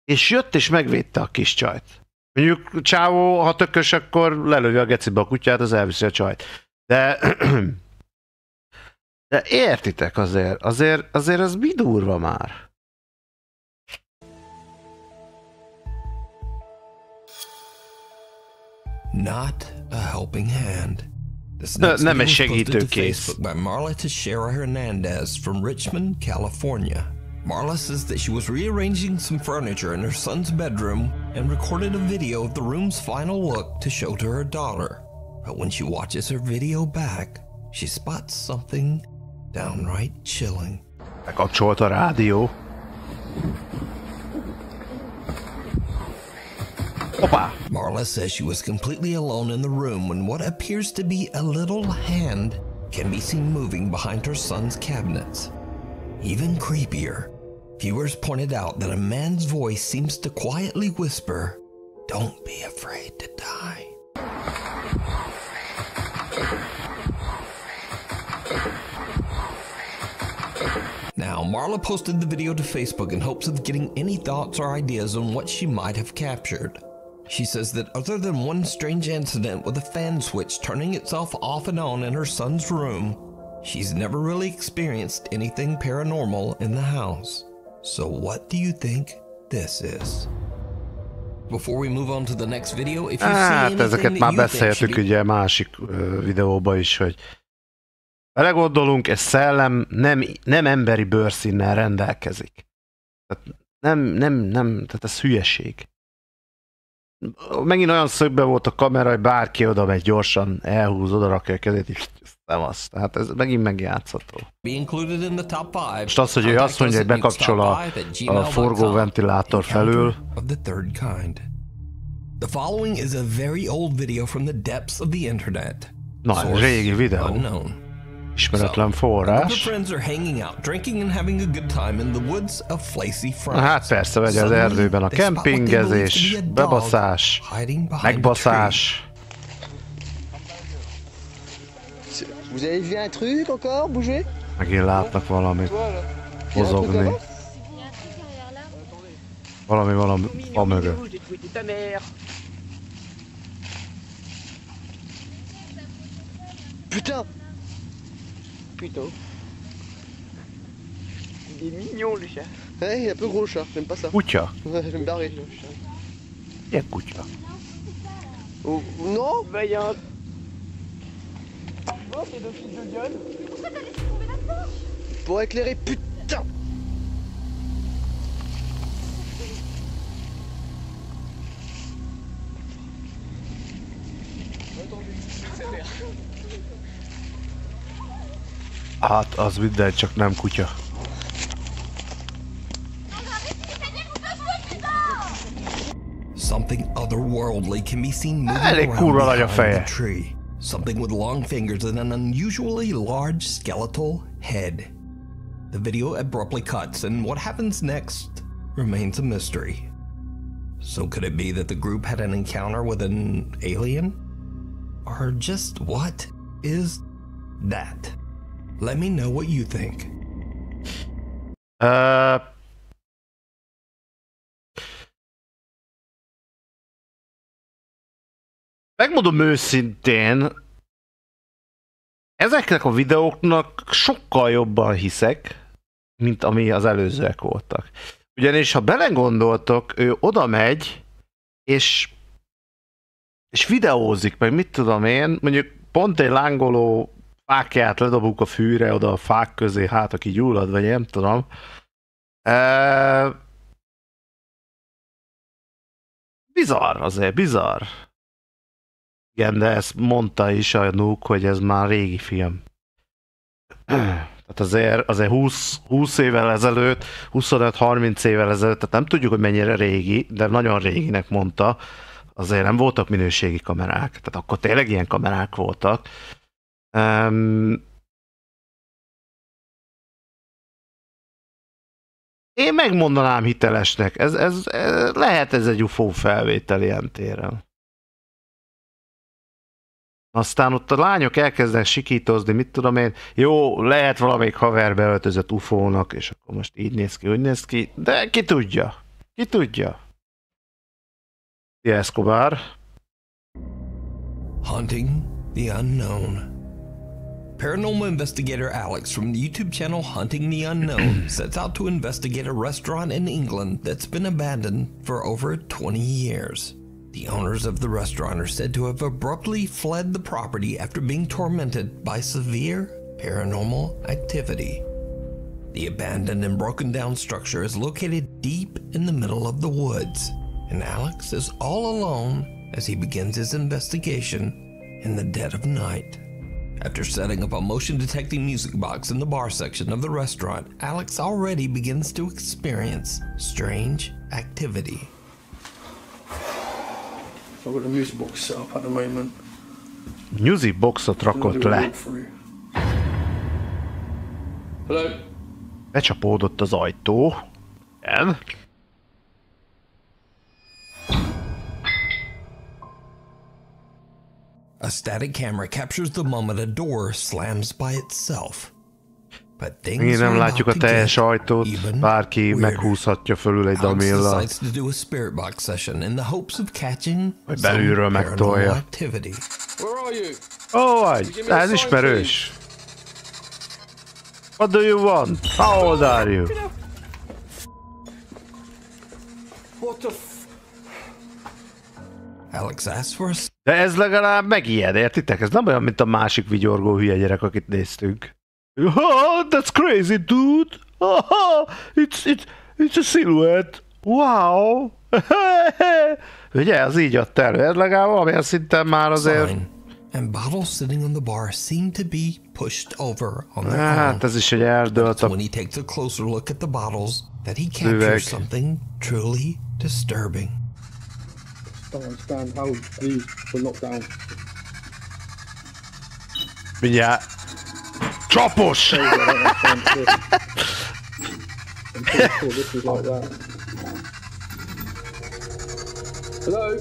És jött és megvédte a kis csajt. Mondjuk csávó, ha tökös, akkor lelövi a gecibe a kutyát, az elviszi a csajt. De értitek azért ez mi durva már? Not a helping hand. Nem egy segítőkész. By Marla Teixeira Hernandez from Richmond, California. Marla says that she was rearranging some furniture in her son's bedroom and recorded a video of the room's final look to show to her daughter. But when she watches her video back, she spots something downright chilling. Bekapcsolt a rádió. Opa! Marla says she was completely alone in the room when what appears to be a little hand can be seen moving behind her son's cabinets. Even creepier, viewers pointed out that a man's voice seems to quietly whisper, "Don't be afraid to die." Now, Marla posted the video to Facebook in hopes of getting any thoughts or ideas on what she might have captured. She says that other than one strange incident with a fan switch turning itself off and on in her son's room, she's never really experienced anything paranormal in the house. So what do you think this is? Before we move on to the next video, if you see anything ezeket that már you think beszéltük ugye másik videóban is, hogy belegondolunk, ez szellem nem emberi bőrszínnel rendelkezik. Tehát tehát ez hülyeség. Megint olyan szögben volt a kamera, hogy bárki oda megy gyorsan, elhúz, oda rakja a kezét, és nem az. Tehát ez megint megjátszható. Most az, hogy ő azt mondja, hogy bekapcsol a forgóventilátor felül. The following is a very old video from the depths of the internet. Na, régi videó. Ismeretlen forrás. Hát persze, vegye az erdőben a kempingezés, bebaszás, megbaszás. Vous avez vu un truc encore bouger? Megint látnak valamit mozogni. Valami a mögött. Putain! Putain. Il est mignon le chat. Ouais, il est un peu gros le chat, j'aime pas ça. Kutya. Ouais, je vais me barrer. Milyen kutya? Oh, non? Bah y'a un... Oh, pédophile de Lyon. Pourquoi t'as laissé tomber là-dedans? Pour éclairer, putain! Hát az minden, csak nem kutya. Something otherworldly can be seen moving around behind the tree. Something with long fingers and an unusually large skeletal head. The video abruptly cuts, and what happens next remains a mystery. So could it be that the group had an encounter with an alien? Or just what is that? Let me know what you think. Megmondom őszintén, ezeknek a videóknak sokkal jobban hiszek, mint ami az előzőek voltak. Ugyanis, ha belegondoltok, ő oda megy, és videózik, meg mit tudom én, mondjuk pont egy lángoló fákját ledobunk a fűre, oda a fák közé, hát aki gyullad, vagy nem tudom. Bizarr azért, bizarr. Igen, de ezt mondta is a NUKE, hogy ez már régi film. Tehát azért 20 évvel ezelőtt, 25-30 évvel ezelőtt, tehát nem tudjuk, hogy mennyire régi, de nagyon réginek mondta, azért nem voltak minőségi kamerák. Tehát akkor tényleg ilyen kamerák voltak. Én megmondanám hitelesnek, lehet ez egy UFO felvétel ilyen téren. Aztán ott a lányok elkezdenek sikítozni, mit tudom én, jó, lehet valamelyik haver beöltözött UFO-nak, és akkor most így néz ki, úgy néz ki, de ki tudja? Ki tudja? Szia, Escobar. Hunting the Unknown. Paranormal investigator Alex from the YouTube channel Hunting the Unknown sets out to investigate a restaurant in England that's been abandoned for over 20 years. The owners of the restaurant are said to have abruptly fled the property after being tormented by severe paranormal activity. The abandoned and broken down structure is located deep in the middle of the woods, and Alex is all alone as he begins his investigation in the dead of night. After setting up a motion detecting music box in the bar section of the restaurant, Alex already begins to experience strange activity. I've got a music box set up at the moment. Music boxot rakott le. Hello? Becsapódott az ajtó. Igen. A static camera captures the moment a door slams by itself. Mi nem látjuk a teljes ajtót, bárki meghúzhatja fölül egy damillal. Vagy belülről megtolja. Ó, vagy, ez ismerős. What do you want? How old are you? De ez legalább megijed, értitek? Ez nem olyan, mint a másik vigyorgó hülye gyerek, akit néztünk. Oh, that's crazy, dude! Oh, it's a silhouette! Wow! Ugye, az így jött elő. Ez legalább valamilyen szinten már azért... And bottles sitting on the bar seem to be pushed over on the hát ez is egy eldőlt a... when he takes a closer look at the bottles that he captures something truly disturbing. Don't understand how these were knocked down. Mindjárt. Csapos! I'm pretty sure this was like that. Hello?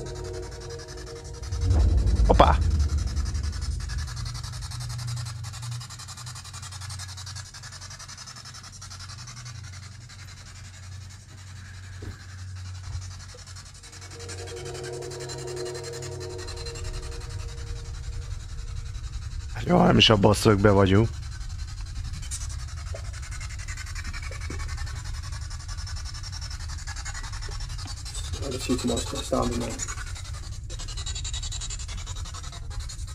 Hoppá! Jó, nem is abban a szögbe vagyunk.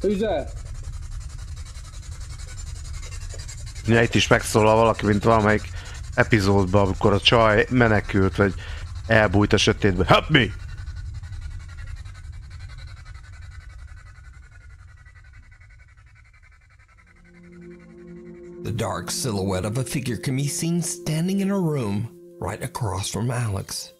Who's there? Ja, itt is megszólal valaki, mint valamelyik epizódban, amikor a csaj menekült, vagy elbújt a sötétbe. Help me! The dark silhouette of a figure can be seen standing in a room right across from Alex.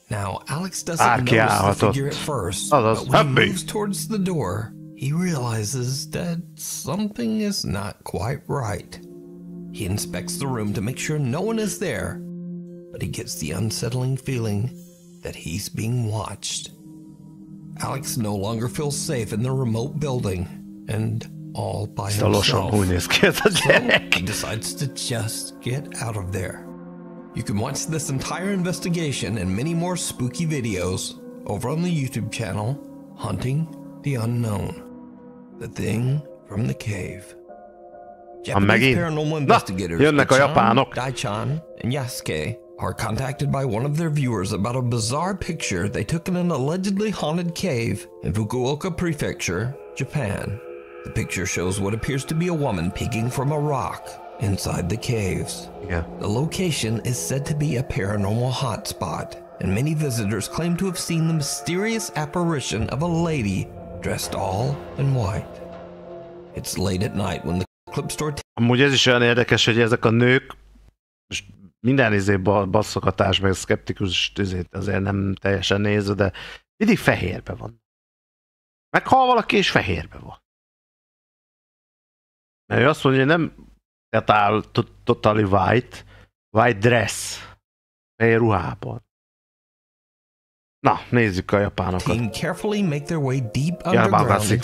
Now, Alex doesn't notice the figure at first, but when he moves towards the door, he realizes that something is not quite right. He inspects the room to make sure no one is there, but he gets the unsettling feeling that he's being watched. Alex no longer feels safe in the remote building, and all by himself. So he decides to just get out of there. You can watch this entire investigation and many more spooky videos over on the YouTube channel, Hunting the Unknown. The Thing from the Cave. Japanese paranormal investigators Daichan and Yasuke are contacted by one of their viewers about a bizarre picture they took in an allegedly haunted cave in Fukuoka Prefecture, Japan. The picture shows what appears to be a woman peeking from a rock inside the caves. The location is said to be a paranormal hotspot, and many visitors claim to have seen the mysterious apparition of a lady dressed all in white. It's late at night when the clip store... Amúgy ez is olyan érdekes, hogy ezek a nők minden basszokatás, meg szkeptikus azért nem teljesen nézve, de mindig fehérbe van. Meghal valaki és fehérbe van. Mert ő azt mondja, hogy nem totally white dress, fehér ruhában. Na, nézzük a japánokat. Japán látszik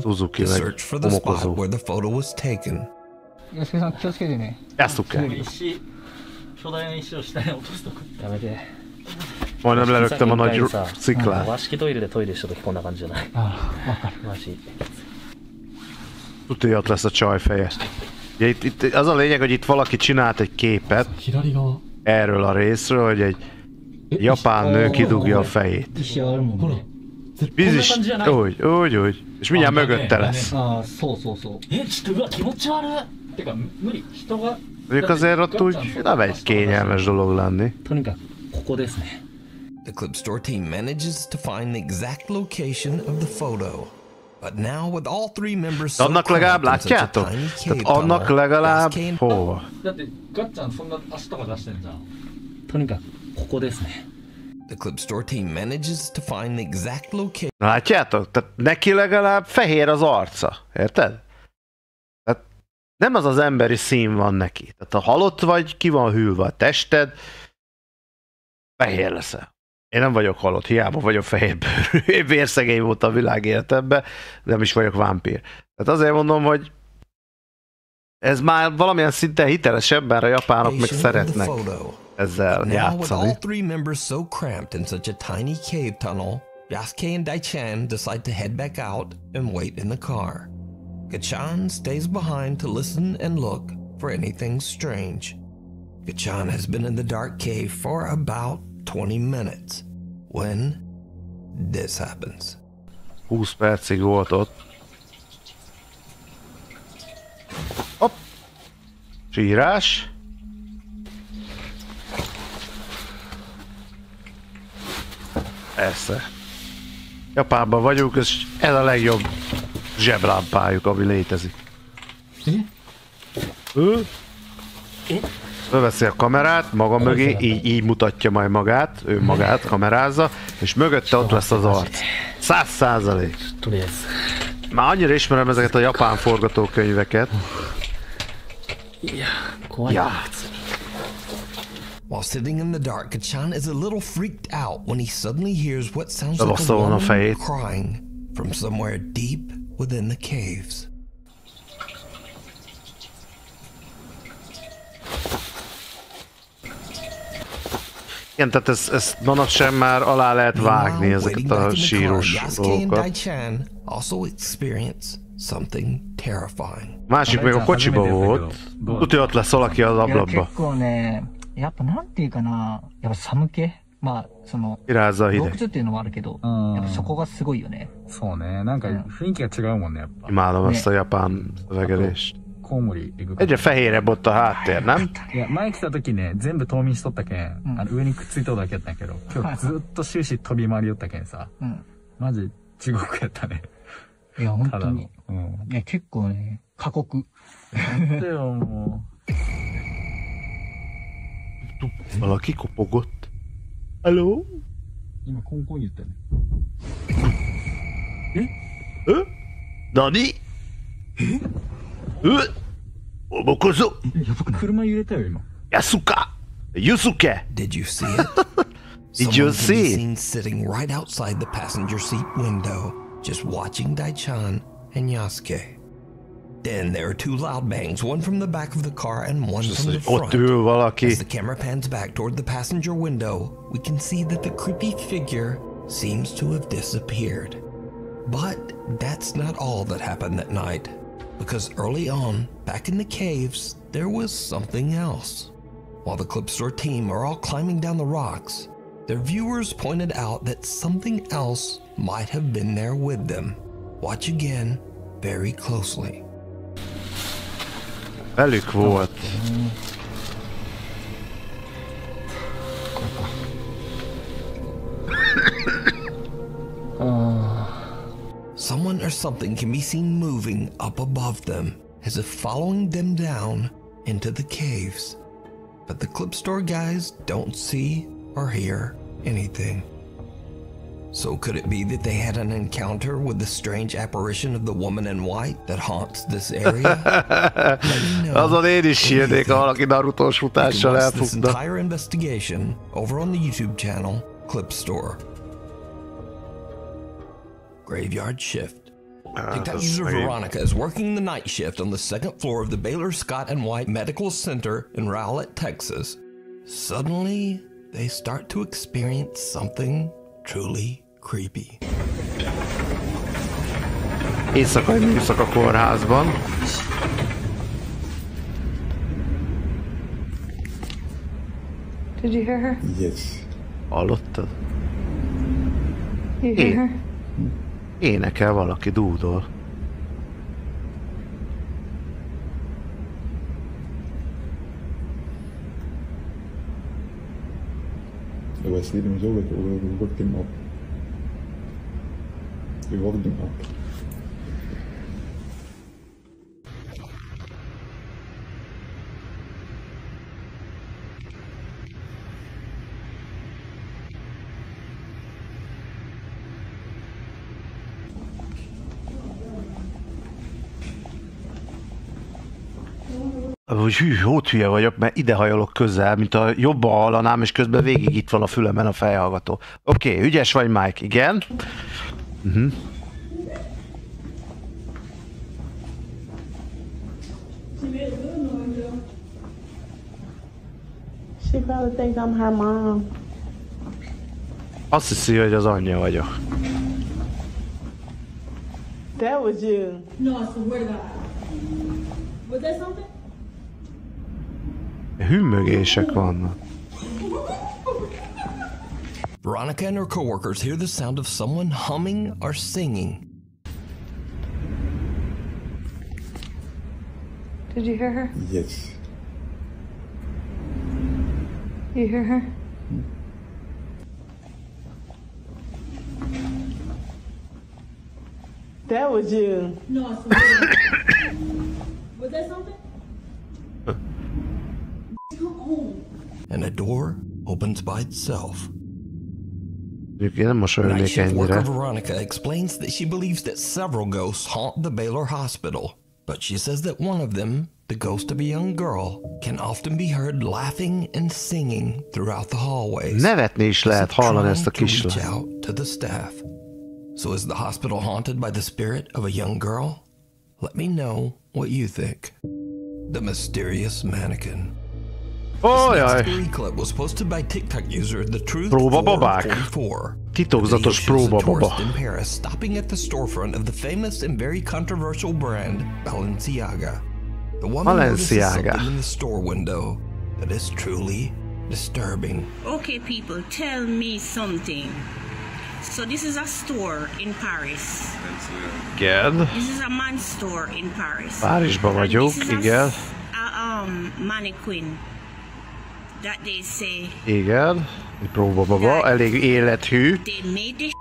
Suzuki meg homokozó. Játsszuk-e? Majdnem lerögtem a nagy sziklát. Tudja, ott lesz a csaj feje. Ugye, itt az a lényeg, hogy itt valaki csinált egy képet erről a részről, hogy egy japán nő kidugja a fejét. Biztos, úgy. És mindjárt mögötte lesz. Mondjuk azért ott úgy nem egy kényelmes dolog lenni. The clip store team manages to find the exact location of the photo. But now with all three members annak legalább látjátok? Tehát annak legalább hova? The clip store team manages to find the exact location. Látjátok? Tehát neki legalább fehér az arca. Érted? Tehát nem az az emberi szín van neki. Tehát ha halott vagy, ki van hűlve a tested, fehér leszel. Én nem vagyok halott, hiába vagyok fehérbőrű. Én vérszegény volt a világ életemben, de nem is vagyok vámpír. Tehát azért mondom, hogy ez már valamilyen szinten hitelesebb, mert a japánok meg szeretnek ezzel játszani. All three members so cramped in such a tiny cave tunnel, Yasuke and Daichan decide to head back out and wait in the car. Gachan stays behind to listen and look for anything strange. Gachan has been in the dark cave for about 20 minutes when this happens. 20 percig volt ott. Hopp! Sírás. Persze. Japánban vagyunk, és ez a legjobb zseblámpájuk, ami létezik. Fölveszi a kamerát maga mögé, így mutatja majd magát, ő magát kamerázza, és mögötte ott lesz az arc. 100%. Már annyira ismerem ezeket a japán forgatókönyveket. Ja. While sitting in the dark, Kachan is a little freaked out when he suddenly hears what sounds like a woman crying from somewhere deep within the caves. Igen, tehát ezt manapság már alá lehet vágni ezeket a síros dolgokat. Másik még a kocsiba volt. Tudja, ott lesz valaki az ablakba. Irázza a hideg. Imádom ezt a japán szövegedést. Egyre fehérebb ott a háttér, nem? Valaki kopogott. Hello? Nani? Obokozo? Yasuka? Yusuke? Did you see it? Did you see it? Seen sitting right outside the passenger seat window, just watching Daichan and Yasuke. Then there are two loud bangs, one from the back of the car and one from the front. As the camera pans back toward the passenger window, we can see that the creepy figure seems to have disappeared. But that's not all that happened that night. Because early on, back in the caves, there was something else. While the Clip Store team are all climbing down the rocks, their viewers pointed out that something else might have been there with them. Watch again very closely. Velük volt. Someone or something can be seen moving up above them, as if following them down into the caves. But the Clip Store guys don't see or hear anything. So could it be that they had an encounter with the strange apparition of the woman in white that haunts this area? Azon én is sírnék, ha valaki Narutós futással elfutna. This entire investigation over on the YouTube channel, Clip Store. Graveyard shift. TikTok user Veronica is working the night shift on the second floor of the Baylor Scott and White Medical Center in Rowlett, Texas. Suddenly, they start to experience something truly creepy. Éjszakai műszak a kórházban. Did you hear her? Yes. Hallottad? You hear her? Énekel valaki, dúdol. I was sleeping so we woke him up. We woke him up. Hű, ott hülye vagyok, mert ide hajolok közel, mint a jobban hallanám, és közben végig itt van a fülemen a fejhallgató. Oké, ügyes vagy, Mike, igen. She probably thinks I'm her mom. Azt hiszi, hogy az anyja vagyok. That was you. No, I swear to God. Was that something? Hümmögések vannak. Veronica and her coworkers hear the sound of someone humming or singing. Did you hear her? Yes. You hear her? That was you. No, it's something. Was that something? Come home. And a door opens by itself. Night shift worker Veronica explains that she believes that several ghosts haunt the Baylor Hospital, but she says that one of them, the ghost of a young girl, can often be heard laughing and singing throughout the hallways. Nevetni is lehet hallani ezt a Reach kislányt. out to the staff. So is the hospital haunted by the spirit of a young girl? Let me know what you think. The mysterious mannequin. Oh, this next clip was posted by TikTok user The Truth Próbababák. 444. Titokzatos próbababa. In Paris, stopping at the storefront of the famous and very controversial brand Balenciaga. The woman notices something in the store window that is truly disturbing. Okay, people, tell me something. So this is a store in Paris. Igen. This is a man's store in Paris. Párizsban vagyok, igen. Mannequin that they say. Igen. Egy próbababa, elég élethű. They made this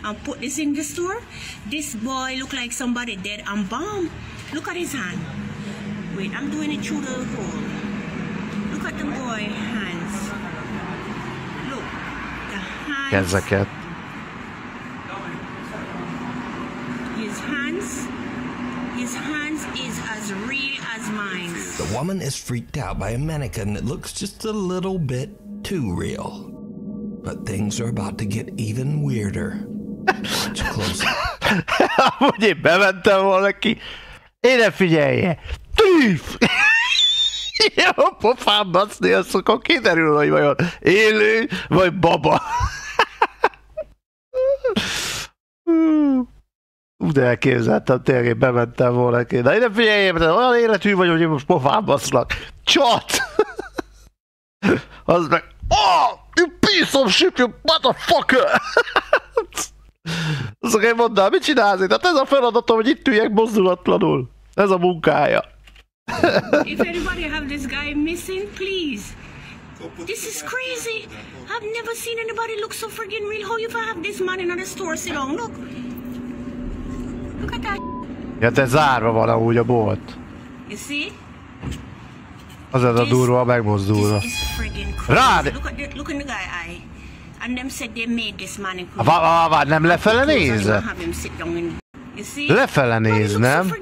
and put this in the store. This boy look like somebody dead and bomb. Look at his hand. Wait, I'm doing it through the hole. Look at the boy hands. Look, the hands. Kezeket. His hands is as real as mine. The woman is freaked out by a mannequin that looks just a little bit too real. But things are about to get even weirder. Watch closer. Hogy én bementem volna ki. Én ne figyelje. Tűf! Jó pofám baszni, azt akkor kiderül, hogy vajon élő, vagy baba. De elképzeltem, tényleg bementem volna ki. De én ne figyeljem, de olyan életű vagy, hogy én most pofám baszlak. Csat! Az meg... Oh! You piece of shit, you motherfucker! Azt én mondtam, mit csinálsz? Tehát ez a feladatom, hogy itt üljek mozdulatlanul. Ez a munkája. If anybody have this guy missing, please. This is crazy. I've never seen anybody look so friggin' real. How you have this man in the store? Sit down, look. Look at that. Ja, de zárva van amúgy a bolt. You see? Az ez a durva megmozdulva. Rád! Look in the guy eye. And them said they made this mannequin. Várj, nem lefele néz? Lefele néz, nem?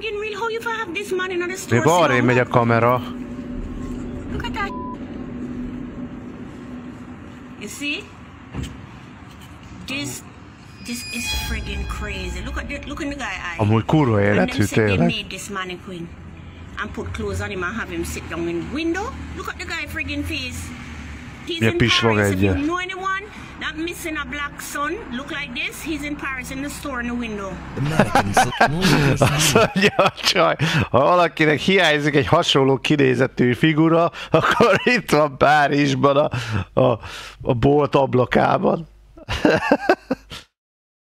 Mi balré megy a kamera. Look at that. You see? This is friggin' crazy. Look in the guy eye. Amúgy kurva életű tényleg. tényleg. They made this mannequin and put clothes on him and have him sit down in the window. Look at the guy friggin' face. He's in Paris. If you know anyone that missing a black son look like this, he's in Paris in the store in the window. Azt mondja a csaj, ha valakinek hiányzik egy hasonló kinézetű figura, akkor itt van Párizsban a bolt ablakában.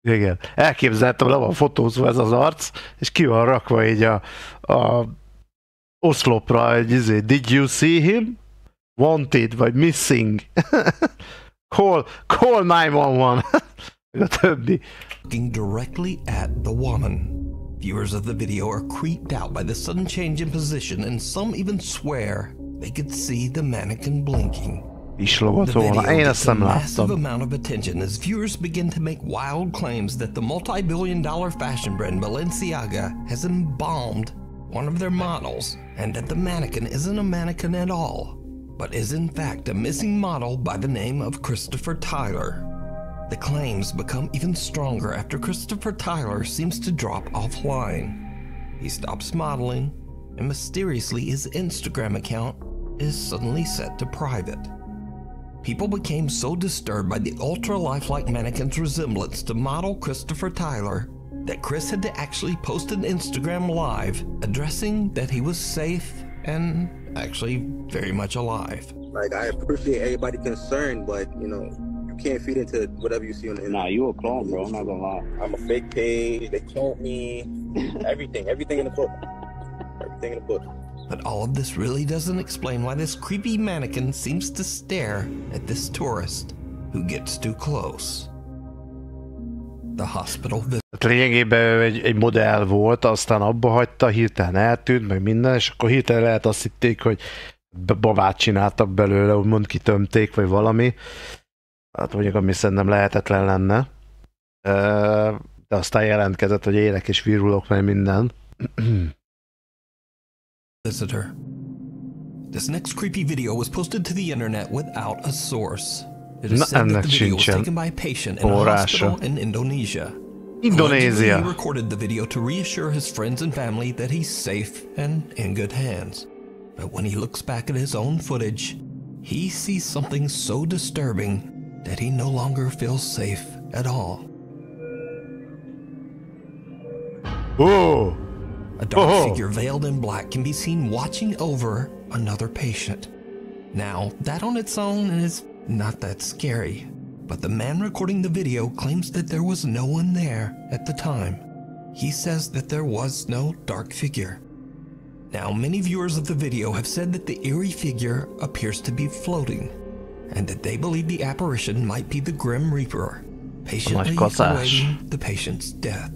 Igen, elképzeltem, le van fotózva ez az arc, és ki van rakva így a oszlopra egy izé, did you see him? Wanted, vagy missing. call 911. A többi. Looking directly at the woman. Viewers of the video are creeped out by the sudden change in position, and some even swear they could see the mannequin blinking. The video gets a massive amount of attention as viewers begin to make wild claims that the multi-billion-dollar fashion brand Balenciaga has embalmed one of their models, and that the mannequin isn't a mannequin at all, but is in fact a missing model by the name of Christopher Tyler. The claims become even stronger after Christopher Tyler seems to drop offline. He stops modeling, and mysteriously his Instagram account is suddenly set to private. People became so disturbed by the ultra-lifelike mannequin's resemblance to model Christopher Tyler that Chris had to actually post an Instagram live addressing that he was safe and actually very much alive. Like, I appreciate everybody concerned, but, you know, can't feed into whatever you see on the internet. Nah, you a clone, bro. I'm not gonna lie. I'm a fake page. They cloned me. Everything in the book. Everything in the book. But all of this really doesn't explain why this creepy mannequin seems to stare at this tourist who gets too close. The hospital visit. Lényegében ő egy modell volt, aztán abba hagyta, hirtelen eltűnt, meg minden, és akkor hirtelen lehet azt hitték, hogy babát csináltak belőle, úgymond kitömték, vagy valami. Hát mondjuk, ami szerintem lehetetlen lenne. De aztán jelentkezett, hogy élek és virulok, meg minden. Visitor. This next creepy video was posted to the internet without a source. It is said that the video was taken by a patient in a hospital in Indonesia. Allegedly, he recorded the video to reassure his friends and family that he's safe and in good hands. But when he looks back at his own footage, he sees something so disturbing that he no longer feels safe at all. Oh! A dark figure veiled in black can be seen watching over another patient. Now, that on its own is not that scary, but the man recording the video claims that there was no one there at the time. He says that there was no dark figure. Now, many viewers of the video have said that the eerie figure appears to be floating, and that they believe the apparition might be the Grim Reaper, patiently awaiting the patient's death.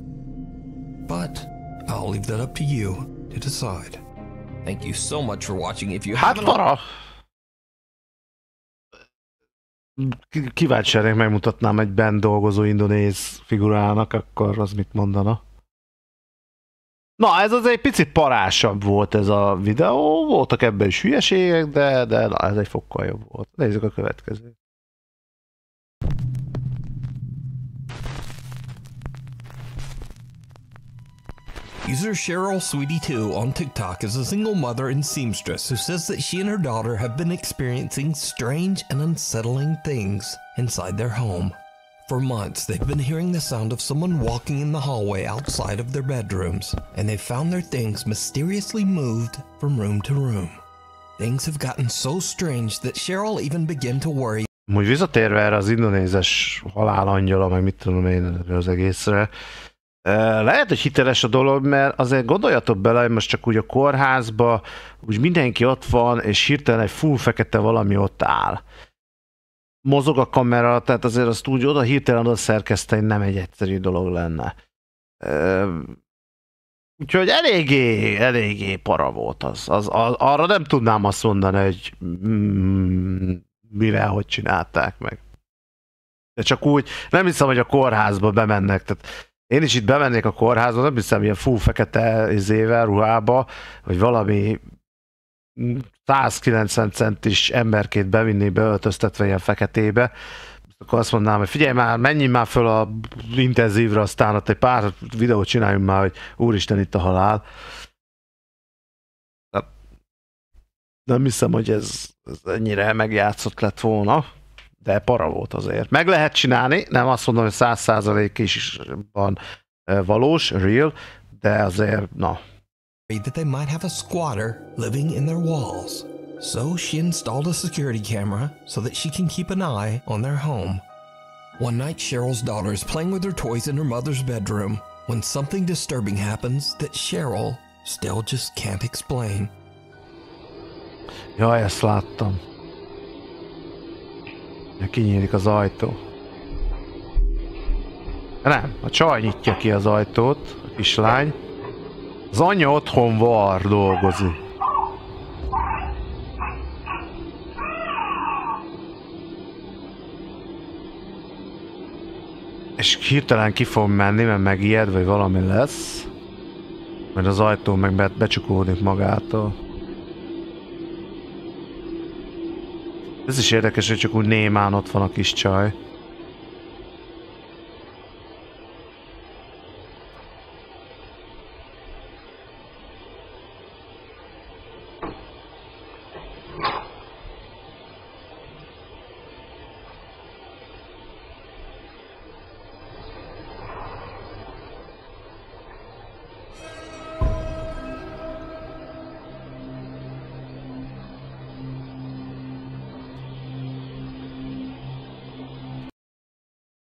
But I'll leave that up to you to decide. Thank you so much for watching. If you haven't... Kíváncsian megmutatnám egy bent dolgozó indonéz figurának, akkor az mit mondana? Na, ez az egy picit parásabb volt ez a videó, voltak ebben is hülyeségek, de na, ez egy fokkal jobb volt. Nézzük a következőt. User Cheryl Sweetie2 on TikTok is a single mother and seamstress who says that she and her daughter have been experiencing strange and unsettling things inside their home. For months, they've been hearing the sound of someone walking in the hallway outside of their bedrooms, and they've found their things mysteriously moved from room to room. Things have gotten so strange that Cheryl even began to worry. Úgy visszatérve erre az indonézes halálangyala, meg mit tudom én az egészre, lehet, hogy hiteles a dolog, mert azért gondoljatok bele, hogy most csak úgy a kórházba, úgy mindenki ott van, és hirtelen egy full fekete valami ott áll. Mozog a kamera, tehát azért azt úgy oda hirtelen oda szerkeszteni nem egy egyszerű dolog lenne. Úgyhogy eléggé para volt az. Arra nem tudnám azt mondani, hogy mivel, hogy csinálták meg. De csak úgy, nem hiszem, hogy a kórházba bemennek, tehát én is itt bemennék a kórházba, nem hiszem, ilyen full fekete izével, ruhába, vagy valami 190 centis emberként bevinnék beöltöztetve ilyen feketébe. Akkor azt mondanám, hogy figyelj már, menjünk már föl a intenzívre, aztán ott egy pár videót csináljunk már, hogy úristen, itt a halál. Nem hiszem, hogy ez ennyire megjátszott lett volna. De para volt azért. Meg lehet csinálni, nem azt mondom, hogy 100% is van valós, real, de azért, na. That they might have a squatter living in their walls. So she installed a security camera so that she can keep an eye on their home. One night, Cheryl's daughter is playing with her toys in her mother's bedroom when something disturbing happens that Cheryl still just can't explain. Jaj, ezt láttam. Kinyílik az ajtó. Nem, a csaj nyitja ki az ajtót, a kislány. Az anyja otthon dolgozik. És hirtelen ki fog menni, mert megijed, vagy valami lesz. Majd az ajtó meg becsukódik magától. Ez is érdekes, hogy csak úgy némán ott van a kis csaj.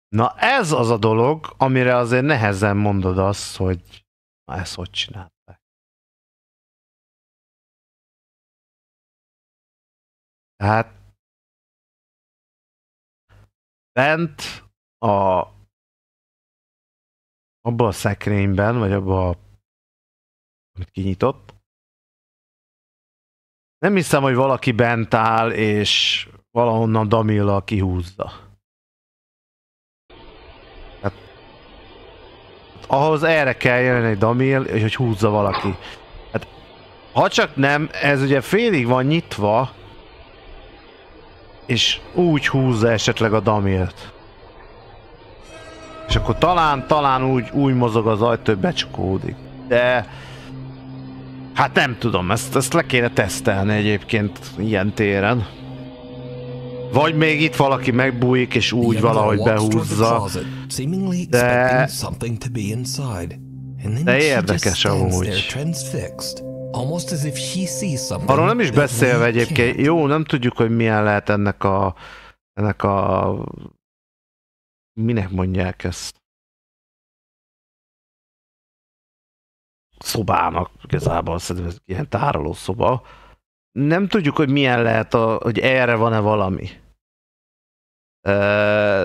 Na ez az a dolog, amire azért nehezen mondod azt, hogy na ezt hogy csinálták. Tehát bent abban a szekrényben, vagy abban, amit kinyitott, nem hiszem, hogy valaki bent áll, és valahonnan damillal kihúzza. Hát, ahhoz erre kell jönni egy damil, és hogy húzza valaki. Hát, ha csak nem, ez ugye félig van nyitva, és úgy húzza esetleg a damilt. És akkor talán úgy mozog az ajtó, hogy becsukódik. De hát nem tudom, ezt le kéne tesztelni egyébként ilyen téren. Vagy még itt valaki megbújik és úgy valahogy behúzza. De érdekes amúgy. Arról nem is beszélve egyébként, jó, nem tudjuk, hogy milyen lehet ennek a minek mondják ezt? Szobának, igazából szerintem ez ilyen tárolószoba. Nem tudjuk, hogy milyen lehet, hogy erre van-e valami.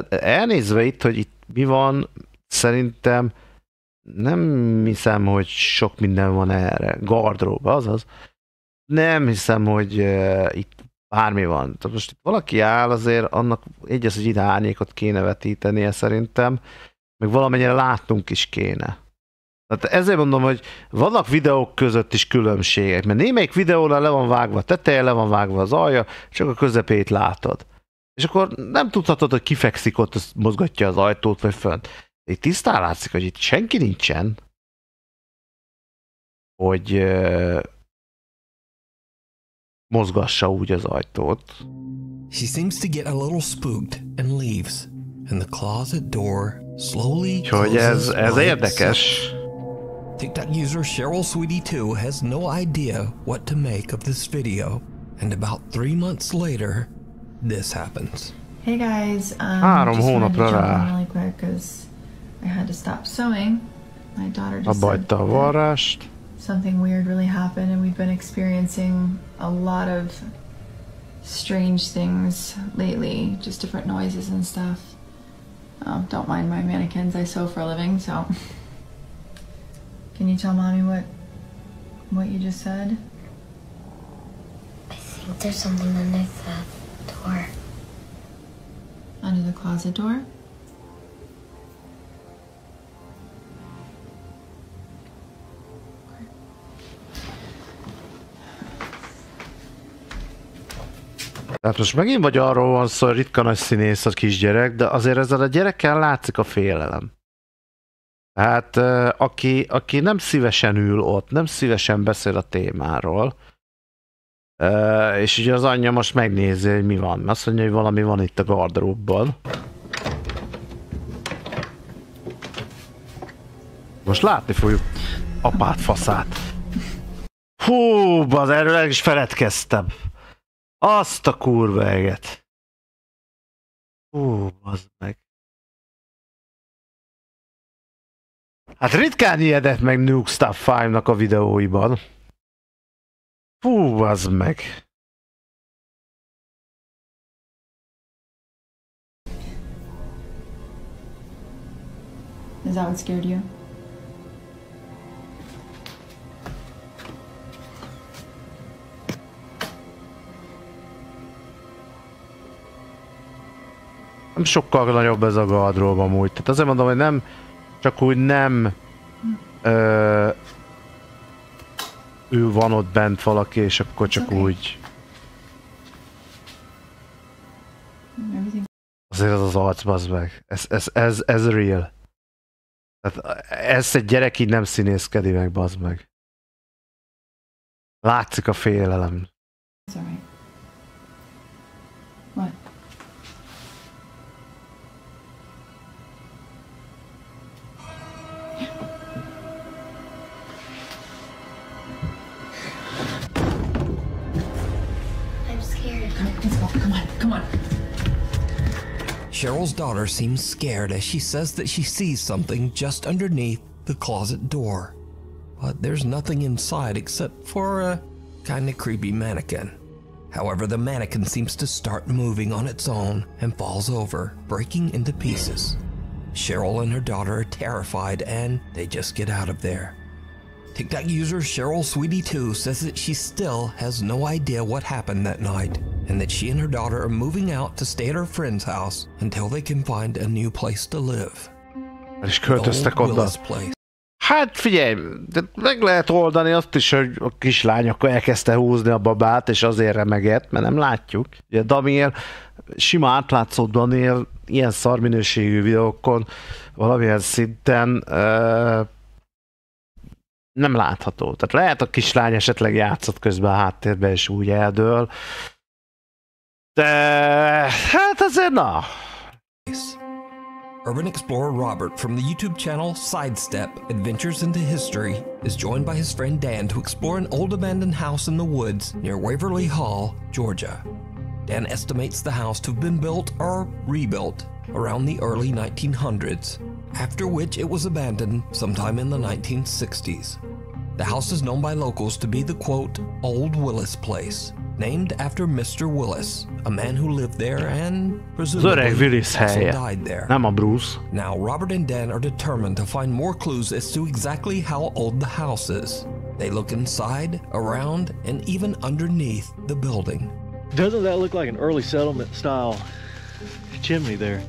Elnézve itt, hogy itt mi van, szerintem nem hiszem, hogy sok minden van erre. Gardrób, azaz. Nem hiszem, hogy itt bármi van. Tehát most itt valaki áll, azért annak egyes, hogy ide árnyékot kéne vetítenie szerintem, meg valamennyire látnunk is kéne. Tehát ezért mondom, hogy vannak videók között is különbségek, mert némelyik videónál le van vágva a teteje, le van vágva az alja, csak a közepét látod. És akkor nem tudhatod, hogy kifekszik ott, azt mozgatja az ajtót, vagy fönt. Itt tisztán látszik, hogy itt senki nincsen, hogy mozgassa úgy az ajtót. She seems to get a little spooked and leaves, and the closet door slowly closes. Ez érdekes. TikTok user Cheryl Sweetie 2 has no idea what to make of this video, and about 3 months later, this happens. Hey guys, 3 hónapra rá. really quick because I had to stop sewing. My daughter just abba hagyta a varrást. Something weird really happened, and we've been experiencing a lot of strange things lately, just different noises and stuff. Don't mind my mannequins, I sew for a living, so can you tell mommy what you just said? I think there's something underneath the door. Under the closet door? Tehát most megint vagy arról van szó, hogy ritka nagy színész a kisgyerek, de azért ezzel a gyerekkel látszik a félelem. Tehát aki nem szívesen ül ott, nem szívesen beszél a témáról, és ugye az anyja most megnézi, hogy mi van. Azt mondja, hogy valami van itt a gardróbban. Most látni fogjuk apát faszát. Hú, az erről el is feledkeztem. Azt a kurva eget. Hú, bazd meg. Hát ritkán ijedett meg Nuke Stuff 5-nak a videóiban. Hú, bazd meg. Is that what scared you? Nem sokkal nagyobb ez a gardrób amúgy. Tehát azért mondom, hogy nem, csak úgy nem ő van ott bent valaki, és akkor csak úgy. Azért az az arc, bazd meg. Ez real. Tehát ez egy gyerek így nem színészkedi meg, bazd meg. Látszik a félelem. Sorry. What? I'm scared. Let's go. Come on. Come on. Cheryl's daughter seems scared as she says that she sees something just underneath the closet door. But there's nothing inside except for a kinda creepy mannequin. However, the mannequin seems to start moving on its own and falls over, breaking into pieces. Cheryl and her daughter are terrified and they just get out of there. TikTok user Cheryl Sweetie2 says that she still has no idea what happened that night and that she and her daughter are moving out to stay at her friend's house until they can find a new place to live. És költöztek oda. Hát figyelj, de meg lehet oldani azt is, hogy a kislány akkor elkezdte húzni a babát, és azért remegett, mert nem látjuk. Ugye Daniel, sima átlátszó Daniel ilyen szarminőségű videókon valamilyen szinten nem látható. Tehát lehet a kislány esetleg játszott közben a háttérben, és úgy eldől. De hát azért na. Urban explorer Robert from the YouTube channel Sidestep Adventures into History is joined by his friend Dan to explore an old abandoned house in the woods near Waverly Hall, Georgia. Dan estimates the house to have been built or rebuilt around the early 1900s, after which it was abandoned sometime in the 1960s. The house is known by locals to be the, quote, Old Willis Place, named after Mr. Willis, a man who lived there and presumably also died there. Nem a Bruce. Now, Robert and Dan are determined to find more clues as to exactly how old the house is. They look inside, around, and even underneath the building. Doesn't that look like an early settlement style chimney there?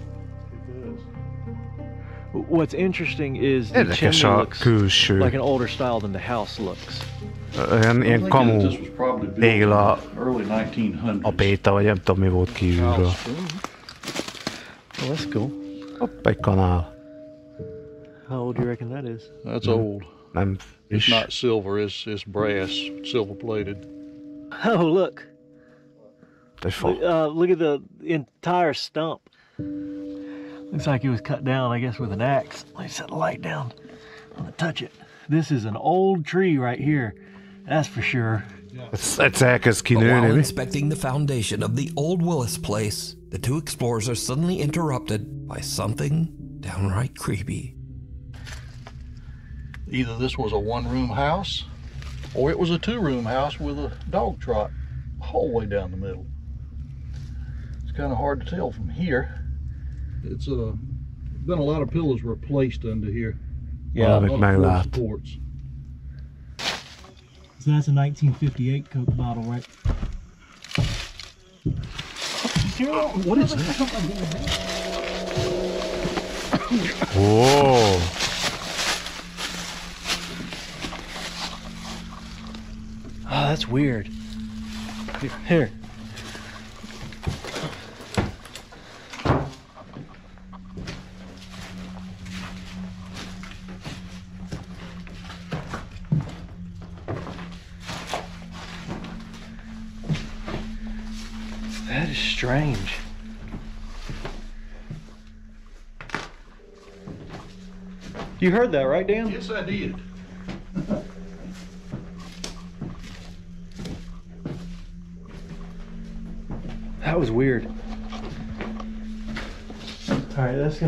What's interesting is the chimney looks like an older style than the house looks. Ilyen kamu tégla a péta, vagy nem tudom mi volt kívülről. Well, that's cool. Hopp, egy kanál. How old do you reckon that is? That's old. Nem It's not silver, it's brass, silver plated. Oh, look. Look at the entire stump. Looks like it was cut down, I guess, with an axe. Let me set the light down. I'm gonna touch it. This is an old tree right here. That's for sure. But while inspecting the foundation of the old Willis place, the two explorers are suddenly interrupted by something downright creepy. Either this was a one-room house, or it was a two-room house with a dog trot the whole way down the middle. It's kind of hard to tell from here. It's been a lot of pillows replaced under here. Yeah, supports. So that's a 1958 Coke bottle, right? What is that? Whoa. Oh, that's weird. Here. That is strange. You heard that, right, Dan? Yes, I did. That was weird. All right, that's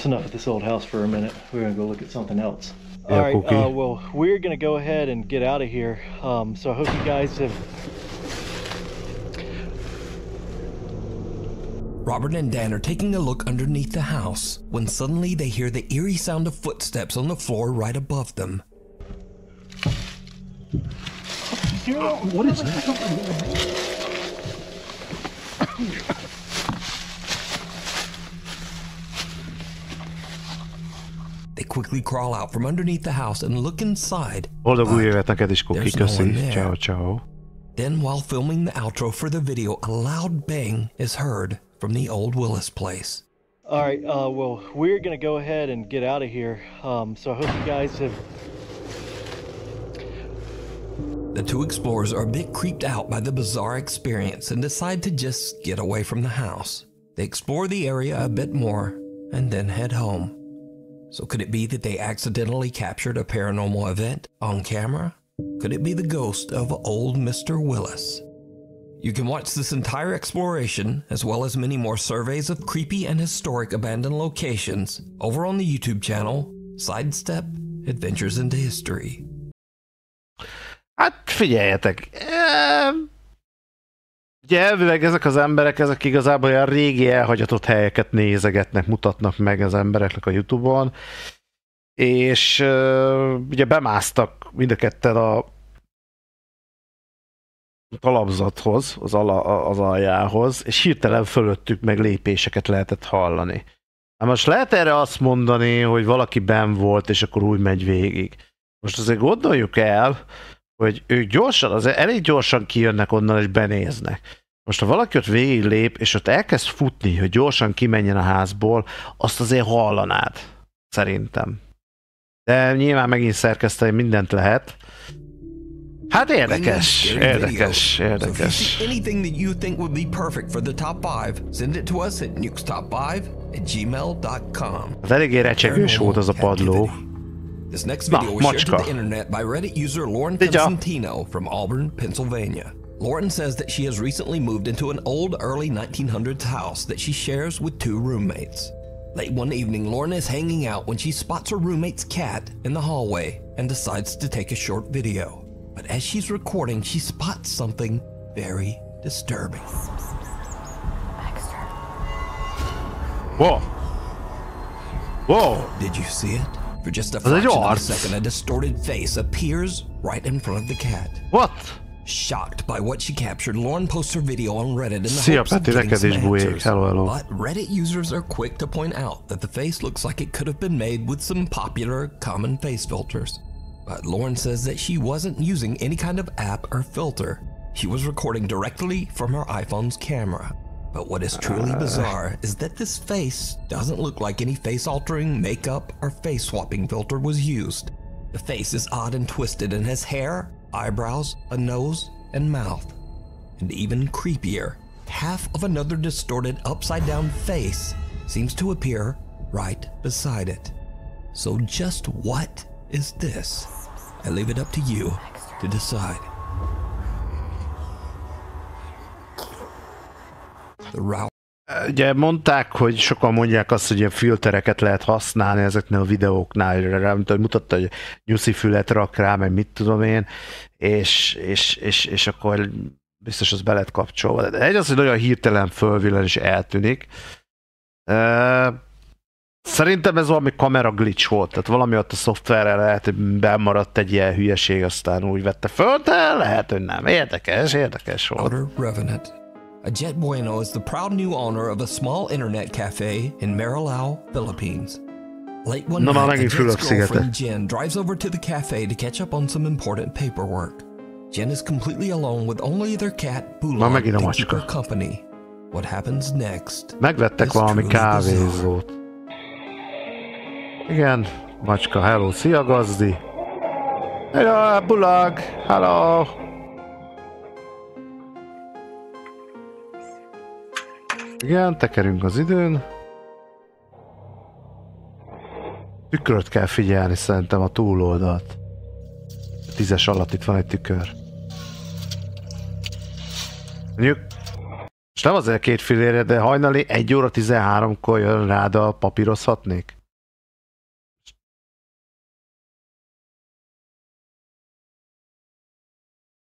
enough of this old house for a minute. We're gonna go look at something else. All right, well, we're gonna go ahead and get out of here. So I hope you guys have. Robert and Dan are taking a look underneath the house when suddenly they hear the eerie sound of footsteps on the floor right above them. What is that? They quickly crawl out from underneath the house and look inside. Boldog új évet neked is, Kuki, köszi. Ciao, ciao. Then, while filming the outro for the video, a loud bang is heard from the old Willis place. All right, well, we're gonna go ahead and get out of here. So I hope you guys have. The two explorers are a bit creeped out by the bizarre experience and decide to just get away from the house. They explore the area a bit more and then head home. So could it be that they accidentally captured a paranormal event on camera? Could it be the ghost of old Mr. Willis? You can watch this entire exploration, as well as many more surveys of creepy and historic abandoned locations, over on the YouTube channel, Sidestep Adventures into History. Hát figyeljetek, ugye elvileg ezek az emberek, ezek igazából olyan régi elhagyatott helyeket nézegetnek, mutatnak meg az embereknek a YouTube-on, és ugye bemásztak mind a ketten a talapzathoz, az aljához, és hirtelen fölöttük meg lépéseket lehetett hallani. Hát most lehet erre azt mondani, hogy valaki benn volt, és akkor úgy megy végig. Most azért gondoljuk el, hogy ők gyorsan, azért elég gyorsan kijönnek onnan, és benéznek. Most ha valaki ott végig lép, és ott elkezd futni, hogy gyorsan kimenjen a házból, azt azért hallanád. Szerintem. De nyilván megint szerkeszteni mindent lehet. Hát érdekes, érdekes. Anything that you think would be perfect for the top 5, send it to us at nukestop5@gmail.com. Az eléggé recsegős volt az a padló. This next video was shared to the internet by Reddit user Lauren Constantino from Auburn, Pennsylvania. Lauren says that she has recently moved into an old early 1900s house that she shares with 2 roommates. Late one evening, Lauren is hanging out when she spots her roommate's cat in the hallway and decides to take a short video. But as she's recording, she spots something very disturbing. Whoa! Whoa! Did you see it? For just a fraction of a second, a distorted face appears right in front of the cat. What? Shocked by what she captured, Lauren posts her video on Reddit in the hopes of getting some answers. But Reddit users are quick to point out that the face looks like it could have been made with some popular common face filters. But Lauren says that she wasn't using any kind of app or filter. She was recording directly from her iPhone's camera. But what is truly bizarre is that this face doesn't look like any face-altering, makeup, or face-swapping filter was used. The face is odd and twisted and has hair, eyebrows, a nose, and mouth. And even creepier, half of another distorted upside-down face seems to appear right beside it. So just what is this? I leave it up to you to decide. Ugye mondták, hogy sokan mondják azt, hogy ilyen filtereket lehet használni ezeknél a videóknál, mint mutatta, hogy nyuszi fület rak rá, meg mit tudom én, és akkor biztos az be lehet kapcsolva. De egy az, hogy nagyon hirtelen fölvillan és eltűnik. Szerintem ez valami kamera glitch volt, tehát valami ott a szoftverrel lehet, hogy bemaradt egy ilyen hülyeség, aztán úgy vette föl, de lehet, hogy nem. Érdekes volt. A Jet Bueno is the proud new owner of a small internet cafe in Marilao, Philippines. Late one night, Jet's girlfriend Jen drives over to the cafe to catch up on some important paperwork. Jen is completely alone with only their cat, Bulan, to keep her company. What happens next? Megvettek valami kávézót. Igen, macska, hello, szia gazdi! Hello, Bulag, hello! Igen, tekerünk az időn. Tükröt kell figyelni szerintem a túloldalt. A 10-es alatt itt van egy tükör. Mondjuk, és nem azért 2 fillérje, de hajnali 1 óra 13-kor jön rád a papírozhatnék?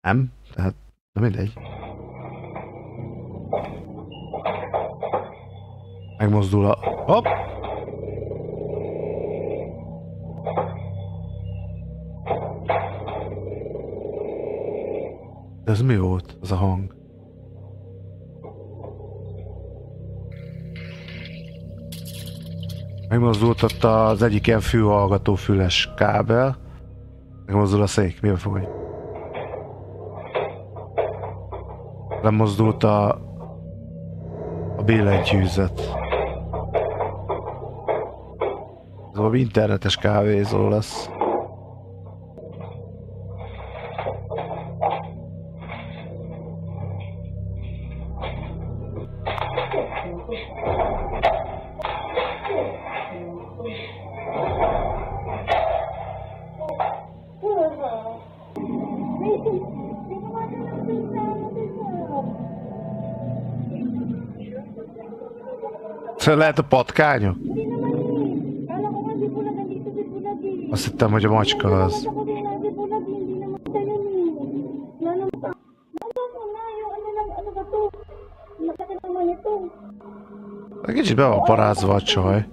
Nem? Tehát, na mindegy. Megmozdul a... Hopp! De ez mi volt, az a hang? Megmozdult ott az egyik ilyen fülhallgató füles kábel. Megmozdul a szék, mi a fogy? Lemozdult a billentyűzet. Ez valami internetes kávézó lesz. Lehet a patkányok? Azt hittem, hogy a macska az. Kicsit be van parázva a csaj.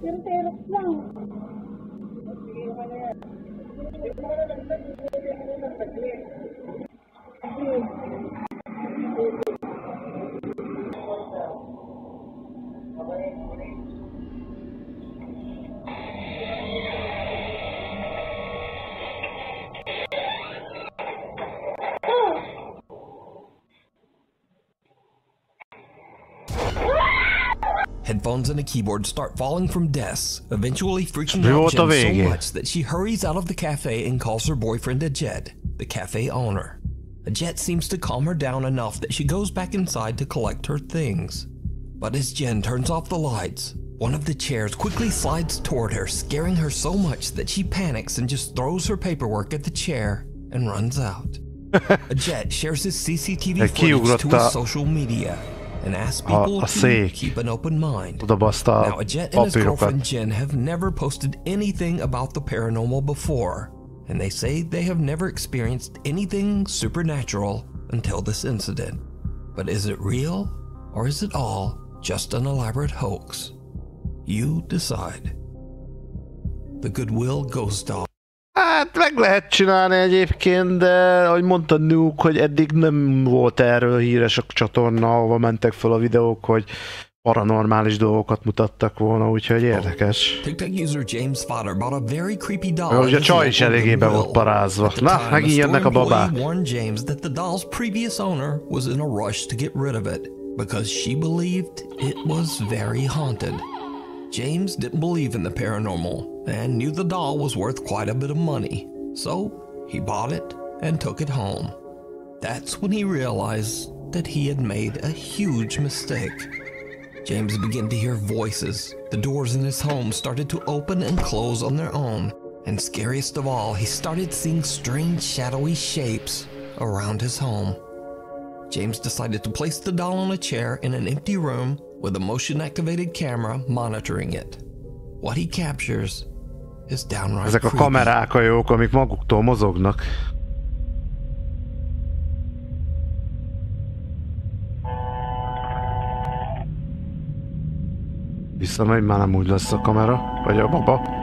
Headphones and a keyboard start falling from desks, eventually freaking out Jen so much that she hurries out of the cafe and calls her boyfriend Ajit, the cafe owner. Ajit seems to calm her down enough that she goes back inside to collect her things. But as Jen turns off the lights, one of the chairs quickly slides toward her, scaring her so much that she panics and just throws her paperwork at the chair and runs out. Ajit shares his CCTV footage to his social media and asks people to keep an open mind. Now, Ajit and his girlfriend Jen have never posted anything about the paranormal before, and they say they have never experienced anything supernatural until this incident. But is it real, or is it all just an elaborate hoax? You decide. The Goodwill Ghost Dog. Hát meg lehet csinálni egyébként, de ahogy mondta NUKE, hogy eddig nem volt erről híres a csatorna, ahova mentek fel a videók, hogy paranormális dolgokat mutattak volna, úgyhogy érdekes. TikTok user James Fodder bought a very creepy doll. Ugye a csaj is eléggé be volt parázva. Na, megint jönnek a babák. Warned James that the doll's previous owner was in a rush to get rid of it because she believed it was very haunted. James didn't believe in the paranormal and knew the doll was worth quite a bit of money, so he bought it and took it home. That's when he realized that he had made a huge mistake. James began to hear voices. The doors in his home started to open and close on their own, and scariest of all, he started seeing strange shadowy shapes around his home. James decided to place the doll on a chair in an empty room with a motion-activated camera monitoring it. What he captures is downright Ezek a kamerák a jók, amik maguktól mozognak. Visszamegy, már nem úgy lesz a kamera, vagy a baba.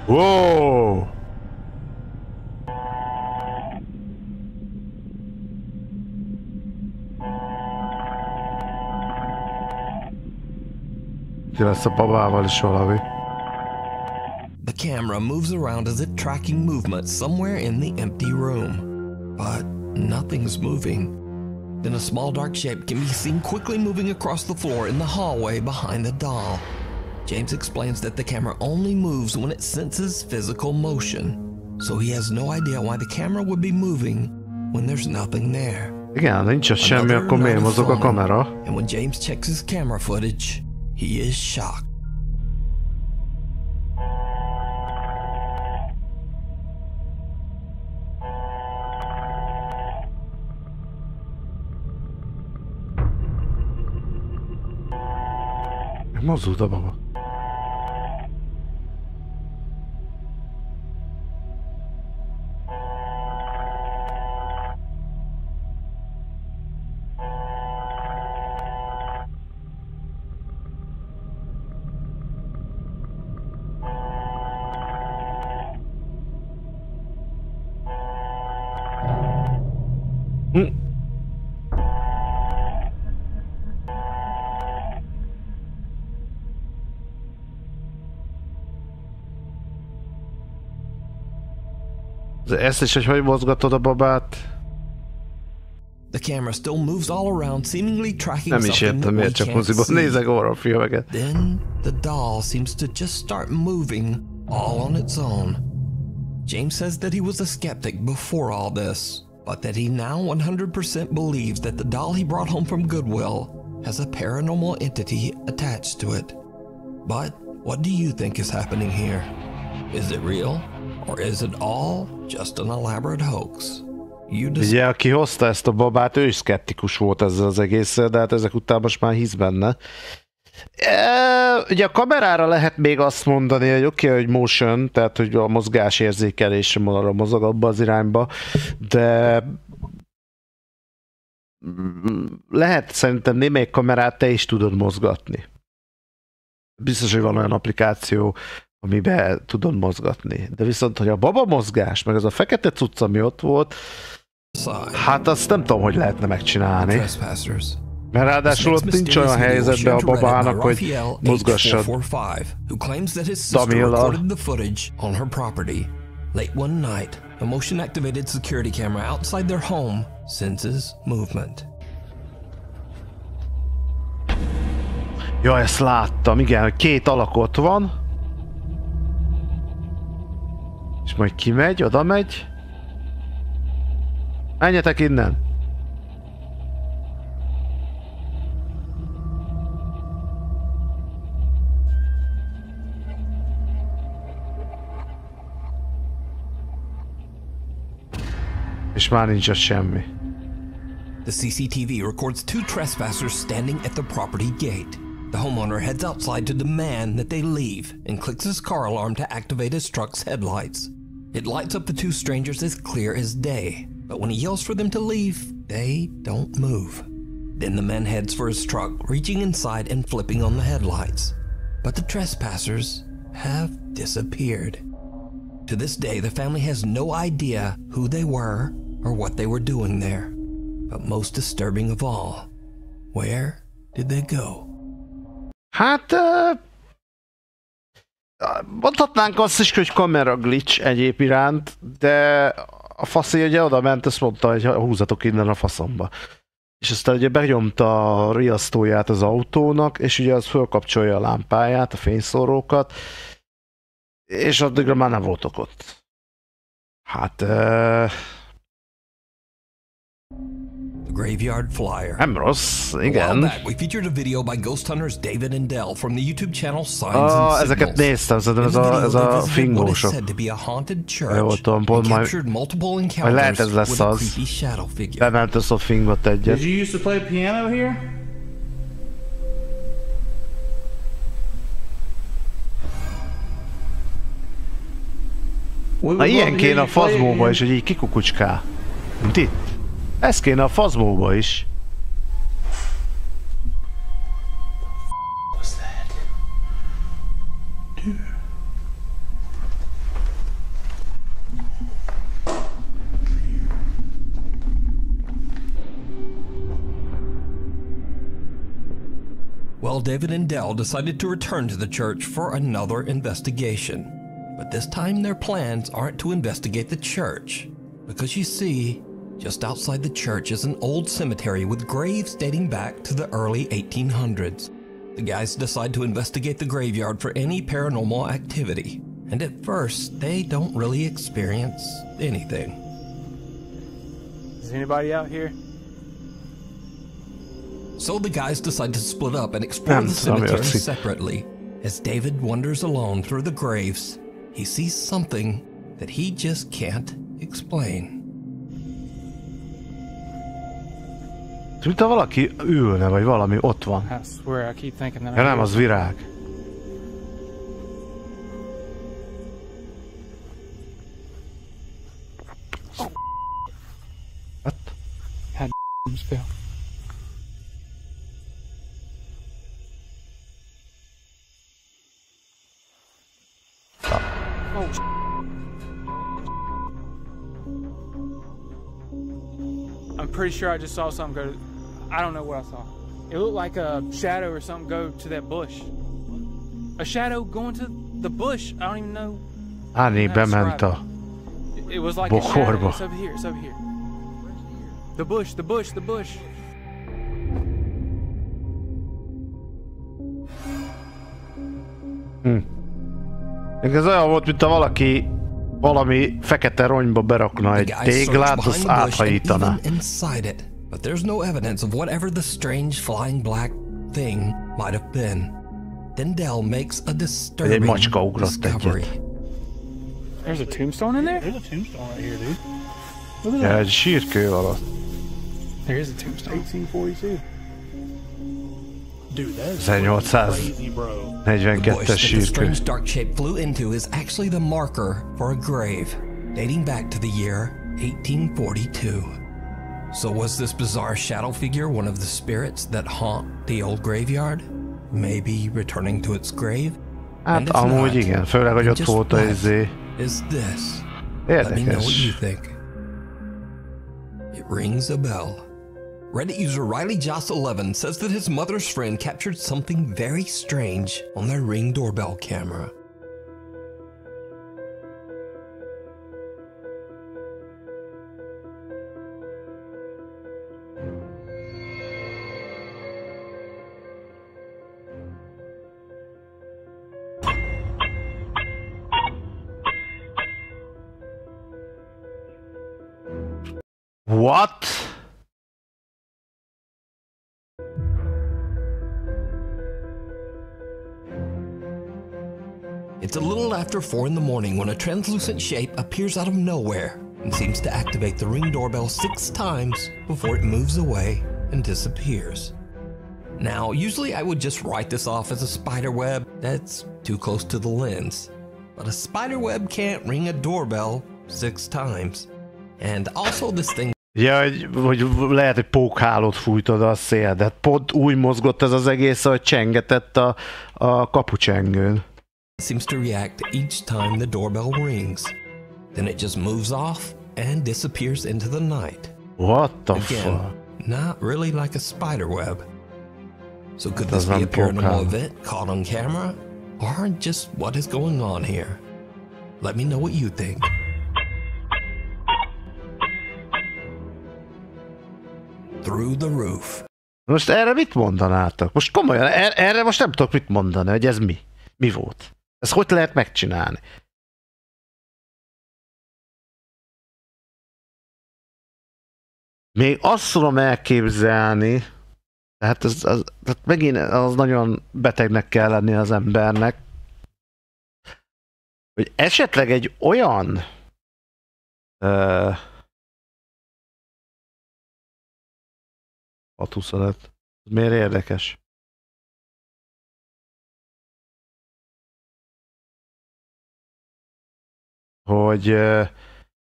Whoa! The camera moves around as if tracking movement somewhere in the empty room, but nothing's moving. Then a small dark shape can be seen quickly moving across the floor in the hallway behind the doll. James explains that the camera only moves when it senses physical motion, so he has no idea why the camera would be moving when there's nothing there. Igen, nincs ott semmi, akkor miért mozog a kamera? And when James checks his camera footage, he is shocked. Mozdult a baba. Ezt is, hogy mozgatod a babát? The camera still moves all around, seemingly tracking Nem is értem, miért csak moziban nézek horrorfilmeket. Then the doll seems to just start moving all on its own. James says that he was a skeptic before all this, but that he now 100% believes that the doll he brought home from Goodwill has a paranormal entity attached to it. But what do you think is happening here? Is it real? Or is it all just an elaborate hoax? Ugye, aki hozta ezt a babát, ő is szkeptikus volt ezzel az egésszel, de hát ezek után most már hisz benne. Ugye a kamerára lehet még azt mondani, hogy oké, hogy motion, tehát hogy a mozgás érzékelése mozog abba az irányba, de lehet szerintem némelyik kamerát te is tudod mozgatni. Biztos, hogy van olyan applikáció, amiben tudod mozgatni. De viszont, hogy a baba mozgás, meg az a fekete cucc, ami ott volt, hát azt nem tudom, hogy lehetne megcsinálni. Mert ráadásul ott nincs olyan helyzetben a babának, hogy mozgassad Damilla. Late one night, a motion-activated security camera outside their home senses movement. Ja, ezt láttam, igen, két alak ott van. És majd kimegy, oda megy. Menjetek innen! És már nincs ott semmi. The CCTV records two trespassers standing at the property gate. The homeowner heads outside to demand that they leave and clicks his car alarm to activate his truck's headlights. It lights up the two strangers as clear as day, but when he yells for them to leave, they don't move. Then the man heads for his truck, reaching inside and flipping on the headlights. But the trespassers have disappeared. To this day, the family has no idea who they were or what they were doing there. But most disturbing of all, where did they go? Hát, mondhatnánk azt is, hogy kamera glitch egyéb iránt, de a faszi ugye oda ment, ezt mondta, hogy húzatok innen a faszomba. És aztán ugye benyomta a riasztóját az autónak, és ugye az fölkapcsolja a lámpáját, a fényszórókat, és addigra már nem voltok ott. Hát... Graveyard Flyer. Nem rossz, igen. We featured a video by ghost hunters David and Dell from the YouTube channel Signs and Signals. Ezeket néztem, szerintem ez a fingósok. Jó, tudom, pont majd lehet ez lesz az. Bemelte a fingot egyet. Did you used to play piano here? Na ilyen kéne a fazmóba is, hogy így kikukucskál. Mint itt. Ez kéne a fazmóba is. Well, David and Dell decided to return to the church for another investigation. But this time their plans aren't to investigate the church. Because you see, just outside the church is an old cemetery with graves dating back to the early 1800s. The guys decide to investigate the graveyard for any paranormal activity. And at first, they don't really experience anything. Is anybody out here? So the guys decide to split up and explore the cemetery separately. As David wanders alone through the graves, he sees something that he just can't explain. Mint ha valaki ülne, vagy valami ott van. Ja nem, az virág. What? Had spill. I'm pretty sure I just saw something go to... I don't know what I saw. It looked like a shadow or something go to that bush. A shadow going to the bush. I don't even know. Áni bement a It was like a shadow. bokorba. It's over here. It's over here. The bush. The bush. The bush. Ez olyan volt, mint ha valami fekete ronyba berakna egy téglát, azt áthajítaná. Inside it, but there's no evidence of whatever the strange flying black thing might have been. Then Dell makes a disturbing discovery. There's a tombstone in there? There's a tombstone right here, dude. Look at Ja, that. egy sírkő alatt. There is a tombstone. 1842. Dude, that is 1842-es The bush that the sírkő. strange dark shape flew into is actually the marker for a grave, dating back to the year 1842. So was this bizarre shadow figure one of the spirits that haunt the old graveyard? Maybe returning to its grave? Hát amúgy igen, főleg, hogy ott volt a izé. Is this? Let me know what you Érdekes. think. It rings a bell. Reddit user Riley Joss 11 says that his mother's friend captured something very strange on their Ring doorbell camera. What? It's a little after 4 in the morning when a translucent shape appears out of nowhere and seems to activate the Ring doorbell 6 times before it moves away and disappears. Now, usually I would just write this off as a spider web that's too close to the lens. But a spider web can't ring a doorbell 6 times. And also this thing... Ja, hogy lehet, hogy pókhálót fújt oda a szél, de pont úgy mozgott ez az egész, ahogy csengetett a kapucsengőn. Seems to react each time the doorbell rings. Then it just moves off and disappears into the night. What the Again, fuck? not really like a spider web. So could this be a paranormal event caught on camera? Or just what is going on here? Let me know what you think. Through the roof. Most erre mit mondanátok? Most komolyan, erre most nem tudok mit mondani, hogy ez mi? Mi volt? Ezt hogy lehet megcsinálni? Még azt tudom elképzelni, tehát tehát megint az nagyon betegnek kell lenni az embernek, hogy esetleg egy olyan 6-25, miért érdekes? Hogy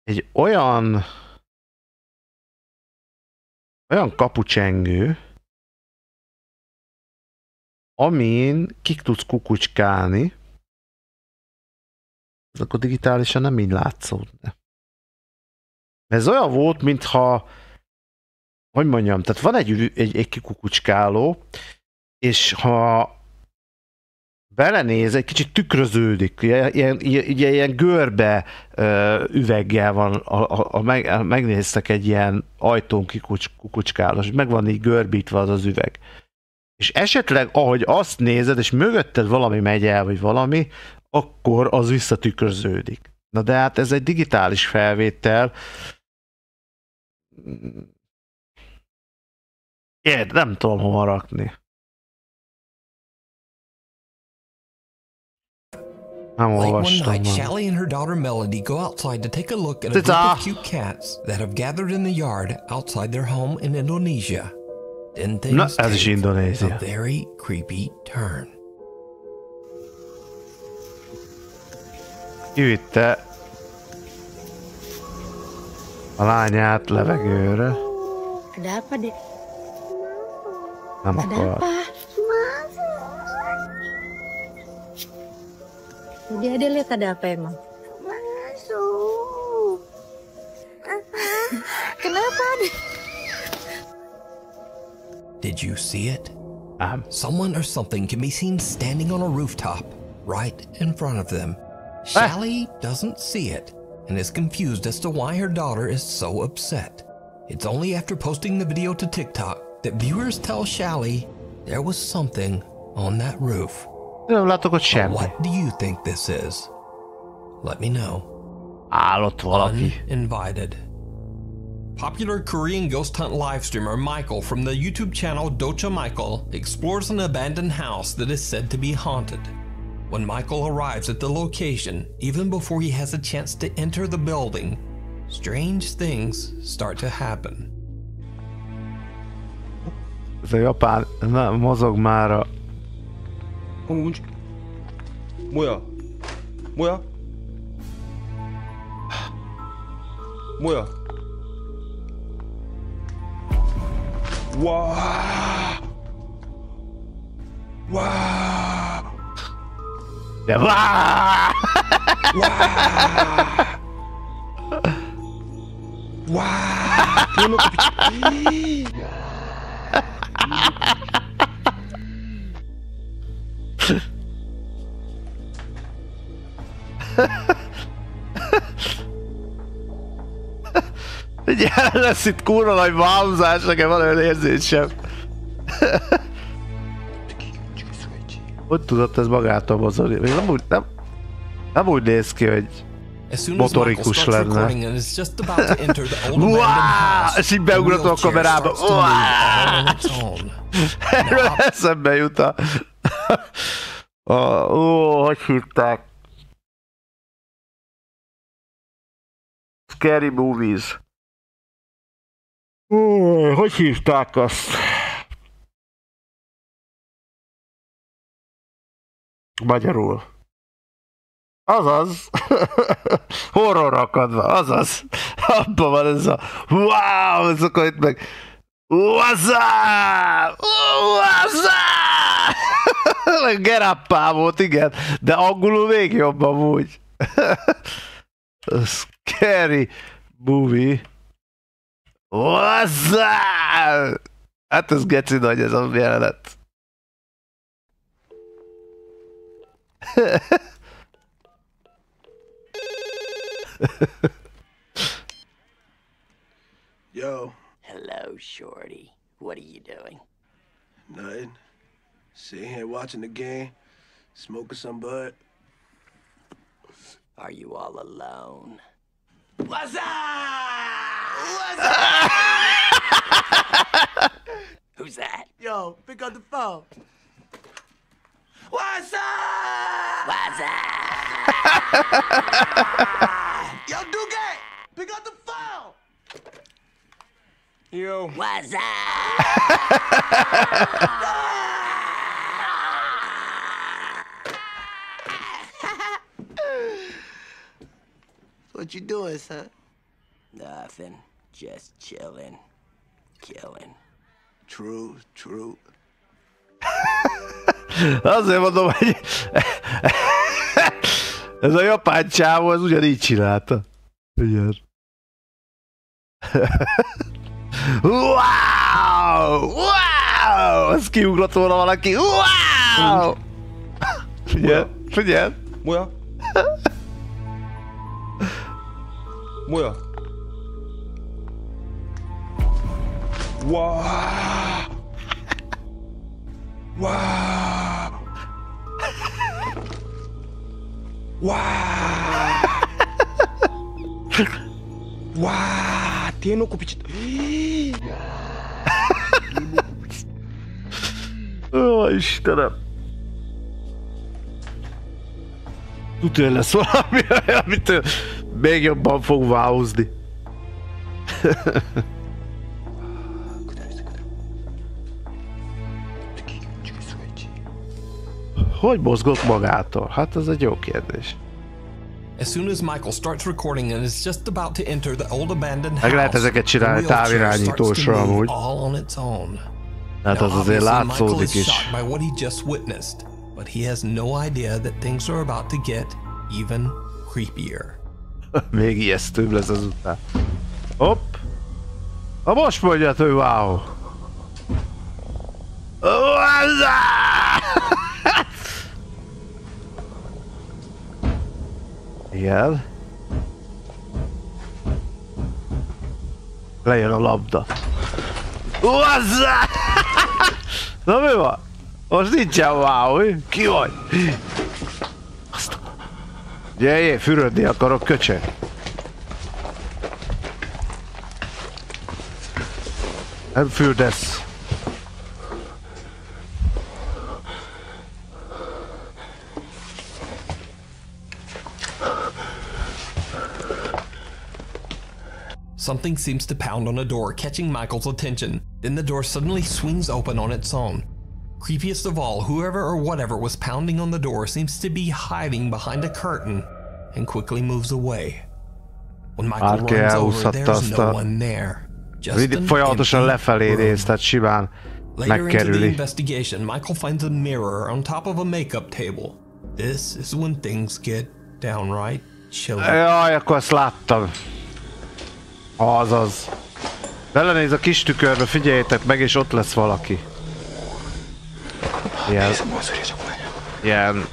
egy olyan kapucsengő, amin kik tudsz kukucskálni, akkor digitálisan nem így látszódna. Ez olyan volt, mintha, hogy mondjam, tehát van egy kikukucskáló, és ha belenéz, egy kicsit tükröződik, ilyen görbe üveggel van, megnéztek egy ilyen ajtón kikucskálós, és meg van így görbítve az üveg. És esetleg, ahogy azt nézed, és mögötted valami megy el, vagy valami, akkor az visszatükröződik. Na de hát ez egy digitális felvétel. Nem tudom hova rakni. Late one night, Sally and her daughter Melody go outside to take a look at a group of cute cats that have gathered in the yard outside their home in Indonesia. Then things take a very creepy turn. Kivitte a lányát levegőre. Ada apa, Dek? Nem Ada akar. apa? Dia lihat ada apa emang? Masuk. Kenapa? Did you see it? Someone or something can be seen standing on a rooftop right in front of them. Sally doesn't see it and is confused as to why her daughter is so upset. It's only after posting the video to TikTok that viewers tell Sally there was something on that roof. Nem látok ott semmi. What do you think this is? Let me know. Állott valaki. Uninvited. Popular Korean ghost hunt live streamer Michael from the YouTube channel Docha Michael explores an abandoned house that is said to be haunted. When Michael arrives at the location, even before he has a chance to enter the building, strange things start to happen. Ez a japán nem mozog már a... 뭐야? 뭐야? 뭐야? 와! 와! De vá! 와! Ugye lesz itt kurva nagy vámzás, nekem van olyan érzésem. Hogy tudott ez magától mozogni? Még nem úgy néz ki, hogy motorikus lenne. És így beugratom a kamerába. Erről eszembe jut a... hogy hívták? Scary Movies. Hogy hívták azt? Magyarul. Azaz. Horrorra akadva. Azaz. Abban van ez a... Wow! Ez akkor itt meg... Wazá! Gerappá volt, igen. De angolul még jobb amúgy. Scary Movie. Wazá! Hát ez geci nagy ez a jelenet. Yo. Hello, shorty. What are you doing? Nothing. Sitting here watching the game, smoking some bud. Are you all alone? What's up? Who's that? Yo, pick up the phone. What's up? What's up? Yo, Duque, pick up the phone. Yo. What's up? What you doing, son? Nothing. Just chilling. Killing. True, true. Azért mondom, hogy ez a japán csávó, az ugyanígy csinálta. Igen. Wow! Wow! Ez kiugrott volna valaki. Wow! Figyelj, figyelj! 뭐야? 뭐야? 와! 와! 와! 와! 대놓고 비쳤다. Ó, Istenem! Tudja, lesz valami, amitől még jobban fog váhozni. Hogy mozgott magától? Hát ez egy jó kérdés. As soon as Michael starts recording and is just about to enter the old abandoned house, meg lehet ezeket csinálni távirányítósra amúgy. Hát az azért látszódik is. By what he just witnessed, but he has no idea that things are about to get even creepier. Még ijesztőbb lesz azután. Hopp! Ha most mondjad, hogy wow! Igen. Lejön a labda. Na mi van? Most nincsen wow, ki vagy? Gyere, fürödni akarok, köcsög. Nem fürdesz. Something seems to pound on a door, catching Michael's attention. Then the door suddenly swings open on its own. Creepiest of all, whoever or whatever was pounding on the door seems to be hiding behind a curtain and quickly moves away. When Michael runs over, there's no one there. Folyamatosan lefelé néz, tehát simán Later into the megkerüli. investigation, Michael finds a mirror on top of a makeup table. This is when things get downright chilly. Jaj, akkor ezt láttam. Azaz. Belenéz a kis tükörbe, figyeljétek meg, és ott lesz valaki. Ilyen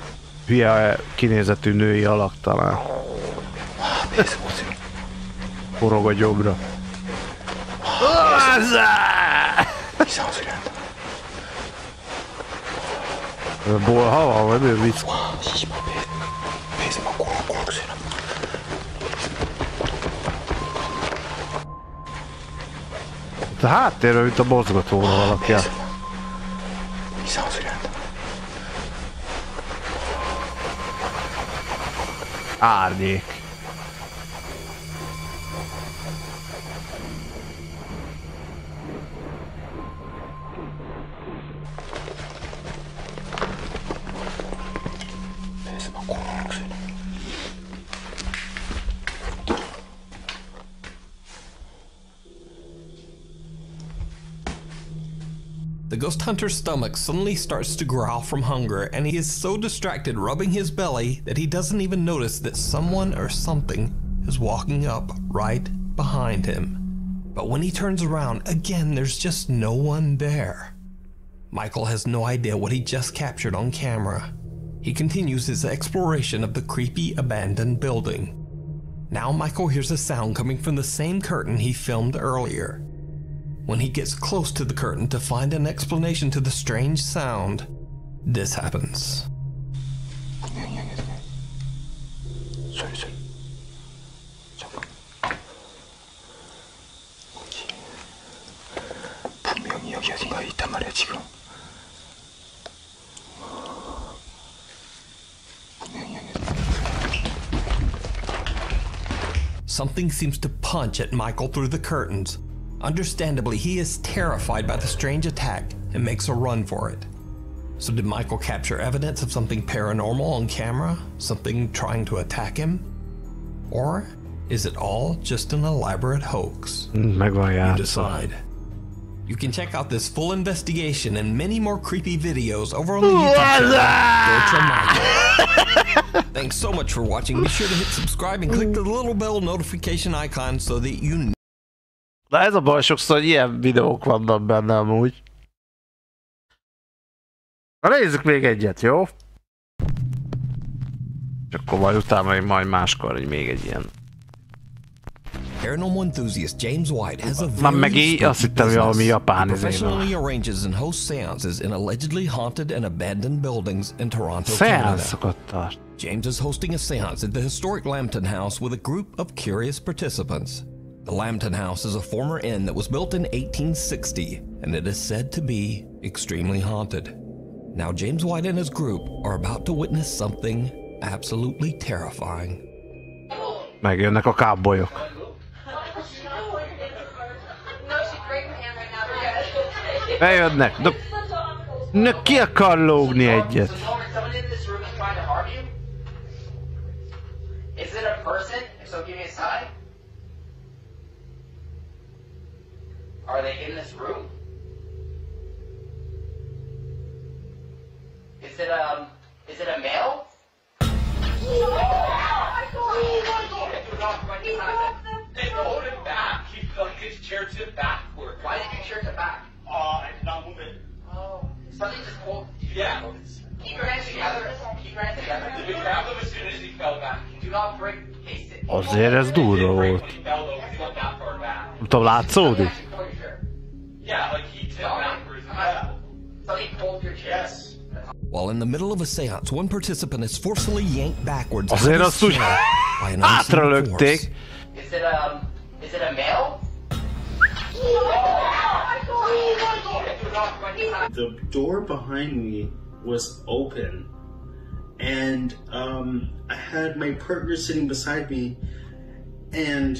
hülye kinézetű női alak talán. Forog a gyomra. Bolha van, vagy ő vicc? A háttérről, mint a mozgott volna valaki. Árnyék. The ghost hunter's stomach suddenly starts to growl from hunger, and he is so distracted rubbing his belly that he doesn't even notice that someone or something is walking up right behind him. But when he turns around, again, there's just no one there. Michael has no idea what he just captured on camera. He continues his exploration of the creepy abandoned building. Now Michael hears a sound coming from the same curtain he filmed earlier. When he gets close to the curtain to find an explanation to the strange sound, this happens. Something seems to punch at Michael through the curtains. Understandably, he is terrified by the strange attack and makes a run for it. So did Michael capture evidence of something paranormal on camera? Something trying to attack him? Or is it all just an elaborate hoax? You decide. You can check out this full investigation and many more creepy videos over on the YouTube channel. Thanks so much for watching. Be sure to hit subscribe and click the little bell notification icon so that you know. De ez a baj sokszor, hogy ilyen videók vannak benne amúgy. Na nézzük még egyet, jó? És akkor majd utána majd máskor, hogy még egy ilyen. Paranormal enthusiast James White has a Már meg így azt hittem, hogy valami japán professionally arranges and hosts seances in allegedly haunted and abandoned buildings in Toronto, Seanszokat tart. James is hosting a seance at the historic Lambton House with a group of curious participants. The Lambton House is a former inn that was built in 1860, and it is said to be extremely haunted. Now James White and his group are about to witness something absolutely terrifying. Megjönnek a cowboyok. Bejönnek, de ki akar lógni egyet? Is it a person? If so, give me a sign. Are they in this room? Is it a male? Oh my God! They hold him back. He like his chair tipped backward. Why did your chair tip back? I did not move it. Oh. Something just pulled. Yeah. Keep your hands together. Keep your hands together. We grabbed him as soon as he fell back. Do not break. Azért ez durva volt. Nem tudom, látszódik? Yeah, like he tipped backwards. Something pulled your chair. While in the middle of a seance, one participant is forcefully yanked backwards Azért azt úgy hátralökték. Is it a male? The door behind me was open, and I had my partner sitting beside me, and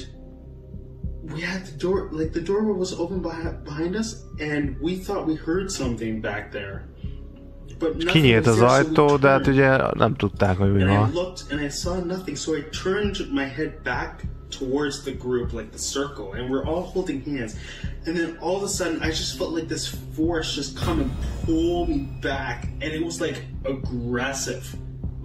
we had the door, like the door was open behind us, and we thought we heard something back there. Kinyílt az ajtó, de hát ugye nem tudták, hogy mi van. And I looked and I saw nothing, so I turned my head back towards the group, like the circle, and we're all holding hands. And then all of a sudden, I just felt like this force just come and pull me back, and it was like aggressive.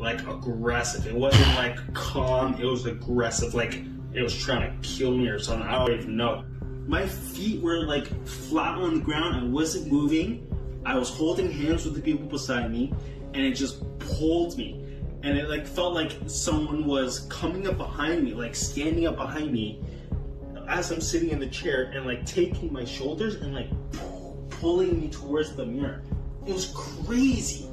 It wasn't like calm, it was aggressive, like it was trying to kill me or something. I don't even know. My feet were like flat on the ground. I wasn't moving. I was holding hands with the people beside me, and it just pulled me. And it like felt like someone was coming up behind me, like standing up behind me as I'm sitting in the chair, and like taking my shoulders and like pulling me towards the mirror. It was crazy.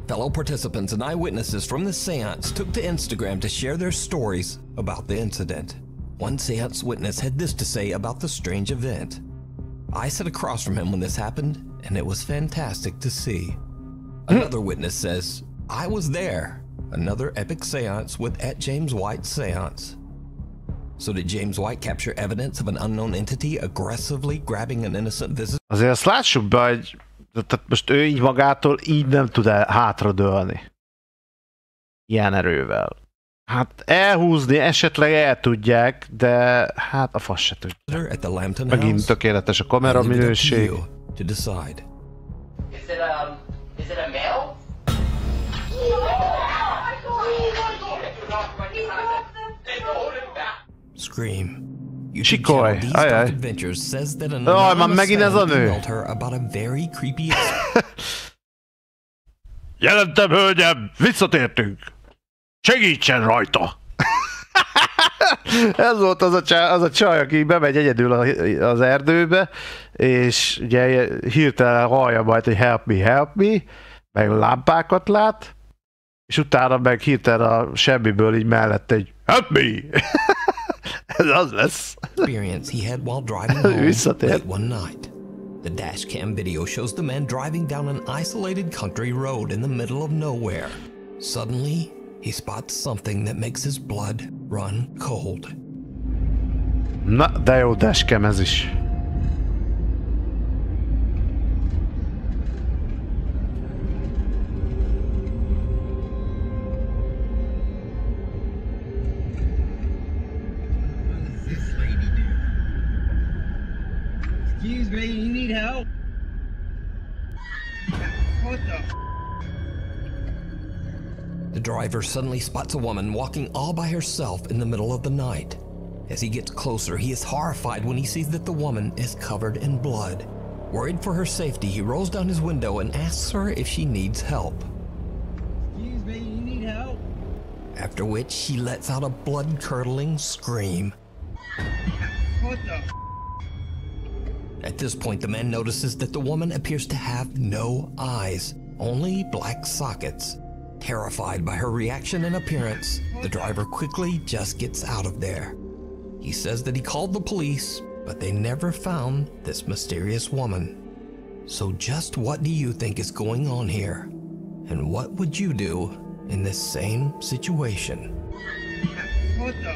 Fellow participants and eyewitnesses from the seance took to Instagram to share their stories about the incident. One seance witness had this to say about the strange event. I sat across from him when this happened, and it was fantastic to see. Another witness says, I was there. Another epic seance with @JamesWhite seance. So did James White capture evidence of an unknown entity aggressively grabbing an innocent visitor? Azért azt lássuk be, hogy tehát most ő így magától így nem tud hátradőlni. Ilyen erővel. Hát elhúzni esetleg el tudják, de hát a fasz se tudja. Megint tökéletes a kamera minőség. Is it a male? Scream. Sikolj! Ajaj! Jaj, már megint ez a nő! Jelentem, hölgyem! Visszatértünk! Segítsen rajta! Ez volt az a csaj, aki bemegy egyedül az erdőbe, és ugye hirtelen hallja majd, hogy help me, meg lámpákat lát, és utána meg hirtelen a semmiből így mellette egy help me! Ez az lesz. Experience he had while driving home late one night. The dashcam video shows the man driving down an isolated country road in the middle of nowhere. Suddenly, he spots something that makes his blood run cold. Na, de jó dashcam ez is. Excuse me, you need help? What the? The driver suddenly spots a woman walking all by herself in the middle of the night. As he gets closer, he is horrified when he sees that the woman is covered in blood. Worried for her safety, he rolls down his window and asks her if she needs help. Excuse me, you need help? After which, she lets out a blood-curdling scream. What the? At this point, the man notices that the woman appears to have no eyes, only black sockets. Terrified by her reaction and appearance, the driver quickly just gets out of there. He says that he called the police, but they never found this mysterious woman. So just what do you think is going on here? And what would you do in this same situation? What the?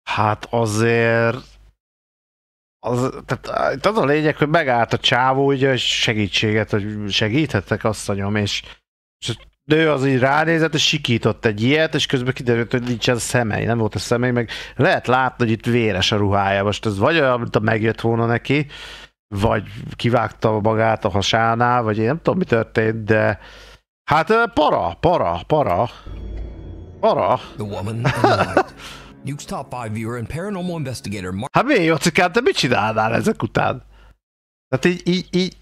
Hát azért... Tehát az a lényeg, hogy megállt a csávó, ugye, segítséget, hogy segíthetek, asszonyom, és a nő az így ránézett, és sikított egy ilyet, és közben kiderült, hogy nincsen szemei, nem volt a szemei, meg lehet látni, hogy itt véres a ruhája. Most ez vagy olyan, mint a megjött volna neki, vagy kivágta magát a hasánál, vagy én nem tudom, mi történt, de hát para. NUKE's top 5 viewer and paranormal investigator Mark... Hát miért, Jocikám, te mit csinálnál ezek után? Tehát így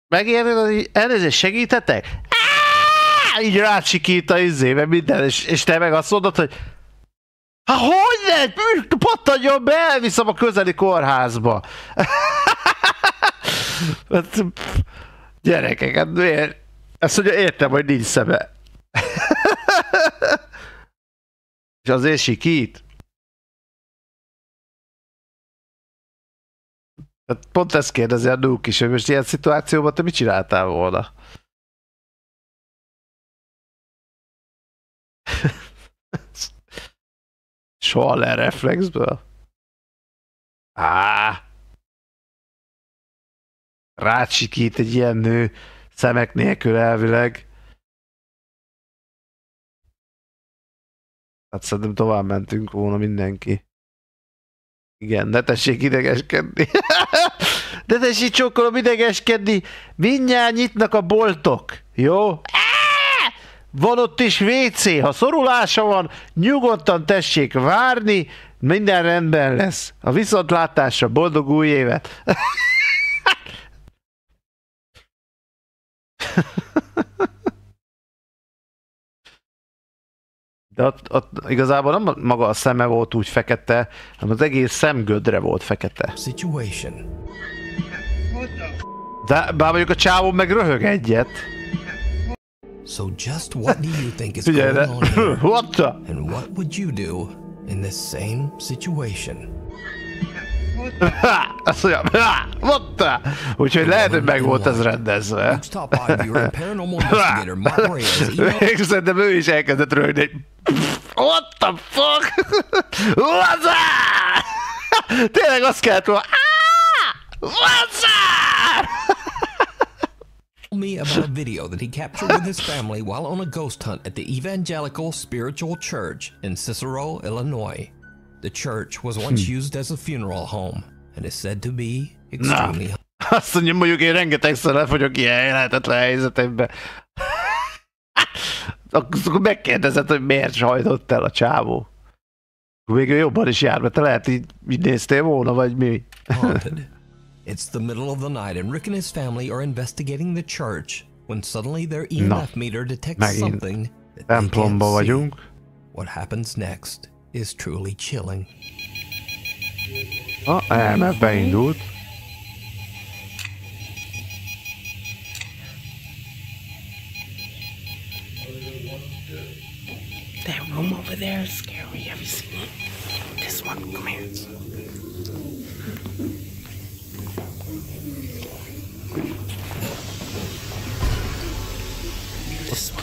megérted, hogy elnézést, segítetek? Így rácsikít a izébe minden, és te meg azt mondod, hogy hát hogy ne? Pattanjon be, elviszem a közeli kórházba. Gyerekek, hát miért? Ezt mondja, értem, hogy nincs szeme. És azért sikít. Hát pont ezt kérdezi a NUKE is, hogy most ilyen szituációban te mit csináltál volna? Soha le reflexből? Rácsikít egy ilyen nő szemek nélkül elvileg. Hát szerintem tovább mentünk volna mindenki. Igen, ne tessék idegeskedni. Ne tessék csókolom idegeskedni. Mindjárt nyitnak a boltok. Jó? Van ott is WC. Ha szorulása van, nyugodtan tessék várni. Minden rendben lesz. A viszontlátásra, boldog új évet. De ott igazából nem maga a szeme volt úgy fekete, hanem az egész szemgödre volt fekete. De bár mondjuk a csávó meg röhög egyet. So just what do you think is going on here? What the? And what would you do in this same situation? Azt mondja, what the? Úgyhogy lehet, hogy meg volt ez rendezve. Szerintem ő is elkezdett röhögni. What the fuck? What's that? Tényleg azt kellett volna. What's that? Me about a video that he captured with his family while on a ghost hunt at the Evangelical Spiritual Church in Cicero, Illinois. The church was once used as a funeral home and is said to be extremely... Azt mondja, mondjuk én rengetegszer lefogyok ilyen lehetetlen helyzetekbe. Akkor megkérdezed, hogy miért sajtott el a csávó. Még ő jobban is jár, mert te lehet így néztél volna, vagy mi? It's the middle of the night and Rick and his family are investigating the church when suddenly their EMF meter detects something that they can't see. What happens next is truly chilling. Mert beindult. That room over there is scary. Have you seen it? This one, come here.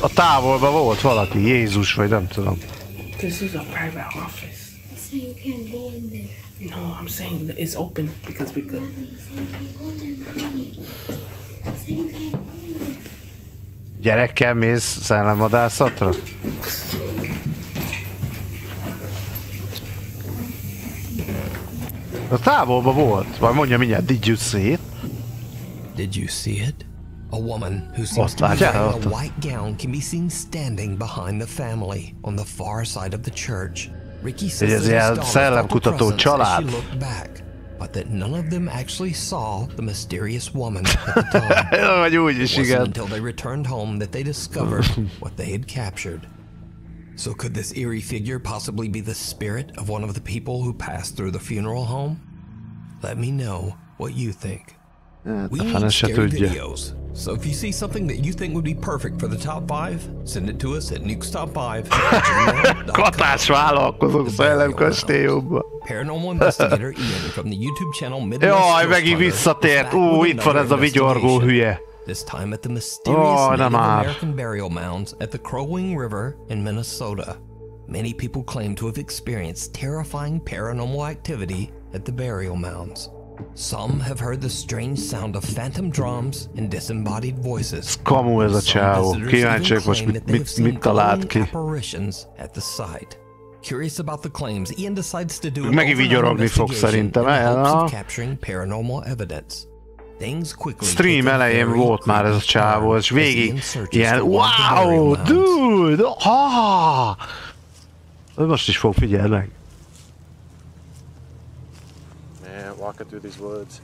A távolban volt valaki, Jézus, vagy nem tudom. This is a private office. So you can't go in there. No, I'm saying it's open because we could. Gyerekkel mész szellemvadászatra? A távolban volt, vagy mondja mindjárt, did you see it? Did you see it? A woman who seems to be wearing a white gown can be seen standing behind the family on the far side of the church. Ricky says that his daughter felt a presence as she looked back, but that none of them actually saw the mysterious woman at the time. It wasn't until they returned home that they discovered what they had captured. So could this eerie figure possibly be the spirit of one of the people who passed through the funeral home? Let me know what you think. We need scary videos. So if you see something that you think would be perfect for the top 5, send it to us at nukestop5. Katás vállalkozók szellemkastélyomba. Paranormal investigator Ian from the YouTube channel Minden. Jaj, megint visszatért. Itt van ez a vigyorgó hülye. This time at the mysterious Native American burial mounds at the Crow Wing River in Minnesota. Many people claim to have experienced terrifying paranormal activity at the burial mounds. Some have heard the strange sound of phantom drums and disembodied voices. Kamu ez a csávó. Kíváncsiak most mit talált ki. Apparitions at the site. Curious about the claims, Ian decides to do megint vigyorogni fog szerintem. Capturing paranormal evidence. Stream elején volt már ez a csávó, és végig ilyen wow, dude! Most is fog figyelni meg. Man, walking through these woods,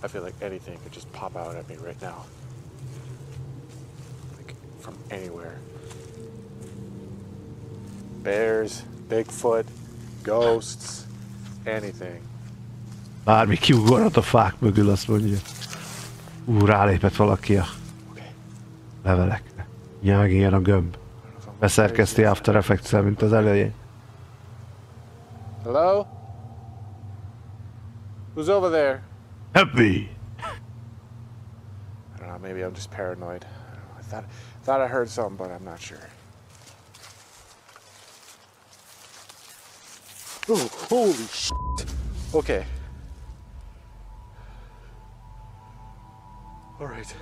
I feel like anything could just pop out at me right now. Like, from anywhere. Bears, Bigfoot, ghosts, anything. Bármi kiugorhat a fák mögül, azt mondja. Rálépett valaki a levelekre. Ja, meg ilyen a gömb. Beszerkeszti After Effects-el, mint az elején. Hello? Who's over there? Happy. I don't know, maybe I'm just paranoid. I thought I heard something, but I'm not sure. Oh, holy shit. Okay. All right.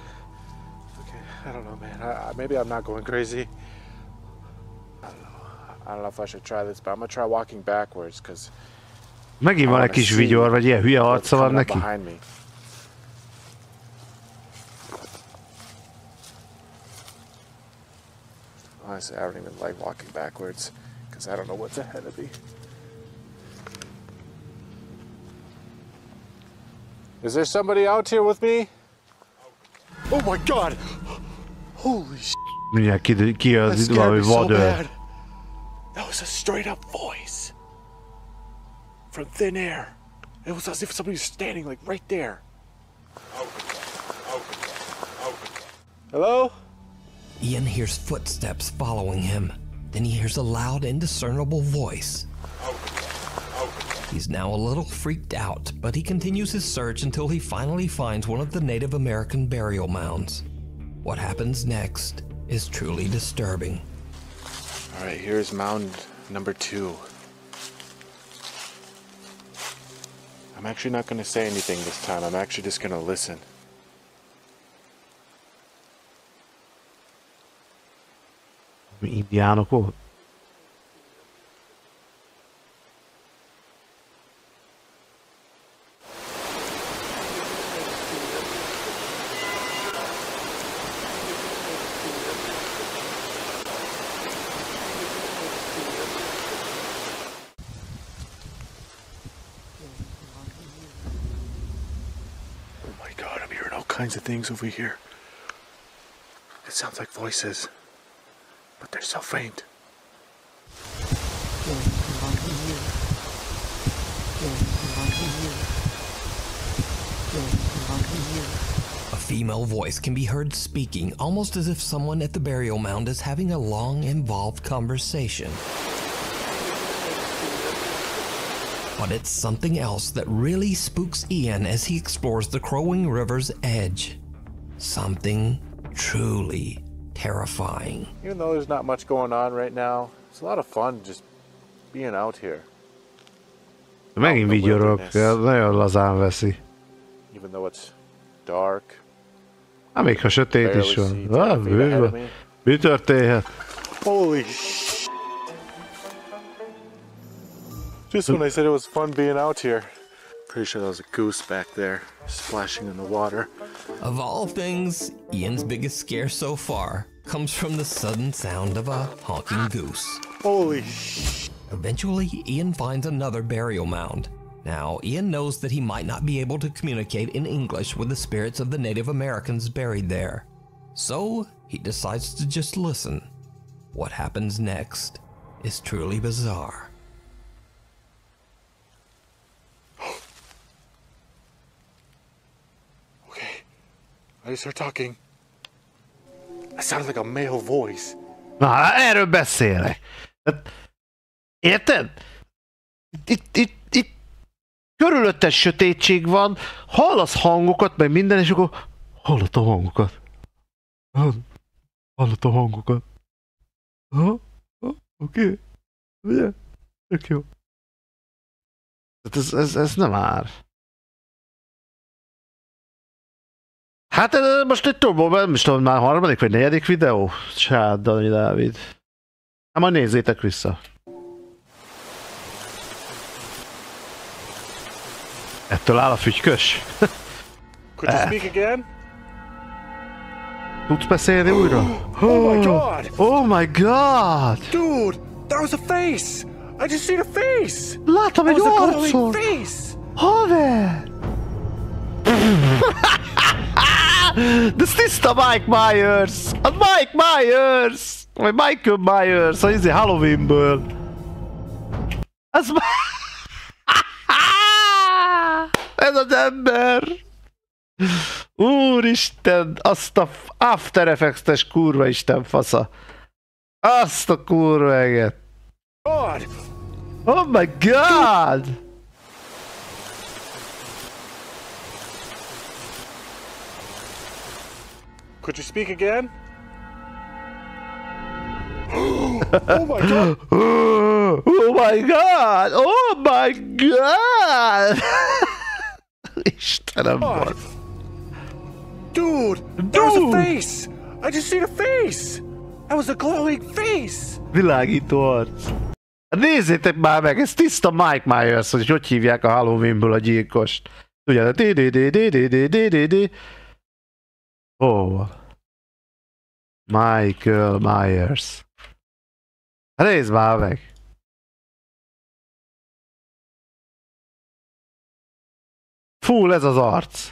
Okay, I don't know, man. Maybe I'm not going crazy. I don't know if I should try this, but I'm gonna try walking backwards, because megint van egy kis vigyor, vagy ilyen hülye arca van neki. Honestly, I don't even like walking backwards, because I don't know what's ahead of me. Is there somebody out here with me? Oh my god! Holy shit! Mindjárt ki az valami vadőr. That was a straight up voice from thin air. It was as if somebody was standing like right there. Hello? Ian hears footsteps following him. Then he hears a loud, indiscernible voice. He's now a little freaked out, but he continues his search until he finally finds one of the Native American burial mounds. What happens next is truly disturbing. All right, here's mound number 2. I'm actually not going to say anything this time. I'm actually just going to listen. Indiánok volt? Kinds of things over here. It sounds like voices, but they're so faint. A female voice can be heard speaking, almost as if someone at the burial mound is having a long, involved conversation. But it's something else that really spooks Ian as he explores the Crowing River's edge. Something truly terrifying. Even though there's not much going on right now, it's a lot of fun just being out here. Megint vigyorok, nagyon lazán veszi. Even though it's dark. Még ha sötét is van. Bőven. Mi történhet? Holy shit. Just when I said it was fun being out here. Pretty sure there was a goose back there, splashing in the water. Of all things, Ian's biggest scare so far comes from the sudden sound of a honking goose. Holy shit. Eventually, Ian finds another burial mound. Now, Ian knows that he might not be able to communicate in English with the spirits of the Native Americans buried there. So, he decides to just listen. What happens next is truly bizarre. I just heard talking. It sounded like a male voice. Na, erről beszélek. Érted? Itt körülötted sötétség van, hallasz hangokat, meg minden, és akkor hallottam hangokat. Hallottam hangokat. Oké. Ugye? Tök jó. Ez nem ár. Hát most egy tudom, nem is tudom, már 3. vagy 4. videó? Sárdani Dávid. Hát majd nézzétek vissza. Ettől áll a fügykös. Could you speak again? Tudsz beszélni újra? Oh my god! Oh my god! Dude, that was a face! I just seen a face! Láttam egy arcot! Haver! De ez tiszta Mike Myers! Az Mike Myers! Vagy Michael Myers, az Halloweenből. Ez ez az ember! Úristen, azt a After Effects-es kurva isten fasza. Azt a kurva eget. God! Oh my god! Could you speak again? Oh my god! Oh my god! Oh my god! Istenem van. Dude! There was a face! I just seen a face! That was a glowing face! Világító arc. Nézzétek már meg, ez tiszta Mike Myers, hogy hívják a Halloweenből a gyilkost. Tudjátok? Oh. Michael Myers. Nézd már meg! Full ez az arc.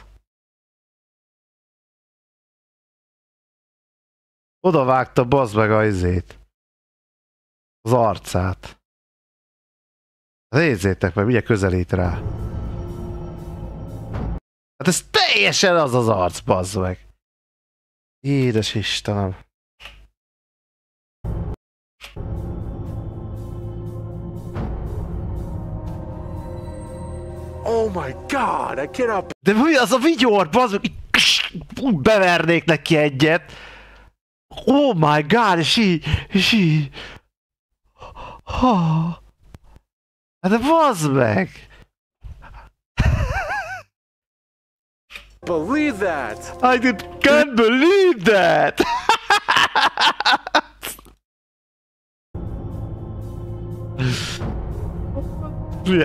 Oda vágta bazd meg a izét. Az arcát. Nézzétek meg, ugye közelít rá. Hát ez teljesen az az arc, bazd meg. Édes Istenem. Oh my god, I cannot... De mi az a vigyor, bazd meg? Úgy bevernék neki egyet. Oh my god, és így... Hát de bazd meg! Believe that! I can't believe that!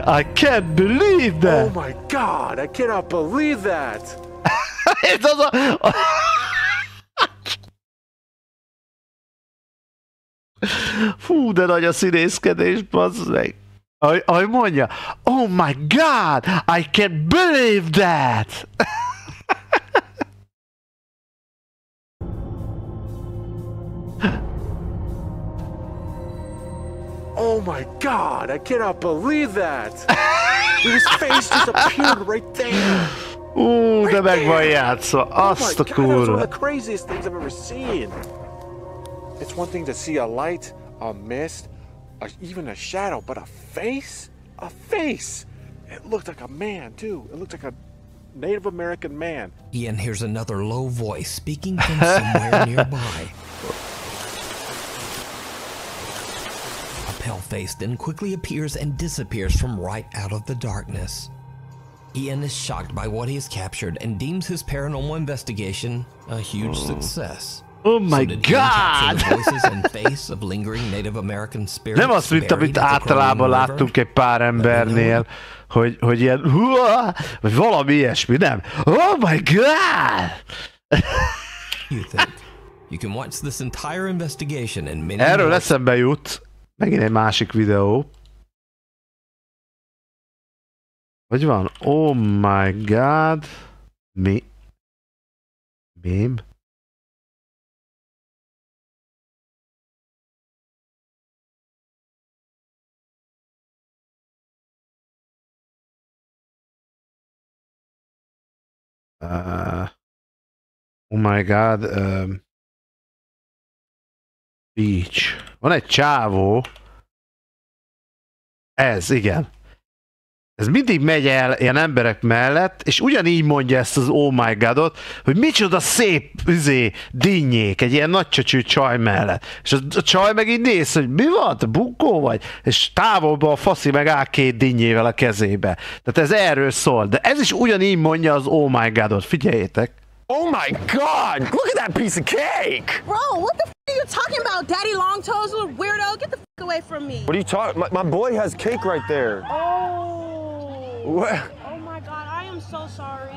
I can't believe that! Oh my god, I cannot believe that! Ez az a... Fú, de nagy a színészkedés, bazd meg! Ahogy mondja, oh my god, I can't believe that! Oh my god, I cannot believe that! His face just appeared right there! De meg van játszva, azt a kurva! That's one of the craziest things I've ever seen! It's one thing to see a light, a mist, even a shadow, but a face? A face! It looked like a man, too. It looked like a Native American man. Ian hears another low voice speaking from somewhere nearby. A pale face then quickly appears and disappears from right out of the darkness. Ian is shocked by what he has captured and deems his paranormal investigation a huge success. Oh my god! Nem azt, mint amit általában láttunk egy pár embernél, hogy ilyen vagy valami ilyesmi, nem? Oh my god! Erről eszembe jut megint egy másik videó. Hogy van? Oh my god! Meme? Oh my god, Beach. Van egy csávó. Ez, igen. Ez mindig megy el ilyen emberek mellett, és ugyanígy mondja ezt az oh my godot, hogy micsoda szép dinnyék egy ilyen nagy csöcsű csaj mellett. És a csaj meg így néz, hogy mi van, te bunkó vagy? És távolban a faszi meg áll két dinnyével a kezébe. Tehát ez erről szól, de ez is ugyanígy mondja az oh my godot, figyeljétek. Oh my god! Look at that piece of cake! Bro, what the f are you talking about? Daddy long toes, little weirdo? Get the f away from me. What are you talking? My boy has cake right there. Oh. What? Oh my god, I am so sorry.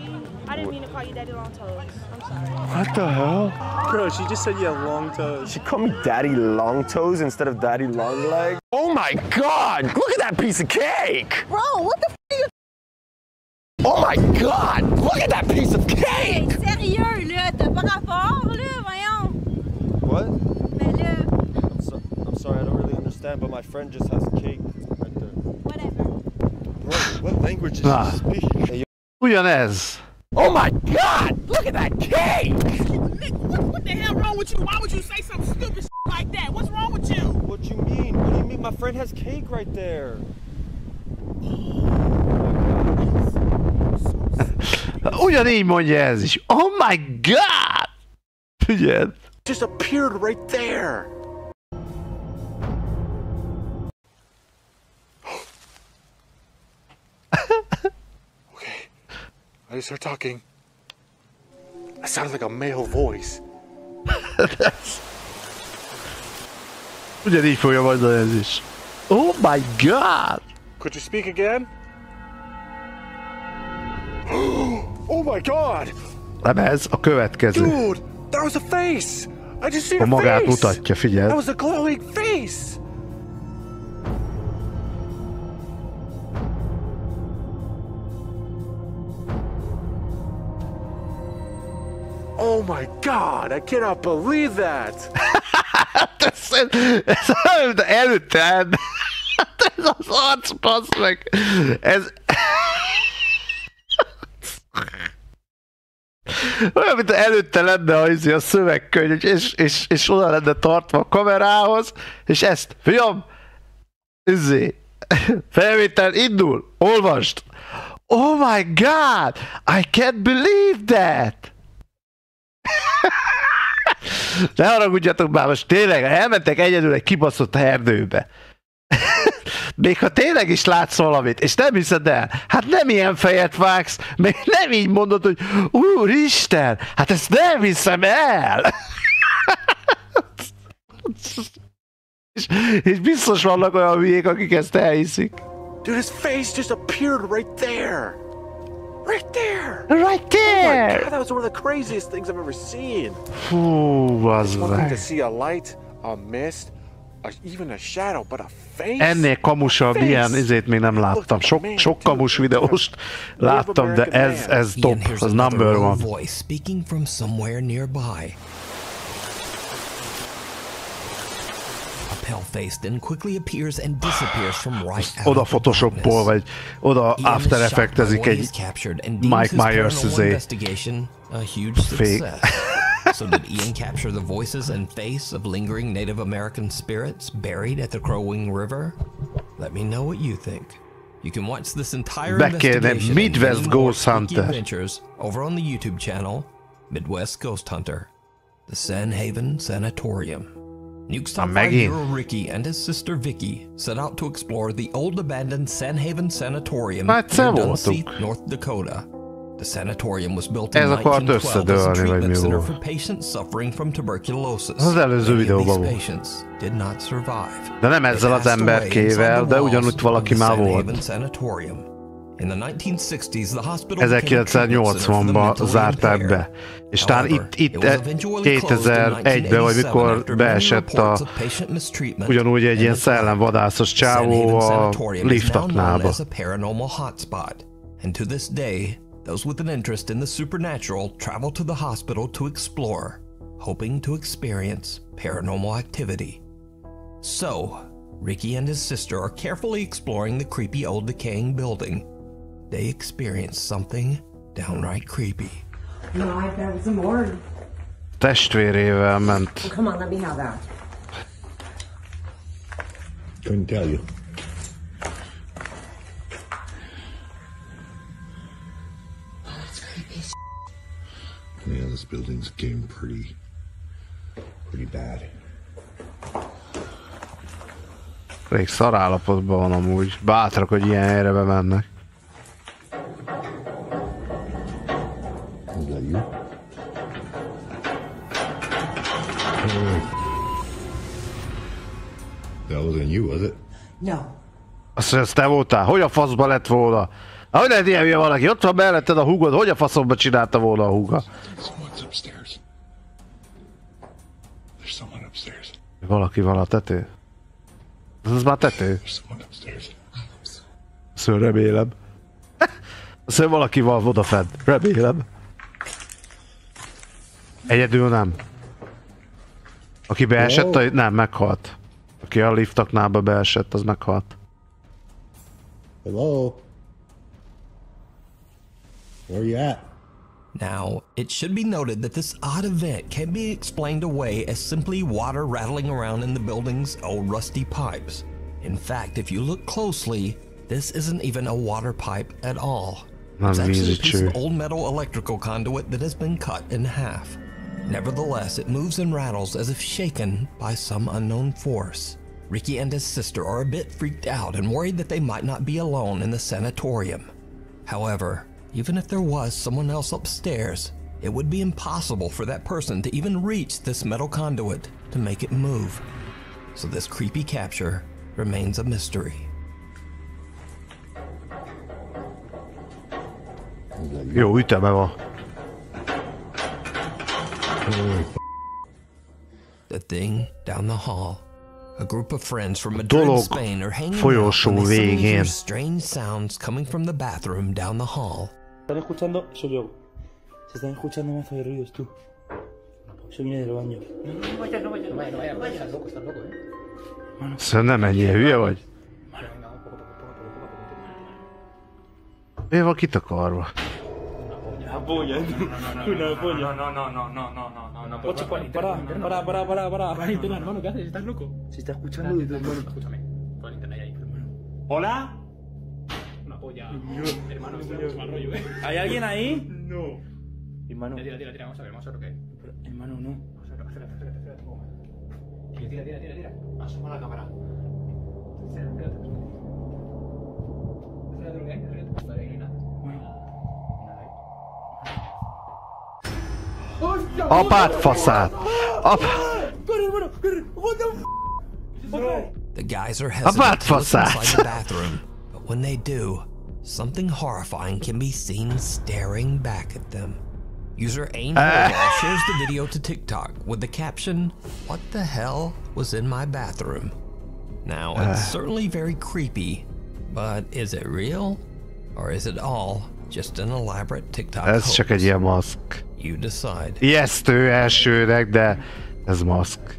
I didn't mean to call you Daddy long toes. I'm sorry. What the hell? Bro, she just said you have long toes. She called me Daddy long toes instead of Daddy long leg? Oh my god! Look at that piece of cake! Bro, what the f are you... Oh my god! Look at that piece of cake! Hey, sérieux, là, t'as pas rapport, là, voyons. What? Ben là. I'm sorry, I don't really understand, but my friend just has cake right there. Whatever. Bro, what language is she speaking? Hey, ugyanez. Oh my god! Look at that cake! What the hell wrong with you? Why would you say some stupid like that? What's wrong with you? What you mean? What do you mean? My friend has cake right there. Ugyanígy mondja ez is. Oh my god! Figyeld! Just appeared right there. Okay, I just heard talking. That sounded like a male voice. Ugyanígy fogja mondani ez is. Oh my god! Could you speak again? Oh my god! Nem ez, a következő. Dude, that was a face! I just seen A a magát face! mutatja, figyeld. That was a glowing face! Oh my god, I cannot believe that! ez előtte, ez az arc, bassz meg. Ez... Olyan, mint előtte lenne a szövegkönyv, és oda lenne tartva a kamerához, és ezt, fiam, felvétel indul, olvasd. Oh my god, I can't believe that! Ne haragudjatok már, most tényleg elmentek egyedül egy kibaszott erdőbe. Még ha tényleg is látsz valamit, és nem hiszed el, hát nem ilyen fejet vágsz, még nem így mondod, hogy úristen, hát ezt nem hiszem el. és biztos vannak olyan hülyék, akik ezt elhiszik. Dude, his face just appeared right there. Right there! Right there! Oh my god, that was one of the craziest things I've ever seen. Fú, az It's one thing to meg. see a light, a mist, even a shadow, but a face? Ennél kamusabb ilyen izét még nem láttam. Sok kamus videóst láttam, de ez top, az number one. Voice speaking from somewhere nearby. A pale-faced then quickly appears and disappears from right out Oda of the Photoshopból, vagy oda After Effectezik egy Mike Myers a huge success. So did Ian capture the voices and face of lingering Native American spirits buried at the Crow-Wing River? Let me know what you think. You can watch this entire investigation Midwest and Ghost more Hunter adventures over on the YouTube channel Midwest Ghost Hunter, the San Haven Sanatorium. Nuke's top 5 hero Ricky and his sister Vicky set out to explore the old abandoned San Haven Sanatorium near Dunseith, North Dakota. The sanatorium was built in 1912 as a treatment center for patients suffering from tuberculosis. Az előző videóban volt. De nem ezzel az emberkével, de ugyanúgy valaki már volt. 1980-ban zárták be. És talán itt 2001-ben, vagy mikor beesett ugyanúgy egy ilyen szellemvadászos csávó a liftaknába. Those with an interest in the supernatural travel to the hospital to explore, hoping to experience paranormal activity. So, Ricky and his sister are carefully exploring the creepy old decaying building. They experience something downright creepy. No, that was a morgue. Testvérével ment. Oh, come on, let me have that. Couldn't tell you. Yeah, this building's getting pretty bad. Rég szar állapotban van amúgy. Bátrak, hogy ilyen helyre bemennek. Is that you? That wasn't you, was it? No. Azt mondja, te voltál? Hogy a faszba lett volna? Hogy lehet ilyen hülye valaki? Ott van melletted a húgod, hogy a faszomba csinálta volna a húga? Valaki van a tető? Ez már tető? Szóval remélem. Szóval valaki van odafent. Remélem. Egyedül nem. Aki beesett, nem, meghalt. Aki a liftaknába beesett, az meghalt. Hello? Where are you at? Now, it should be noted that this odd event can be explained away as simply water rattling around in the building's old rusty pipes. In fact, if you look closely, this isn't even a water pipe at all. It's actually a piece of old metal electrical conduit that has been cut in half. Nevertheless, it moves and rattles as if shaken by some unknown force. Ricky and his sister are a bit freaked out and worried that they might not be alone in the sanatorium. However, even if there was someone else upstairs, it would be impossible for that person to even reach this metal conduit to make it move. So this creepy capture remains a mystery. Jó üteme van. The thing down the hall. A group of friends from Madrid, Spain are hanging out folyosó when they suddenly végén. hear strange sounds coming from the bathroom down the hall. ¿Están escuchando? Soy yo. Se están escuchando mazo de ruidos, tú. Eso viene del baño. No vaya, estás loco, eh. Szóval nem menjél, hülye vagy? Miért van kitakarva? Una polla. No. Ocho, para. Valentina, hermano, ¿qué haces? ¿Estás loco? Se está escuchando desde el hermano. Escúchame. Todo el internet ahí, hermano. ¿Hola? Una polla. Hermano, es mal rollo, ¿eh? ¿Hay alguien ahí? No. Hermano. Tira, vamos a ver lo que es. Hermano, no. Tira. Asoma la cámara. Espérate lo que hay. Vale, ahí no hay nada. Apát faszát! The guys are hesitant to look inside the bathroom, but when they do, something horrifying can be seen staring back at them. User Oldal shares the video to TikTok with the caption, "What the hell was in my bathroom?" Now, it's certainly very creepy, but is it real? Or is it all just an elaborate TikTok Ez hoax? csak egy ilyen maszk. You decide. Ijesztő elsőnek, de ez maszk.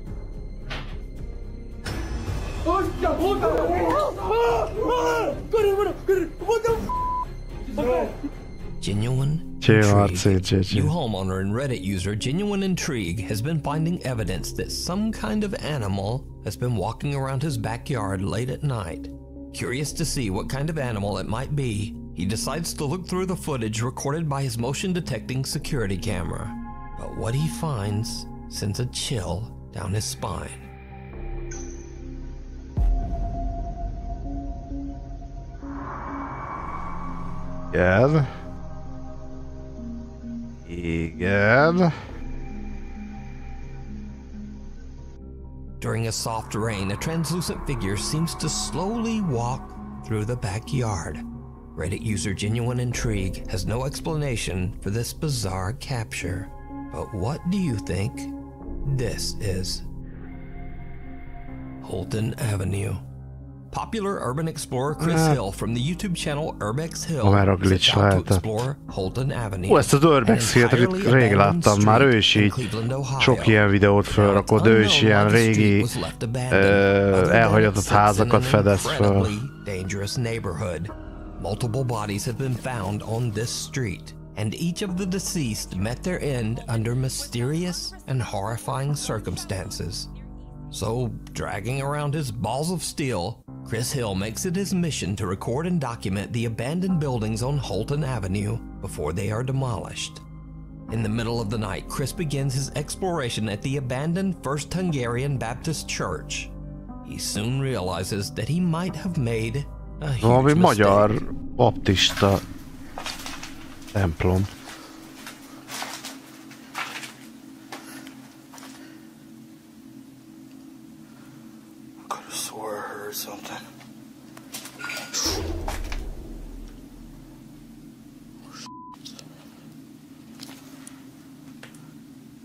Genuine Intrigue. New homeowner and Reddit user Genuine Intrigue has been finding evidence that some kind of animal has been walking around his backyard late at night. Curious to see what kind of animal it might be, he decides to look through the footage recorded by his motion detecting security camera. But what he finds sends a chill down his spine. Igen. During a soft rain, a translucent figure seems to slowly walk through the backyard. Reddit user Genuine Intrigue has no explanation for this bizarre capture. But what do you think this is? Holton Avenue. Popular urban explorer Chris Hill from the YouTube channel Urbex Hill set out to explore Holton Avenue. Ó, ezt az Urbex Hillt rég láttam már, ő is így sok ilyen videót felrakod, ő is ilyen régi elhagyatott házakat fedez föl. Dangerous neighborhood. Multiple bodies have been found on this street, and each of the deceased met their end under mysterious and horrifying circumstances. So, dragging around his balls of steel, Chris Hill makes it his mission to record and document the abandoned buildings on Holton Avenue before they are demolished. In the middle of the night, Chris begins his exploration at the abandoned First Hungarian Baptist Church. He soon realizes that he might have made a huge mistake. Magyar baptista templom. Something.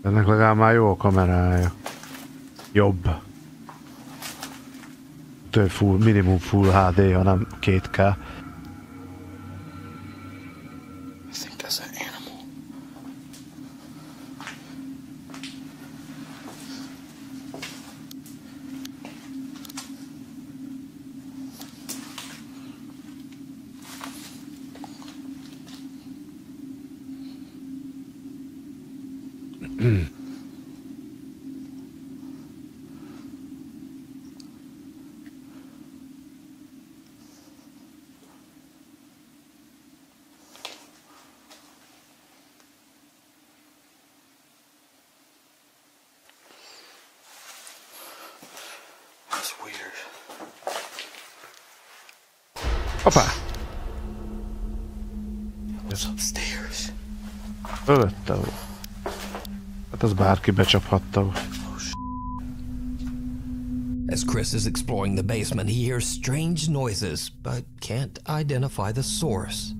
Ennek legalább már jó a kamerája. Jobb. Több full, minimum full HD, hanem 2K. I think that's an animal. Hoppá! Upstairs. Fölötte volt. Hát az bárki becsaphatta. As Chris is exploring the basement, he hears strange noises, but can't identify the source.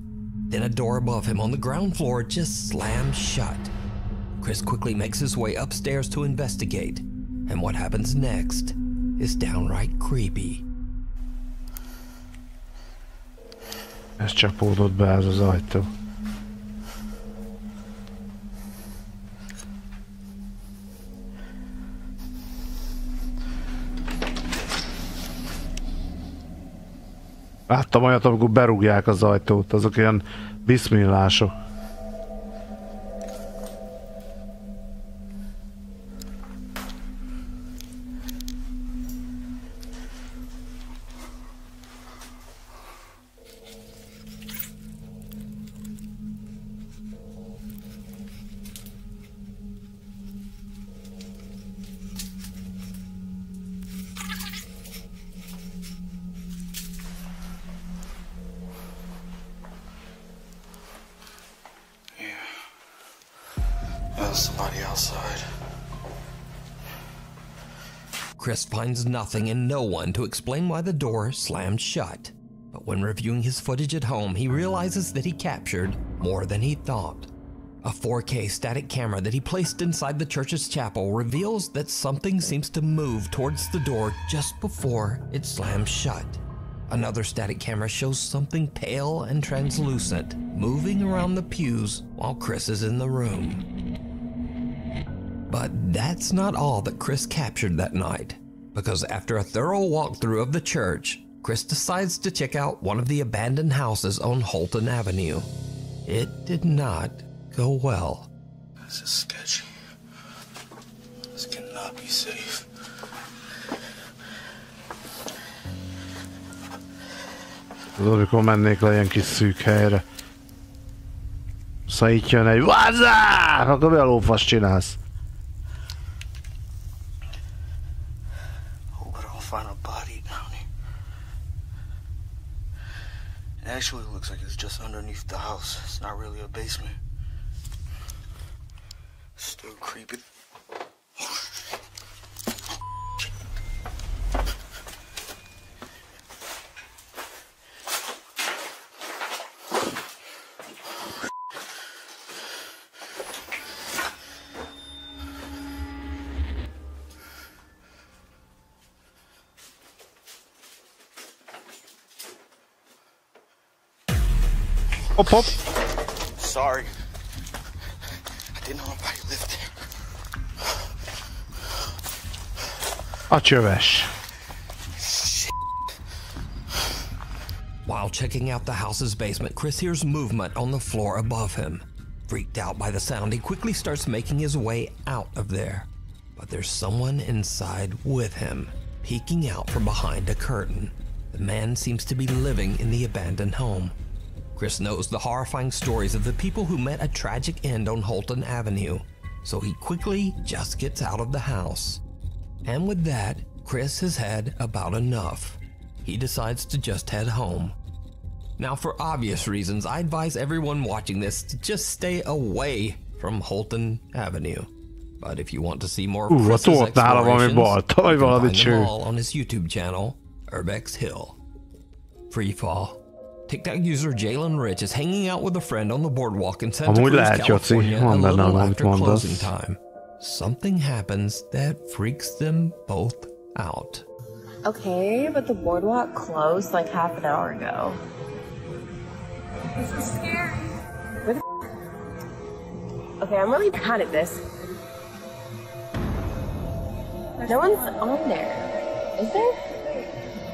Then a door above him on the ground floor just slams shut. Chris quickly makes his way upstairs to investigate, and what happens next is downright creepy. Ez csapódott be ez az ajtó. Láttam olyat, amikor berúgják az ajtót, azok ilyen biszmillások. Somebody outside. Chris finds nothing and no one to explain why the door slammed shut. But when reviewing his footage at home, he realizes that he captured more than he thought. A 4K static camera that he placed inside the church's chapel reveals that something seems to move towards the door just before it slams shut. Another static camera shows something pale and translucent moving around the pews while Chris is in the room. But that's not all that Chris captured that night, because after a thorough walkthrough of the church, Chris decides to check out one of the abandoned houses on Holton Avenue. It did not go well. This is sketchy. This cannot be safe. Tudod, amikor mennék le ilyen kis szűk helyre. Szóval itt jön egy WhatsApp! Akkor mi a lófasz csinálsz? Find a body down here. It actually looks like it's just underneath the house. It's not really a basement. Still creepy. Hop, hop. Sorry. I didn't know nobody lived there. A csöves. While checking out the house's basement, Chris hears movement on the floor above him. Freaked out by the sound, he quickly starts making his way out of there. But there's someone inside with him, peeking out from behind a curtain. The man seems to be living in the abandoned home. Chris knows the horrifying stories of the people who met a tragic end on Holton Avenue, so he quickly just gets out of the house. And with that, Chris has had about enough. He decides to just head home. Now, for obvious reasons, I advise everyone watching this to just stay away from Holton Avenue. But if you want to see more of Chris's explorations, you can find them all on his YouTube channel, Urbex Hill. Freefall. TikTok user Jalen Rich is hanging out with a friend on the boardwalk in Santa Cruz, California, a little after closing time. Something happens that freaks them both out. Okay, but the boardwalk closed like half an hour ago. This is scary. Where the Okay, I'm really bad at this. No one's on there. Is there?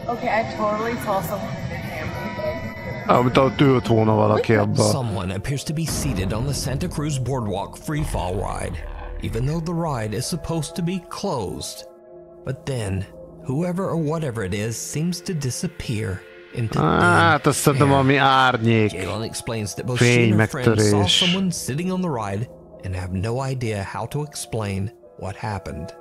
Okay, I totally saw someone with a camera. Someone appears to be seated on the Santa Cruz Boardwalk freefall ride, even though the ride is supposed to be closed. But then, whoever or whatever it is seems to disappear into thin air. Jalen explains that both she and her friend saw someone sitting on the ride and have no idea how to explain what happened.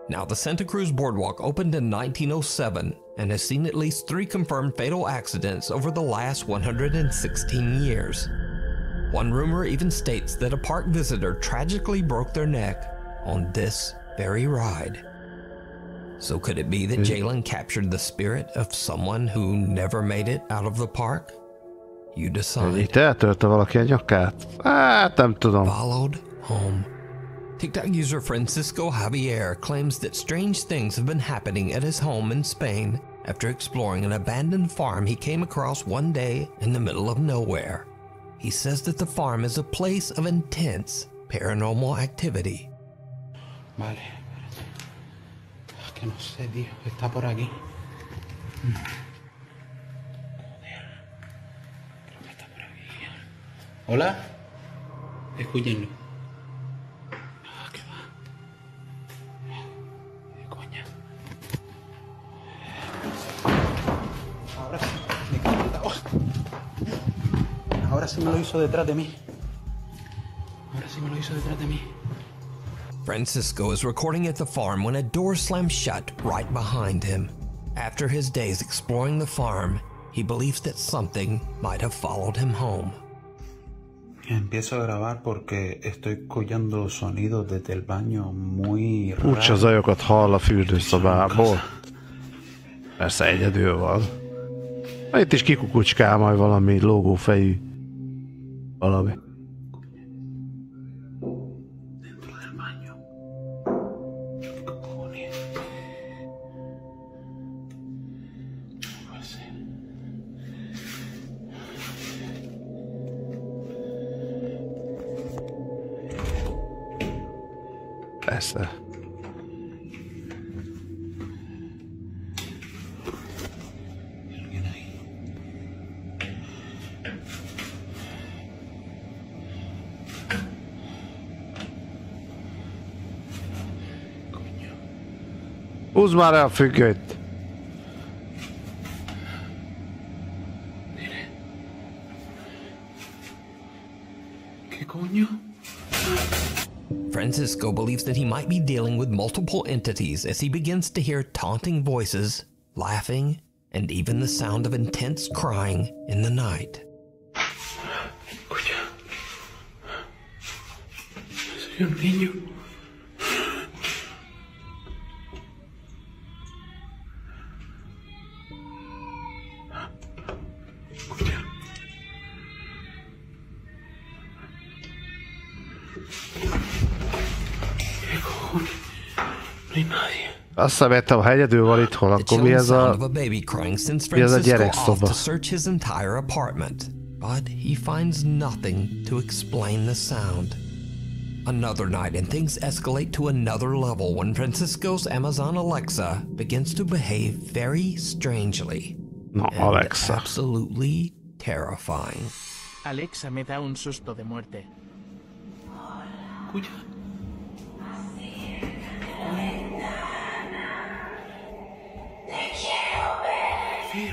Now, the Santa Cruz Boardwalk opened in 1907 and has seen at least 3 confirmed fatal accidents over the last 116 years. One rumor even states that a park visitor tragically broke their neck on this very ride. So could it be that Jalen captured the spirit of someone who never made it out of the park? You decide. Itt eltörte valaki a nyakát? Hát nem tudom. Followed home. TikTok user Francisco Javier claims that strange things have been happening at his home in Spain after exploring an abandoned farm he came across one day in the middle of nowhere. He says that the farm is a place of intense paranormal activity. Vale. Que no sé, tío. Está por aquí. Creo que está por aquí. ¿Hola? Escúchenlo. ¿Qué va? Coña. Ahora sí. Me cago en la... Ahora sí me lo hizo detrás de mí. Ahora sí me lo hizo detrás de mí. Francisco is recording at the farm when a door slams shut right behind him. After his days exploring the farm, he believes that something might have followed him home. Empiezo a grabar porque estoy escuchando sonidos desde el baño muy raros. Furcsa zajokat hall a fürdőszobából. Persze egyedül van. Itt is kikukucskál majd valami lógófejű. Valami. Persze. Húzd már el a függönyt! ¿Qué coño? Francisco believes that he might be dealing with multiple entities as he begins to hear taunting voices, laughing, and even the sound of intense crying in the night. Escucha. Soy un niño. Azt hiszem, értem, ha egyedül van itthon, akkor mi ez a gyerekszoba? To search his entire apartment, but he finds nothing to explain the sound. Another night and things escalate to another level when Francisco's Amazon Alexa begins to behave very strangely. No, Alexa. Absolutely terrifying. Alexa me da un susto de muerte. Escucha. Se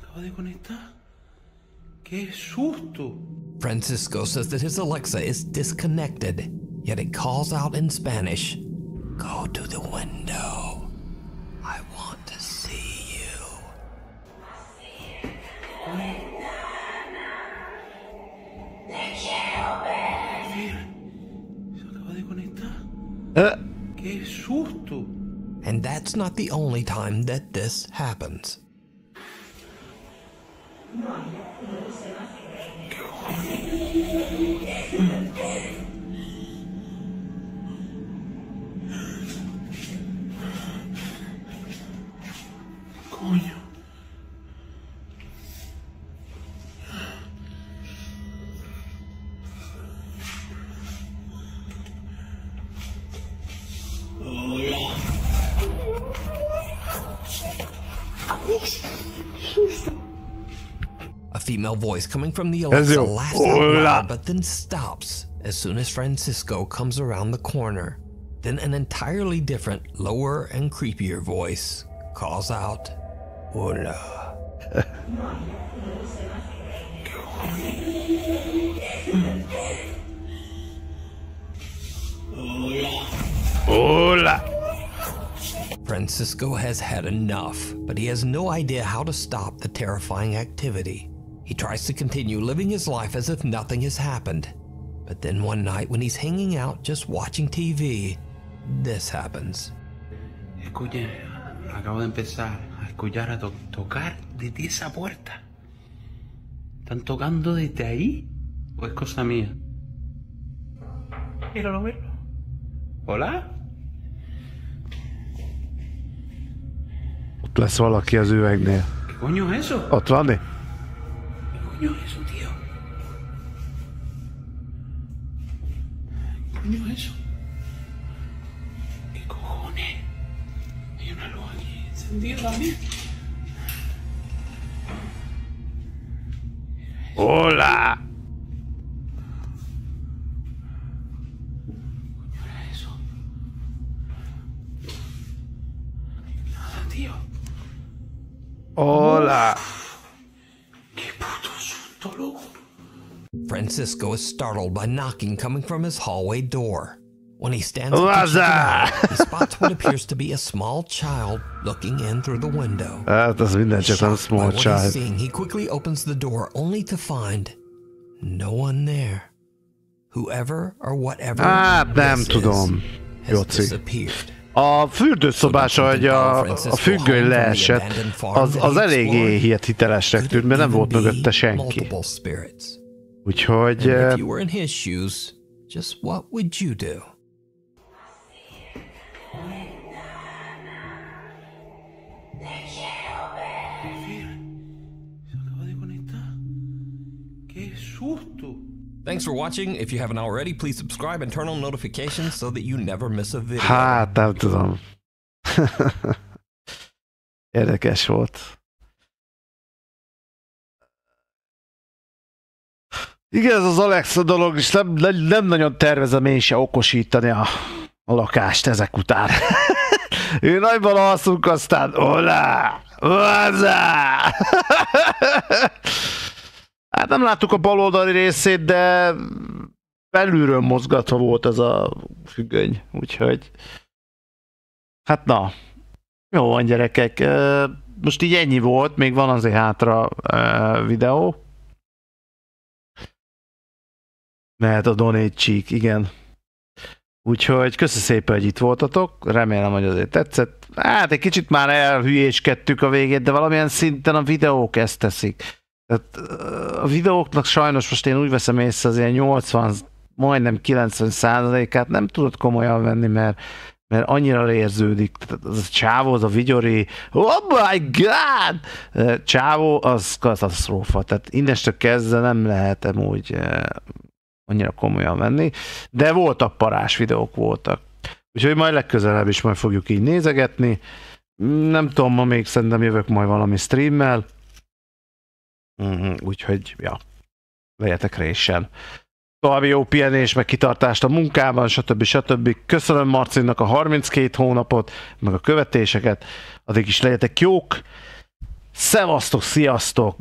acaba de conectar. ¡Qué susto! Francisco says that his Alexa is disconnected, yet it calls out in Spanish, "Go to the window. I want to see you." Se acaba de conectar. ¡Qué susto! And that's not the only time that this happens. Coño. A female voice coming from the Alexa laughs out loud, but then stops as soon as Francisco comes around the corner. Then an entirely different, lower and creepier voice calls out, "Hola." Hola. Francisco has had enough, but he has no idea how to stop the terrifying activity. He tries to continue living his life as if nothing has happened. But then one night when he's hanging out just watching TV, this happens. Escuche, acabo de empezar a escuchar a tocar desde esa puerta. ¿Están tocando desde ahí? ¿O es cosa mía? Míralo, míralo. Hola? Ott lesz valaki az üvegnél. ¿Qué coño es eso? Ott van mi? ¿Qué coño es eso, tío? ¿Qué coño es eso? ¿Qué cojones? Hay una luz aquí encendida también. Hola! Hola! Francisco is startled by knocking coming from his hallway door. When he stands up to check it out, he spots what appears to be a small child looking in through the window. Hát az minden csak a small child. Seeing, he quickly opens the door only to find no one there. Whoever or whatever nem tudom, Joci. A fürdőszobás, ahogy a függöny leesett, az eléggé hitelesnek tűnt, mert nem volt mögötte senki. Úgyhogy... If you were in his shoes, just what would you do? Thanks for watching. If you haven't already, please subscribe and turn on notifications so that you never miss a video. Hát, nem tudom. Érdekes volt. Igen, ez az Alexa dolog, és nem nagyon tervezem én se okosítani a lakást ezek után. Ő nagyban alszunk, aztán olá! Hozzá! Hát nem láttuk a baloldali részét, de belülről mozgatva volt ez a függöny, úgyhogy hát na, jó van gyerekek, most így ennyi volt, még van azért hátra videó. Mehet a donate cheek, igen. Úgyhogy köszi szépen, hogy itt voltatok, remélem, hogy azért tetszett. Hát egy kicsit már elhülyéskedtük a végét, de valamilyen szinten a videók ezt teszik. Tehát a videóknak sajnos most én úgy veszem észre, az ilyen 80, majdnem 90%-át nem tudod komolyan venni, mert annyira érződik. Tehát az a csávó, az a vigyori, oh my god! Csávó, az katasztrófa. Tehát innestől kezdve nem lehetem úgy annyira komolyan venni, de voltak parás videók voltak. Úgyhogy majd legközelebb is majd fogjuk így nézegetni. Nem tudom, ma még szerintem jövök majd valami streammel. Úgyhogy, ja, legyetek résen. További jó pihenés, meg kitartást a munkában, stb. Köszönöm Marcinnak a 32 hónapot, meg a követéseket. Addig is legyetek jók. Szevasztok, sziasztok!